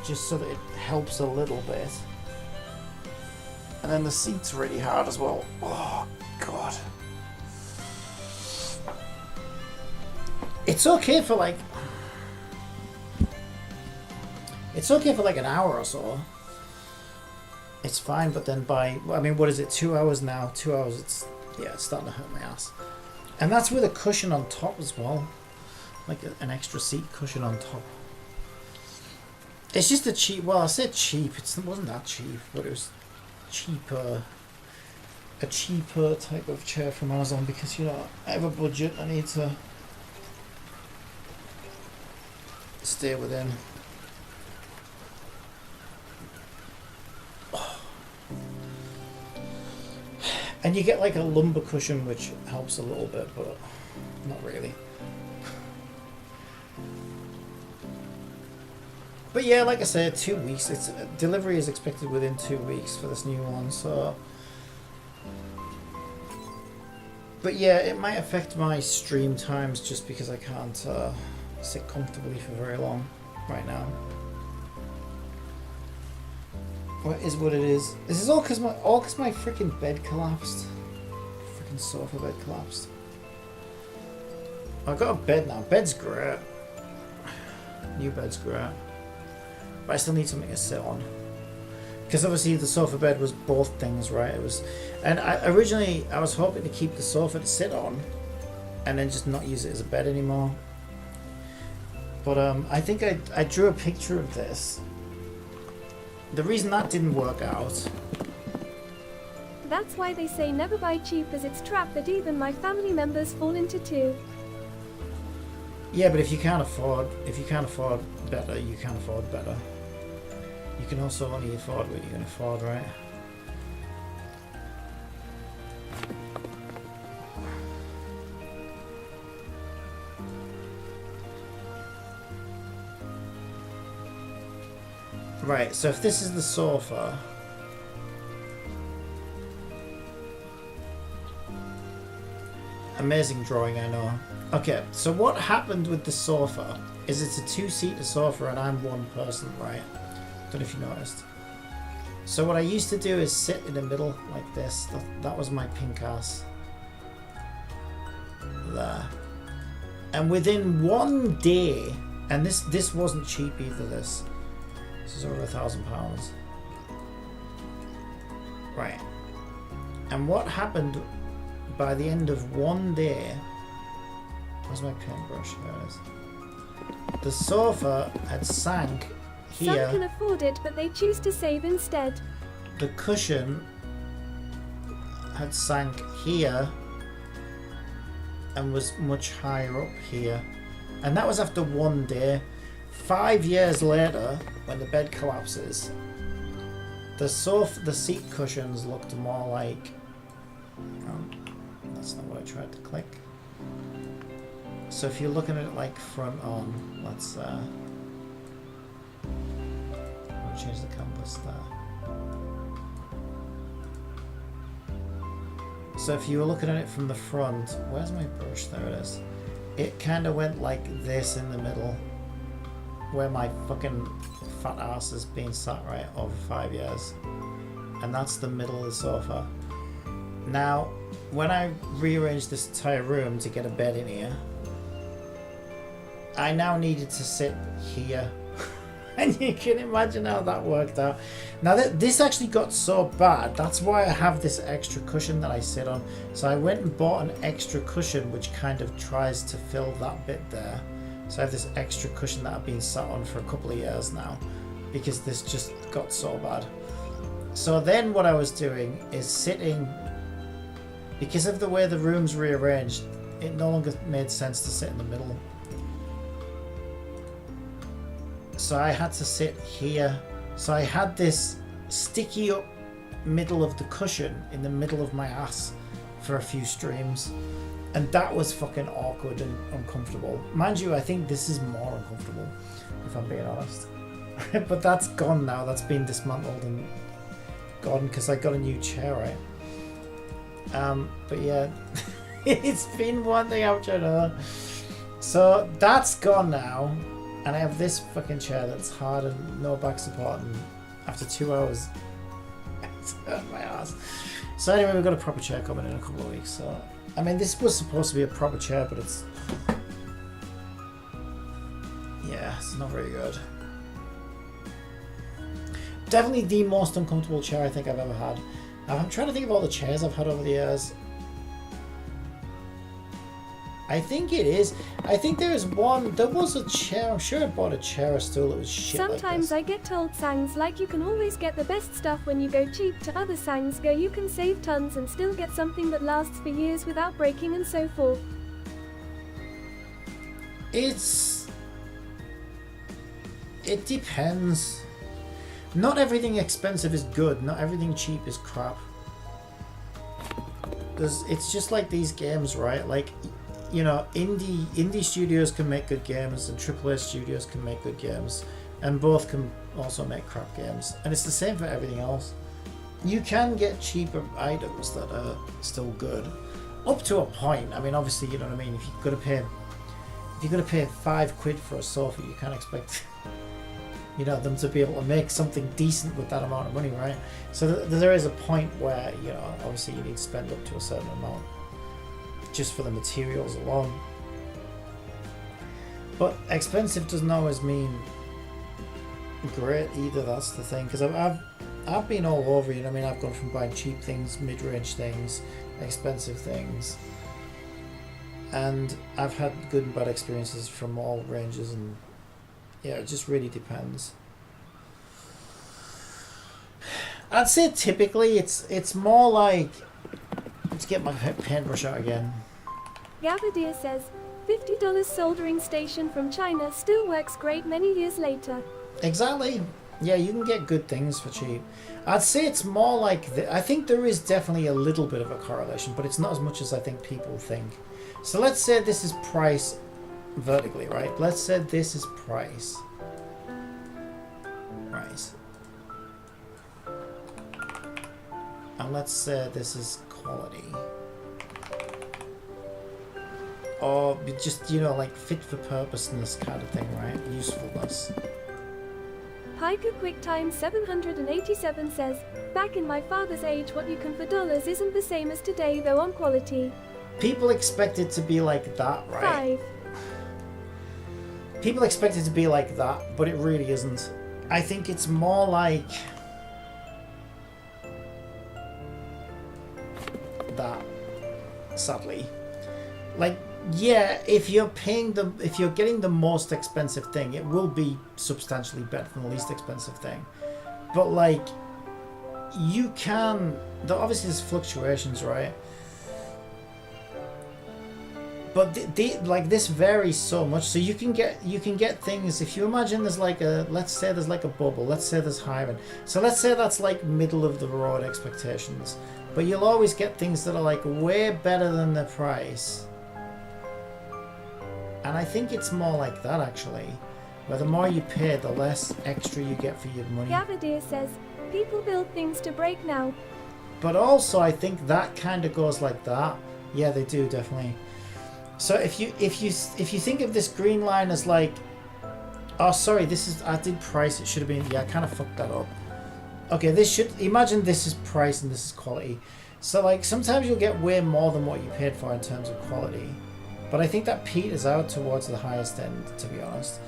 just so that it helps a little bit. And then the seat's really hard as well. Oh god. It's okay for like an hour or so. It's fine, but then I mean, what is it, 2 hours now? 2 hours, it's starting to hurt my ass. And that's with a cushion on top as well. Like an extra seat cushion on top. It's just a cheap, well, I said cheap, it wasn't that cheap, but it was cheaper a cheaper type of chair from Amazon because, you know, I have a budget I need to stay within. And you get like a lumbar cushion, which helps a little bit, but not really. But yeah, like I said, 2 weeks. It's delivery is expected within 2 weeks for this new one, so. But yeah, it might affect my stream times just because I can't sit comfortably for very long right now. What is what it is. This is all because my freaking bed collapsed. Freaking sofa bed collapsed. I've got a bed now. Bed's great. New bed's great. But I still need something to sit on. Because obviously the sofa bed was both things, right? It was, and originally I was hoping to keep the sofa to sit on, and then just not use it as a bed anymore. But I think I drew a picture of this. The reason that didn't work out.
That's why they say never buy cheap, as it's trap that even my family members fall into too.
Yeah, but if you can't afford better, you can't afford better. You can also only afford what you can afford, right? Right, so if this is the sofa, amazing drawing, I know. Okay, so what happened with the sofa is it's a two-seater sofa and I'm one person, right? Don't know if you noticed. So what I used to do is sit in the middle like this. That was my pink ass. There. And within 1 day, and this wasn't cheap either, this is over £1,000. Right. And what happened by the end of 1 day, where's my paintbrush? There it is. The sofa had sank here.
Some can afford it, but they choose to save instead.
The cushion had sank here and was much higher up here. And that was after 1 day. 5 years later, when the bed collapses, the seat cushions looked more like... that's not what I tried to click. So if you're looking at it like front on, let's I'll change the canvas there. So if you were looking at it from the front, where's my brush? There it is. It kind of went like this in the middle, where my fucking fat ass has been sat right over 5 years. And that's the middle of the sofa. Now, when I rearranged this entire room to get a bed in here, I now needed to sit here. And you can imagine how that worked out. Now this actually got so bad, that's why I have this extra cushion that I sit on. So I went and bought an extra cushion which kind of tries to fill that bit there. So I have this extra cushion that I've been sat on for a couple of years now, because this just got so bad. So then what I was doing is sitting, because of the way the room's rearranged, it no longer made sense to sit in the middle. So I had to sit here. So I had this sticky up middle of the cushion in the middle of my ass for a few streams. And that was fucking awkward and uncomfortable. Mind you, I think this is more uncomfortable, if I'm being honest. But that's gone now. That's been dismantled and gone because I got a new chair, right? But yeah, it's been one thing after another. So that's gone now. And I have this fucking chair that's hard and no back support, and after 2 hours, it's hurt my ass. So anyway, we've got a proper chair coming in a couple of weeks. So I mean, this was supposed to be a proper chair, but it's... yeah, it's not very good. Definitely the most uncomfortable chair I think I've ever had. I'm trying to think of all the chairs I've had over the years. I think it is. I think there was a chair. I'm sure I bought a chair or stool that was shit
Sometimes
like
I get told Sangs like you can always get the best stuff when you go cheap. To other Sangs go you can save tons and still get something that lasts for years without breaking and so forth.
It depends. Not everything expensive is good. Not everything cheap is crap. It's just like these games, right? Like, you know, indie studios can make good games and AAA studios can make good games, and both can also make crap games. And it's the same for everything else. You can get cheaper items that are still good, up to a point. I mean, obviously, you know what I mean. If you're gonna pay £5 for a sofa, you can't expect, you know, them to be able to make something decent with that amount of money, right? So there is a point where, you know, obviously you need to spend up to a certain amount just for the materials alone. But expensive doesn't always mean great either. That's the thing, because I've been all over, you know what I mean. I've gone from buying cheap things, mid-range things, expensive things, and I've had good and bad experiences from all ranges, and yeah, it just really depends. I'd say typically it's more like, let's get my paintbrush out again.
Gavadir says, $50 soldering station from China still works great many years later.
Exactly. Yeah, you can get good things for cheap. I'd say it's more like, I think there is definitely a little bit of a correlation, but it's not as much as I think people think. So let's say this is price vertically, right? Let's say this is price. Price. And let's say this is quality. Or just, you know, like fit for purposeness kind of thing, right? Usefulness.
Piker QuickTime 787 says, back in my father's age what you can for dollars isn't the same as today though on quality.
People expect it to be like that, right?
5.
People expect it to be like that, but it really isn't. I think it's more like that, sadly. Like, yeah, if you're getting the most expensive thing, it will be substantially better than the least expensive thing. But like, you can, obviously there's fluctuations, right? But like this varies so much, so you can get things. If you imagine there's like let's say there's like a bubble, let's say there's higher end, so let's say that's like middle of the road expectations, but you'll always get things that are like way better than the price. And I think it's more like that actually, where the more you pay, the less extra you get for your money.
Gavadir says, people build things to break now.
But also I think that kind of goes like that. Yeah, they do, definitely. So if you think of this green line as like, oh sorry, this is, I did price, it should have been, yeah, I kind of fucked that up. Okay, imagine this is price and this is quality. So like sometimes you'll get way more than what you paid for in terms of quality. But I think that peters out towards the highest end, to be honest.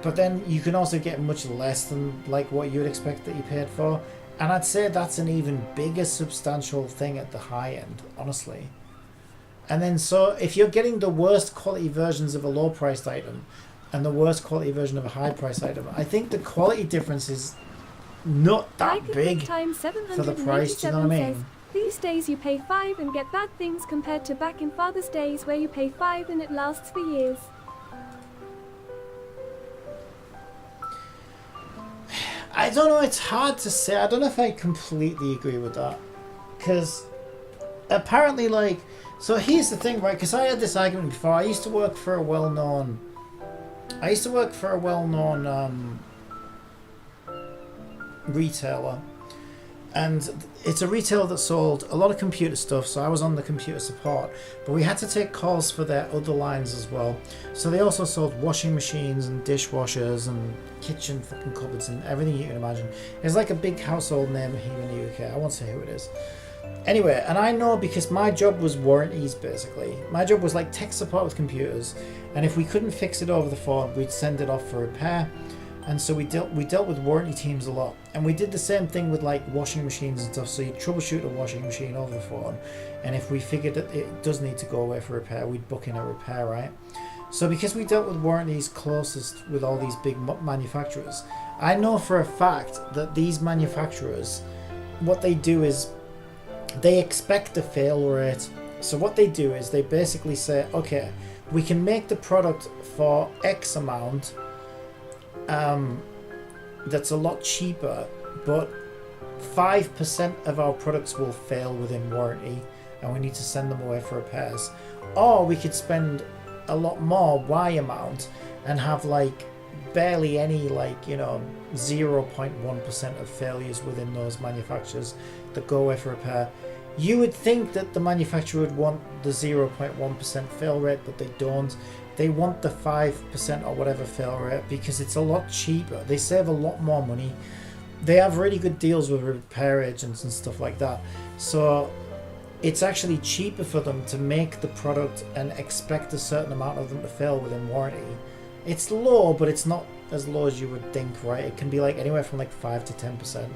But then you can also get much less than like what you would expect that you paid for. And I'd say that's an even bigger substantial thing at the high end, honestly. And then so if you're getting the worst quality versions of a low priced item and the worst quality version of a high priced item, I think the quality difference is not that big for the price, do you know what I mean?
Says, these days you pay $5 and get bad things compared to back in father's days where you pay $5 and it lasts for years.
I don't know, it's hard to say. I don't know if I completely agree with that. Because apparently, like, so here's the thing, right? Because I had this argument before. I used to work for a well-known retailer. And it's a retailer that sold a lot of computer stuff, so I was on the computer support, but we had to take calls for their other lines as well. So they also sold washing machines and dishwashers and kitchen fucking cupboards and everything you can imagine. It's like a big household name here in the UK. I won't say who it is. Anyway, and I know because my job was warranties basically. My job was like tech support with computers, and if we couldn't fix it over the phone, we'd send it off for repair. And so we dealt with warranty teams a lot, and we did the same thing with like washing machines and stuff. So you troubleshoot a washing machine over the phone, and if we figured that it does need to go away for repair, we'd book in a repair, right? So because we dealt with warranties closest with all these big manufacturers, I know for a fact that these manufacturers, what they do is they expect a fail rate. So what they do is they basically say, okay, we can make the product for X amount that's a lot cheaper, but 5% of our products will fail within warranty and we need to send them away for repairs. Or we could spend a lot more, Y amount, and have like barely any, like, you know, 0.1% of failures within those manufacturers that go away for repair. You would think that the manufacturer would want the 0.1% fail rate, but they don't. They want the 5% or whatever fail rate because it's a lot cheaper. They save a lot more money. They have really good deals with repair agents and stuff like that. So it's actually cheaper for them to make the product and expect a certain amount of them to fail within warranty. It's low, but it's not as low as you would think, right? It can be like anywhere from like 5 to 10%.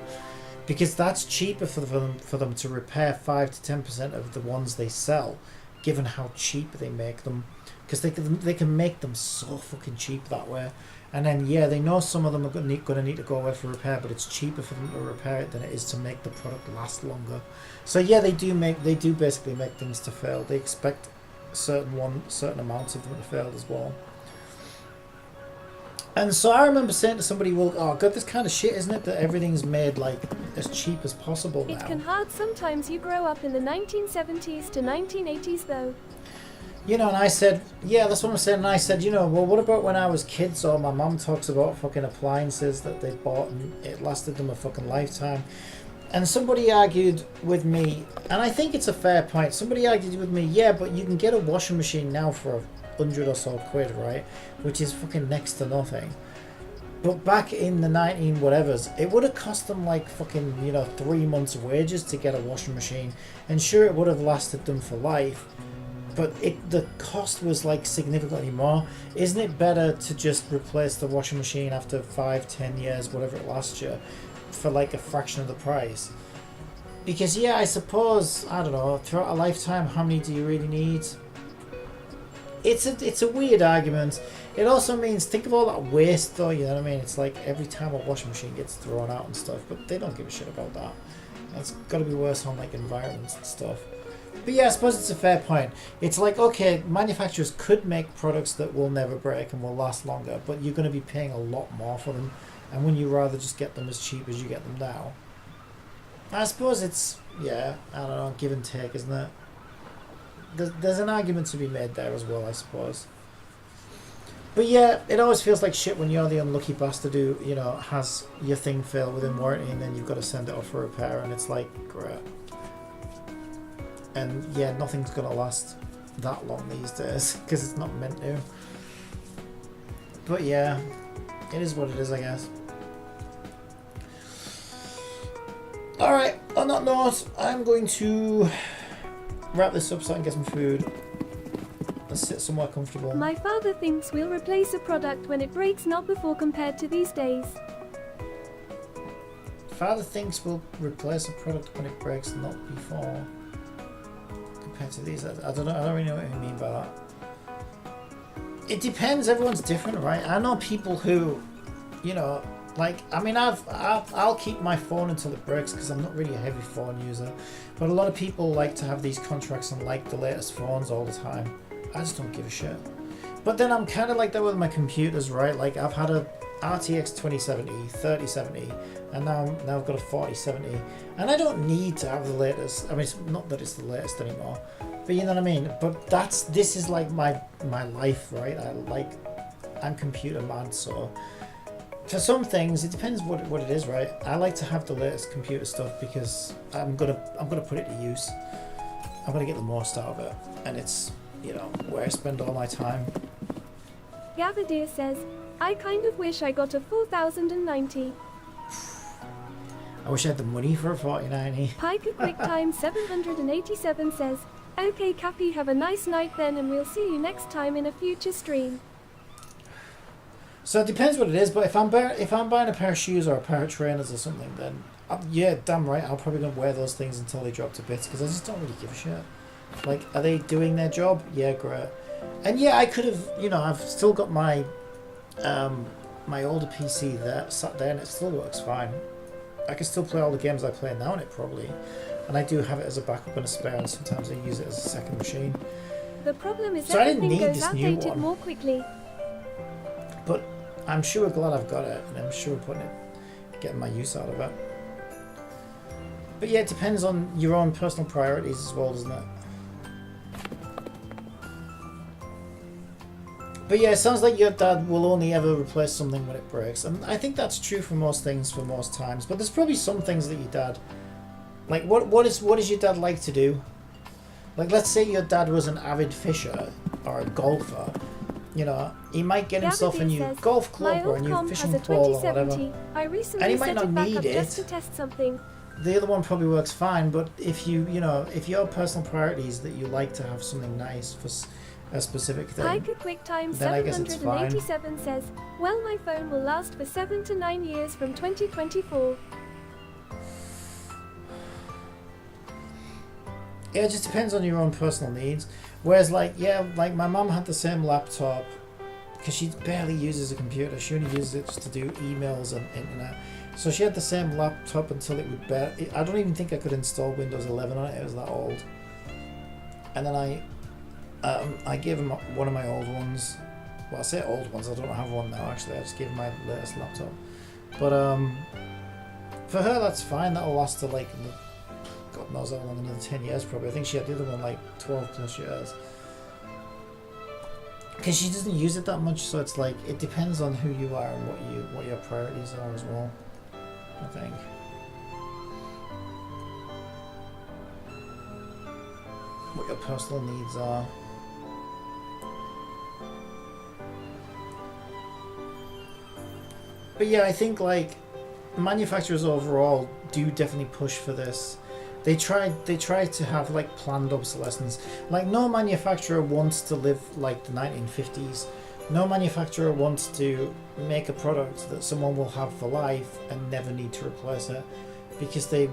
Because that's cheaper for them to repair 5 to 10% of the ones they sell, given how cheap they make them. Because they can make them so fucking cheap that way. And then, yeah, they know some of them are going to need to go away for repair, but it's cheaper for them to repair it than it is to make the product last longer. So yeah, they do basically make things to fail. They expect certain amounts of them to fail as well. And so I remember saying to somebody, well, oh god, this kind of shit, isn't it, that everything's made like as cheap as possible now?
It can hard sometimes. You grow up in the 1970s to 1980s though.
You know, and I said, yeah, that's what I'm saying. And I said, you know, well, what about when I was kids? Or my mum talks about fucking appliances that they bought and it lasted them a fucking lifetime. And somebody argued with me, and I think it's a fair point. Somebody argued with me, yeah, but you can get a washing machine now for £100 or so, right? Which is fucking next to nothing. But back in the 19 whatevers, it would have cost them like fucking, you know, 3 months' wages to get a washing machine. And sure, it would have lasted them for life. But the cost was like significantly more. Isn't it better to just replace the washing machine after 5-10 years, whatever it lasts you, for like a fraction of the price? Because yeah, I suppose, I don't know, throughout a lifetime, how many do you really need? It's a weird argument. It also means, think of all that waste though, you know what I mean? It's like every time a washing machine gets thrown out and stuff, but they don't give a shit about that. That's got to be worse on like environments and stuff. But yeah, I suppose it's a fair point. It's like, okay, manufacturers could make products that will never break and will last longer, but you're going to be paying a lot more for them. And wouldn't you rather just get them as cheap as you get them now? I suppose it's, yeah, I don't know, give and take, isn't it? There's an argument to be made there as well, I suppose. But yeah, it always feels like shit when you're the unlucky bastard who, you know, has your thing fail within warranty and then you've got to send it off for repair, and it's like, great. And yeah, nothing's going to last that long these days because it's not meant to. But yeah, it is what it is, I guess. Alright, on that note, I'm going to wrap this up so I can get some food. Let's sit somewhere comfortable.
My father thinks we'll replace a product when it breaks, not before, compared to these days.
Father thinks we'll replace a product when it breaks, not before. Compared to these, I don't know. I don't really know what you mean by that. It depends. Everyone's different, right? I know people who, you know, like, I mean, I'll keep my phone until it breaks because I'm not really a heavy phone user. But a lot of people like to have these contracts and like the latest phones all the time. I just don't give a shit. But then I'm kind of like that with my computers, right? Like, I've had a RTX 2070, 3070, and now I've got a 4070, and I don't need to have the latest. I mean, it's not that it's the latest anymore, but you know what I mean. But this is like my life, right? I'm computer mad, so for some things it depends what it is, right? I like to have the latest computer stuff because I'm gonna put it to use. I'm gonna get the most out of it, and it's, you know, where I spend all my time.
Gavadir says, I kind of wish I got a 4090.
I wish I had the money for a 4090.
Piker QuickTime 787 says, okay Cappy, have a nice night then, and we'll see you next time in a future stream.
So it depends what it is, but if I'm buying a pair of shoes or a pair of trainers or something, then Yeah, damn right. I'm probably gonna wear those things until they drop to bits because I just don't really give a shit. Like, are they doing their job? Yeah, great. And yeah, I could have, you know, I've still got my my older PC there, sat there, and it still works fine. I can still play all the games I play now on it probably, and I do have it as a backup and a spare, and sometimes I use it as a second machine.
The problem is
So I didn't
everything
need
goes
this new
outdated
one.
more quickly.
But I'm sure glad I've got it, and I'm sure getting my use out of it. But yeah, it depends on your own personal priorities as well, doesn't it? But yeah, it sounds like your dad will only ever replace something when it breaks. And I think that's true for most things for most times. But there's probably some things that your dad... Like, what does your dad like to do? Like, let's say your dad was an avid fisher or a golfer. You know, he might get himself a new
says,
golf
my
club or a
old
new
com
fishing
has a
pole or whatever.
2070. I recently
And he might
set
not
it back
need
up just
it.
to test something.
The other one probably works fine, but if you know, if your personal priority is that you like to have something nice for a specific thing,
Hiker QuickTime
then I guess it's fine.
787 says, well, my phone will last for 7 to 9 years from 2024.
Yeah, it just depends on your own personal needs. Whereas, like, yeah, like my mum had the same laptop because she barely uses a computer. She only uses it just to do emails and internet. So she had the same laptop until it would I don't even think I could install Windows 11 on it. It was that old. And then I gave him one of my old ones. Well, I say old ones. I don't have one now. Actually, I just gave him my latest laptop. But for her, that's fine. That'll last her like God knows how long, another 10 years probably. I think she had the other one like 12 plus years. Because she doesn't use it that much, so it's like it depends on who you are and what your priorities are as well, I think. What your personal needs are. But yeah, I think like manufacturers overall do definitely push for this. They try to have like planned obsolescence. Like no manufacturer wants to live like the 1950s. No manufacturer wants to make a product that someone will have for life and never need to replace it, because they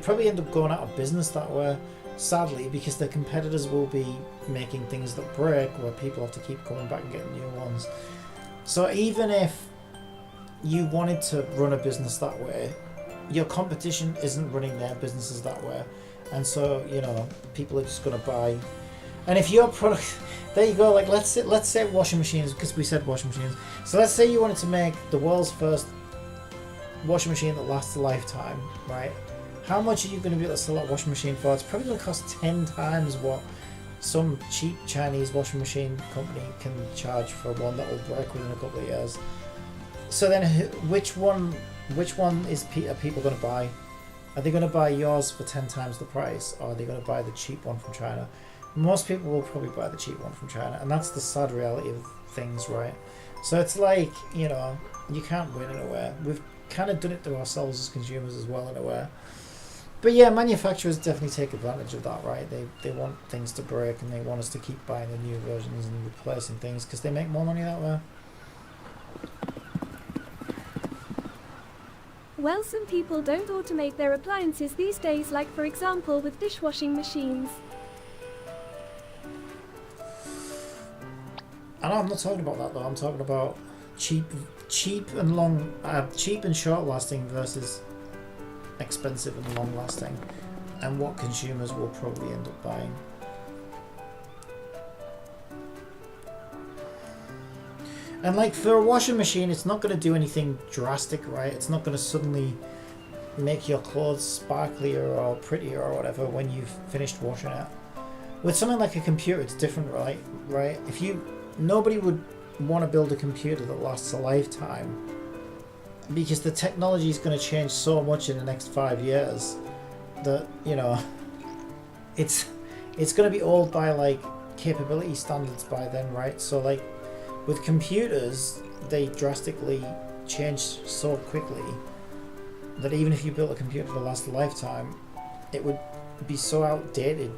probably end up going out of business that way, sadly, because their competitors will be making things that break where people have to keep coming back and getting new ones. So even if you wanted to run a business that way, your competition isn't running their businesses that way, and so you know people are just going to buy. And if your product, there you go. Like let's say washing machines, because we said washing machines. So let's say you wanted to make the world's first washing machine that lasts a lifetime, right? How much are you going to be able to sell that washing machine for? It's probably going to cost 10 times what some cheap Chinese washing machine company can charge for one that will break within a couple of years. So then, which one are people going to buy? Are they going to buy yours for 10 times the price, or are they going to buy the cheap one from China? Most people will probably buy the cheap one from China, and that's the sad reality of things, right? So it's like, you know, you can't win in a way. We've kind of done it to ourselves as consumers as well in a way. But yeah, manufacturers definitely take advantage of that, right? They want things to break, and they want us to keep buying the new versions and replacing things because they make more money that way.
Well, some people don't automate their appliances these days, like for example with dishwashing machines.
And I'm not talking about that though. I'm talking about cheap and short lasting versus expensive and long lasting, and what consumers will probably end up buying. And like for a washing machine, it's not going to do anything drastic, right? It's not going to suddenly make your clothes sparklier or prettier or whatever when you've finished washing it. With something like a computer, it's different, right? Nobody would want to build a computer that lasts a lifetime, because the technology is going to change so much in the next 5 years that, you know, it's going to be old by like capability standards by then, right? So like with computers, they drastically change so quickly that even if you built a computer to last a lifetime, it would be so outdated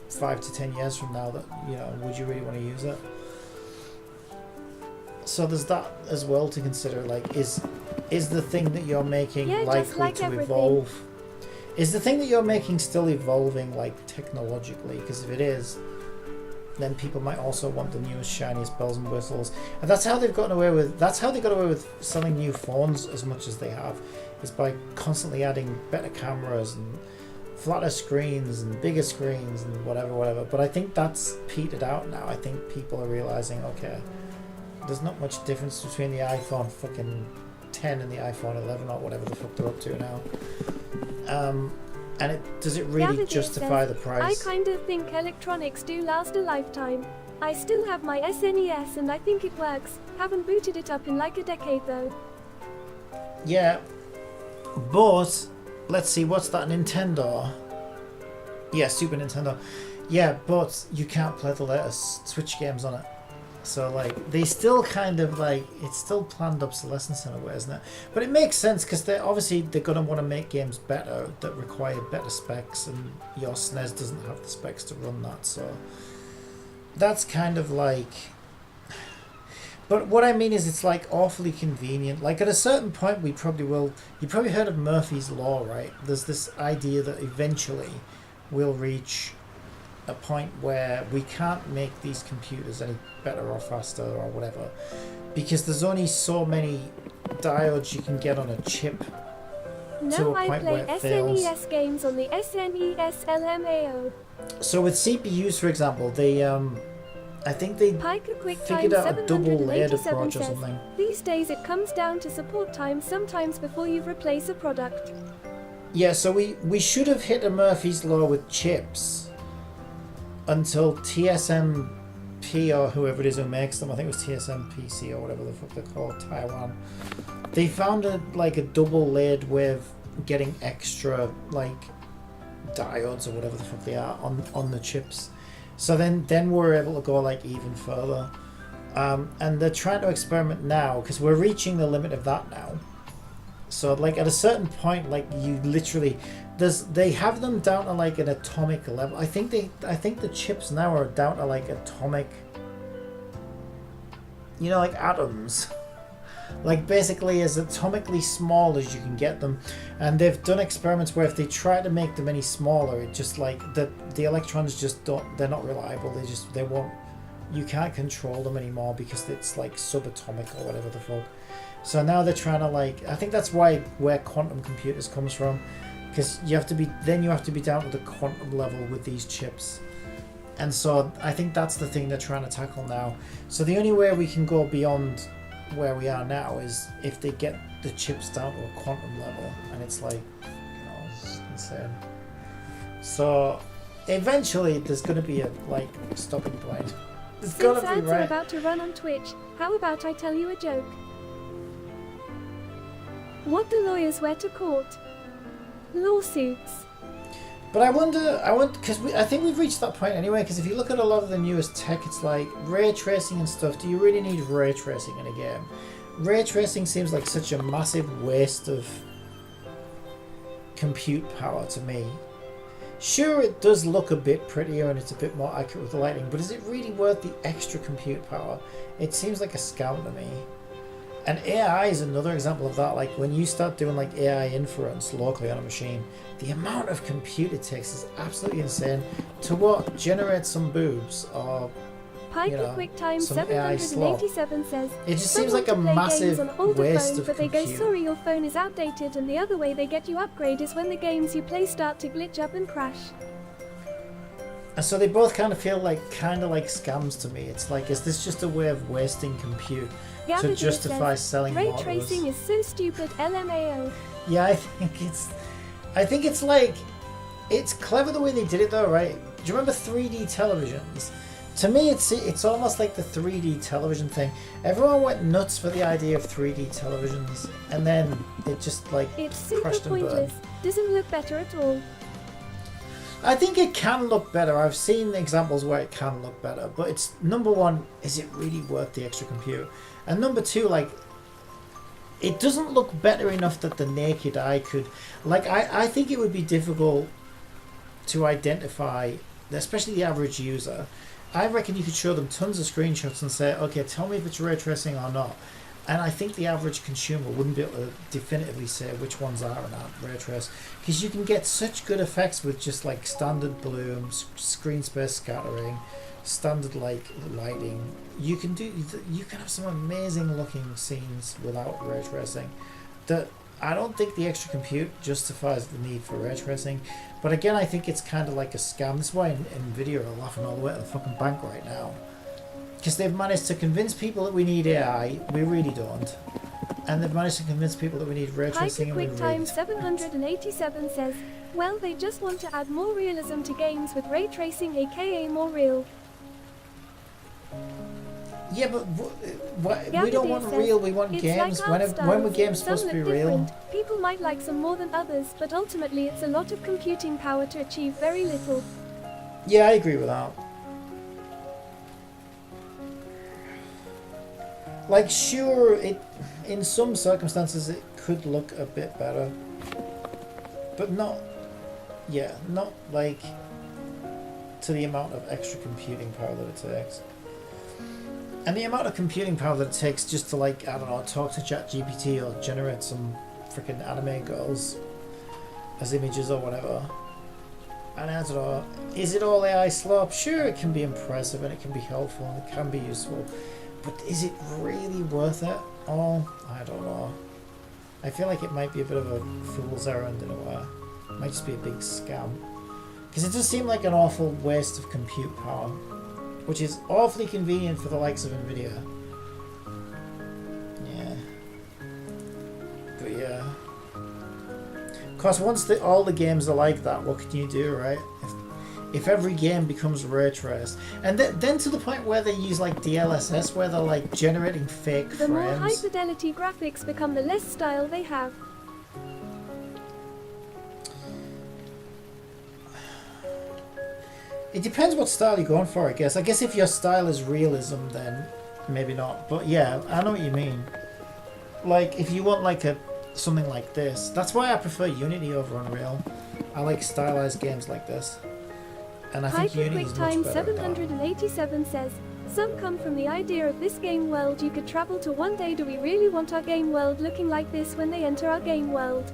5 to 10 years from now that, you know, would you really want to use it? So there's that as well to consider. Like, is is the thing that you're making
Yeah, just
likely
like
to
everything.
evolve? Is the thing that you're making still evolving, like, technologically? Because if it is, then people might also want the newest, shiniest bells and whistles. And that's how they've gotten away with... That's how they got away with selling new phones as much as they have. Is by constantly adding better cameras and flatter screens and bigger screens and whatever. But I think that's petered out now. I think people are realizing, okay, there's not much difference between the iPhone fucking 10 and the iPhone 11 or whatever the fuck they're up to now. And does it really
David
justify
says,
the price?
I kind of think electronics do last a lifetime. I still have my SNES and I think it works. Haven't booted it up in like a decade though.
Yeah, but let's see, what's that, Nintendo? Yeah, Super Nintendo. Yeah, but you can't play the latest Switch games on it. So, like, they still kind of, like, it's still planned obsolescence in a way, isn't it? But it makes sense, because they're going to want to make games better that require better specs, and your SNES doesn't have the specs to run that, so that's kind of like... But what I mean is it's, like, awfully convenient. Like, at a certain point, we probably will... You probably heard of Murphy's Law, right? There's this idea that eventually we'll reach a point where we can't make these computers any better or faster or whatever, because there's only so many diodes you can get on a chip to
No,
a
I
point where
play
it fails.
SNES games on the SNES LMAO.
So with CPUs, for example, they I think they
Piker QuickTime
figured out a double layered
787
approach or
says,
something.
these days it comes down to support time sometimes before you replace a product.
Yeah, so we should have hit a Murphy's Law with chips until TSMP or whoever it is who makes them, I think it was TSMPC or whatever the fuck they're called, Taiwan. They found a double layered way of getting extra, like, diodes or whatever the fuck they are on the chips. So then we're able to go, like, even further. And they're trying to experiment now, because we're reaching the limit of that now. So, like, at a certain point, like, you literally... They have them down to, like, an atomic level. I think the chips now are down to, like, atomic... You know, like, atoms. Like, basically as atomically small as you can get them. And they've done experiments where if they try to make them any smaller, it just, like, the electrons just don't... They're not reliable. They won't... You can't control them anymore because it's, like, subatomic or whatever the fuck. So now they're trying to, like... I think that's where quantum computers comes from. Because you have to be down to the quantum level with these chips. And so I think that's the thing they're trying to tackle now. So the only way we can go beyond where we are now is if they get the chips down to a quantum level. And it's like, it's insane. So eventually there's going to be a, like, stopping point. It's
Since
got to be
ads are
right.
about to run on Twitch, how about I tell you a joke? What the lawyers wear to court? Lawsuits.
But I wonder, because I think we've reached that point anyway, because if you look at a lot of the newest tech, it's like ray tracing and stuff. Do you really need ray tracing in a game? Ray tracing seems like such a massive waste of compute power to me. Sure, it does look a bit prettier and it's a bit more accurate with the lighting, but is it really worth the extra compute power? It seems like a scam to me. And AI is another example of that. Like, when you start doing, like, AI inference locally on a machine, the amount of compute it takes is absolutely insane. To what? Generate some boobs or,
Piker QuickTime
some AI slop.
787 says,
It just
some
seems like
want
a
to play
massive
games on older
waste
phones,
of
but they go,
compute.
sorry, your phone is outdated, and the other way they get you upgrade is when the games you play start to glitch up and crash.
And so they both kind of feel like scams to me. It's like, is this just a way of wasting compute to
Gavin
justify
says,
selling
ray
more to us?
tracing is so stupid, LMAO.
Yeah, I think it's like, it's clever the way they did it though, right? Do you remember 3D televisions? To me, it's almost like the 3D television thing. Everyone went nuts for the idea of 3D televisions, and then it just, like,
It's super
crushed and burned.
pointless. Doesn't look better at all.
I think it can look better. I've seen examples where it can look better, but it's, number one, is it really worth the extra compute? And number two, like, it doesn't look better enough that the naked eye could, like, I think it would be difficult to identify, especially the average user. I reckon you could show them tons of screenshots and say, okay, tell me if it's ray tracing or not. And I think the average consumer wouldn't be able to definitively say which ones are and aren't ray traced, because you can get such good effects with just like standard bloom, screen space scattering, standard like lighting. You can have some amazing looking scenes without ray tracing. That I don't think the extra compute justifies the need for ray tracing, but again, I think it's kind of like a scam. That's why Nvidia are laughing all the way to the fucking bank right now, because they've managed to convince people that we need AI. We really don't, and they've managed to convince people that we need ray tracing.
QuickTime 787 says, well, they just want to add more realism to games with ray tracing, aka more real.
Yeah, but we don't want
says,
real, we want
it's
games.
like
When were games supposed to be real?
People might like some more than others, but ultimately it's a lot of computing power to achieve very little.
Yeah, I agree with that. Like, sure, in some circumstances it could look a bit better, but not like to the amount of extra computing power that it takes. And the amount of computing power that it takes just to, like, I don't know, talk to ChatGPT or generate some freaking anime girls as images or whatever. And I don't know, is it all AI slop? Sure, it can be impressive and it can be helpful and it can be useful, but is it really worth it all? I don't know. I feel like it might be a bit of a fool's errand in a way. It might just be a big scam. Because it does seem like an awful waste of compute power, which is awfully convenient for the likes of Nvidia. Yeah. But yeah. Of course, once all the games are like that, what can you do, right? If every game becomes ray traced, and then to the point where they use like DLSS, where they're like generating fake
The more high
frames.
fidelity graphics become, the less style they have.
It depends what style you're going for, I guess. I guess if your style is realism, then maybe not. But yeah, I know what you mean. Like, if you want like something like this, that's why I prefer Unity over Unreal. I like stylized games like this. And I think Unity is much
QuickTime
better at that.
787 says, some come from the idea of this game world you could travel to one day. Do we really want our game world looking like this when they enter our game world?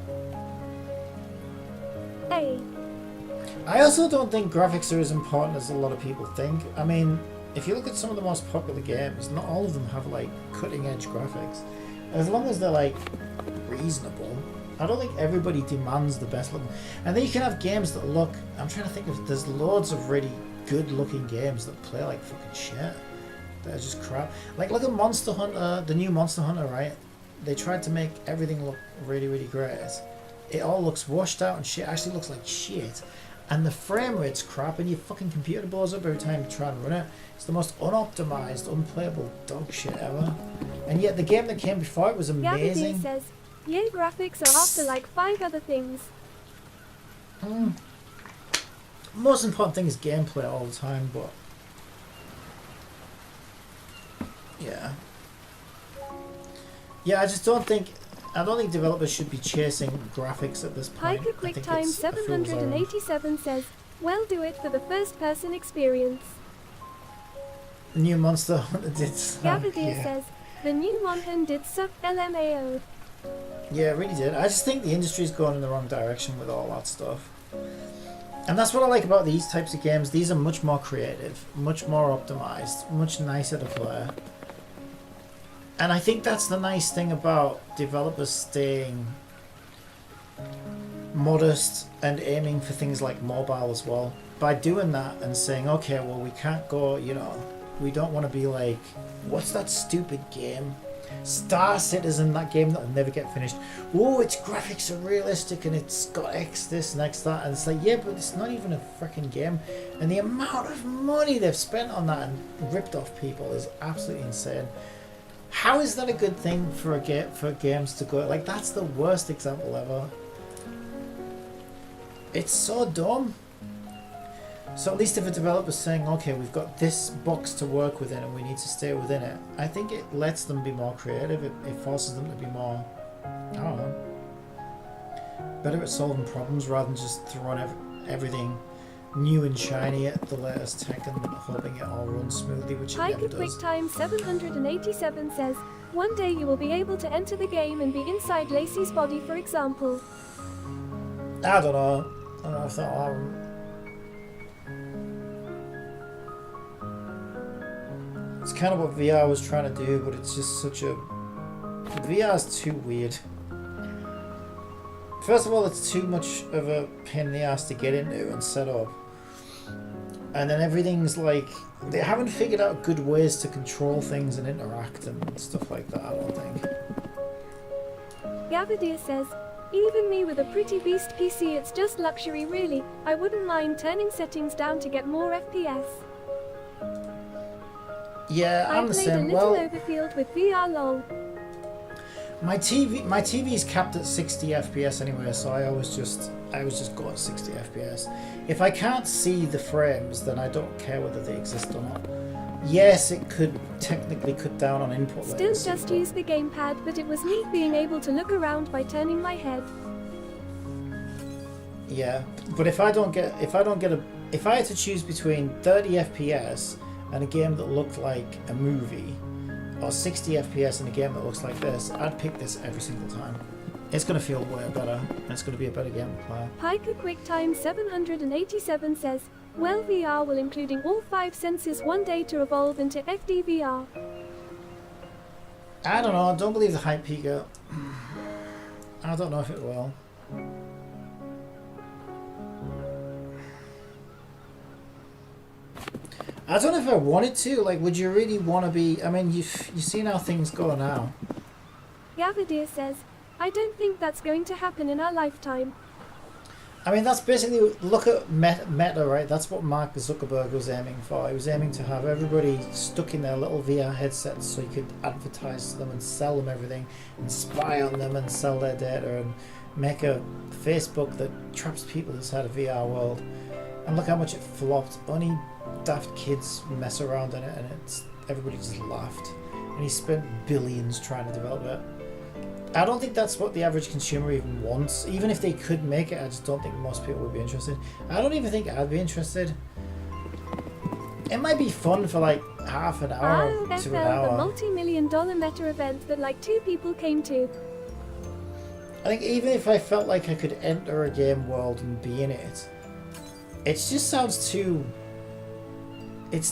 I also don't think graphics are as important as a lot of people think. I mean, if you look at some of the most popular games, not all of them have like cutting edge graphics. As long as they're like reasonable. I don't think everybody demands the best looking. And then you can have games that look, I'm trying to think of, there's loads of really good looking games that play like fucking shit. They're just crap. Like, look at Monster Hunter, the new Monster Hunter, right? They tried to make everything look really, really great. It all looks washed out and shit. Actually looks like shit. And the frame rate's crap, and your fucking computer blows up every time you try and run it. It's the most unoptimized, unplayable dog shit ever. And yet the game that came before it was amazing.
Gabby says, yeah, graphics are after like 5 other things.
Most important thing is gameplay all the time, but yeah, I just don't think developers should be chasing graphics at this point.
Hiker
I think
QuickTime
it's a fool's errand.
787 says, well, do it for the first person experience.
New Monster Hunter did suck.
Gavadir says, the new one did suck, LMAO.
Yeah, it really did. I just think the industry's going in the wrong direction with all that stuff. And that's what I like about these types of games. These are much more creative, much more optimized, much nicer to play. And I think that's the nice thing about developers staying modest and aiming for things like mobile as well. By doing that and saying, okay, well, we can't go, we don't want to be like, what's that stupid game? Star Citizen, that game that'll never get finished. Oh, its graphics are realistic and it's got X this and X that. And it's like, yeah, but it's not even a freaking game. And the amount of money they've spent on that and ripped off people is absolutely insane. How is that a good thing for games to go? Like, that's the worst example ever. It's so dumb. So at least if a developer's saying, okay, we've got this box to work within and we need to stay within it, I think it lets them be more creative. It forces them to be more, I don't know, better at solving problems rather than just throwing everything new and shiny at the latest tech and hoping it all runs smoothly, which it never
Pika
does.
QuickTime 787 says, one day you will be able to enter the game and be inside Lacey's body, for example.
I don't know. I don't know if that'll happen. It's kind of what VR was trying to do, but it's just such a... VR's too weird. First of all, it's too much of a pain in the ass to get into and set up. And then everything's like... They haven't figured out good ways to control things and interact and stuff like that, I don't think.
Gavadir says, even me with a pretty beast PC, it's just luxury really. I wouldn't mind turning settings down to get more FPS.
Yeah,
I
I'm the
played a
same.
little
Well,
Overfield with VR lol.
my TV's capped at 60 FPS anyway, so I was just go at 60 FPS. If I can't see the frames, then I don't care whether they exist or not. Yes, it could technically cut down on input
Still
latency,
just
but-
use the gamepad, but it was neat being able to look around by turning my head.
Yeah, but if I had to choose between 30 FPS and a game that looked like a movie, or 60 FPS and a game that looks like this, I'd pick this every single time. It's going to feel way better, and it's going to be a better game to play.
Pika QuickTime 787 says, well, VR will including all 5 senses one day to evolve into FDVR.
I don't know, I don't believe the hype, Pika. I don't know if it will. I don't know if I wanted to. Like, would you really want to be... I mean, you've seen how things go now.
Gavadir says, I don't think that's going to happen in our lifetime.
I mean, that's basically... Look at Meta, right? That's what Mark Zuckerberg was aiming for. He was aiming to have everybody stuck in their little VR headsets so he could advertise to them and sell them everything and spy on them and sell their data and make a Facebook that traps people inside a VR world. And look how much it flopped. Only daft kids mess around in it, and everybody just laughed. And he spent billions trying to develop it. I don't think that's what the average consumer even wants. Even if they could make it, I just don't think most people would be interested. I don't even think I'd be interested. It might be fun for like half an hour to an
ROFL, the
hour.
multi-million-dollar meta event that like 2 people came to.
I think even if I felt like I could enter a game world and be in it, it just sounds too...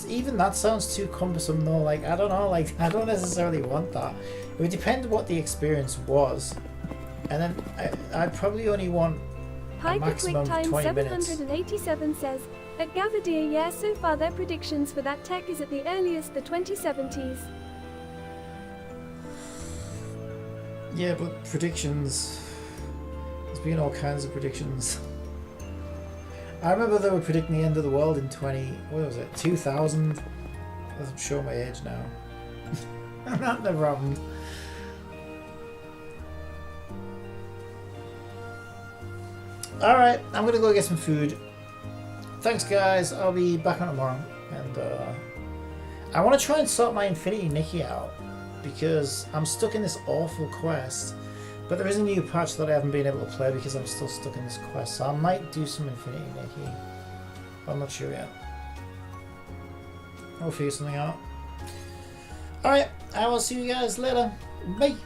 Even that sounds too cumbersome though. Like, I don't know, like, I don't necessarily want that. It would depend on what the experience was. And then I'd probably only want a
Pika
maximum of
QuickTime
20 minutes.
787 says, at Gavadir, yeah, so far their predictions for that tech is at the earliest the 2070s.
Yeah, but predictions... There's been all kinds of predictions. I remember they were predicting the end of the world in 2000? I'm showing my age now. That never happened. Alright, I'm gonna go get some food. Thanks guys, I'll be back on tomorrow. And I want to try and sort my Infinity Nikki out, because I'm stuck in this awful quest. But there is a new patch that I haven't been able to play because I'm still stuck in this quest, so I might do some Infinity Nikki. I'm not sure yet. I'll figure something out. Alright, I will see you guys later. Bye!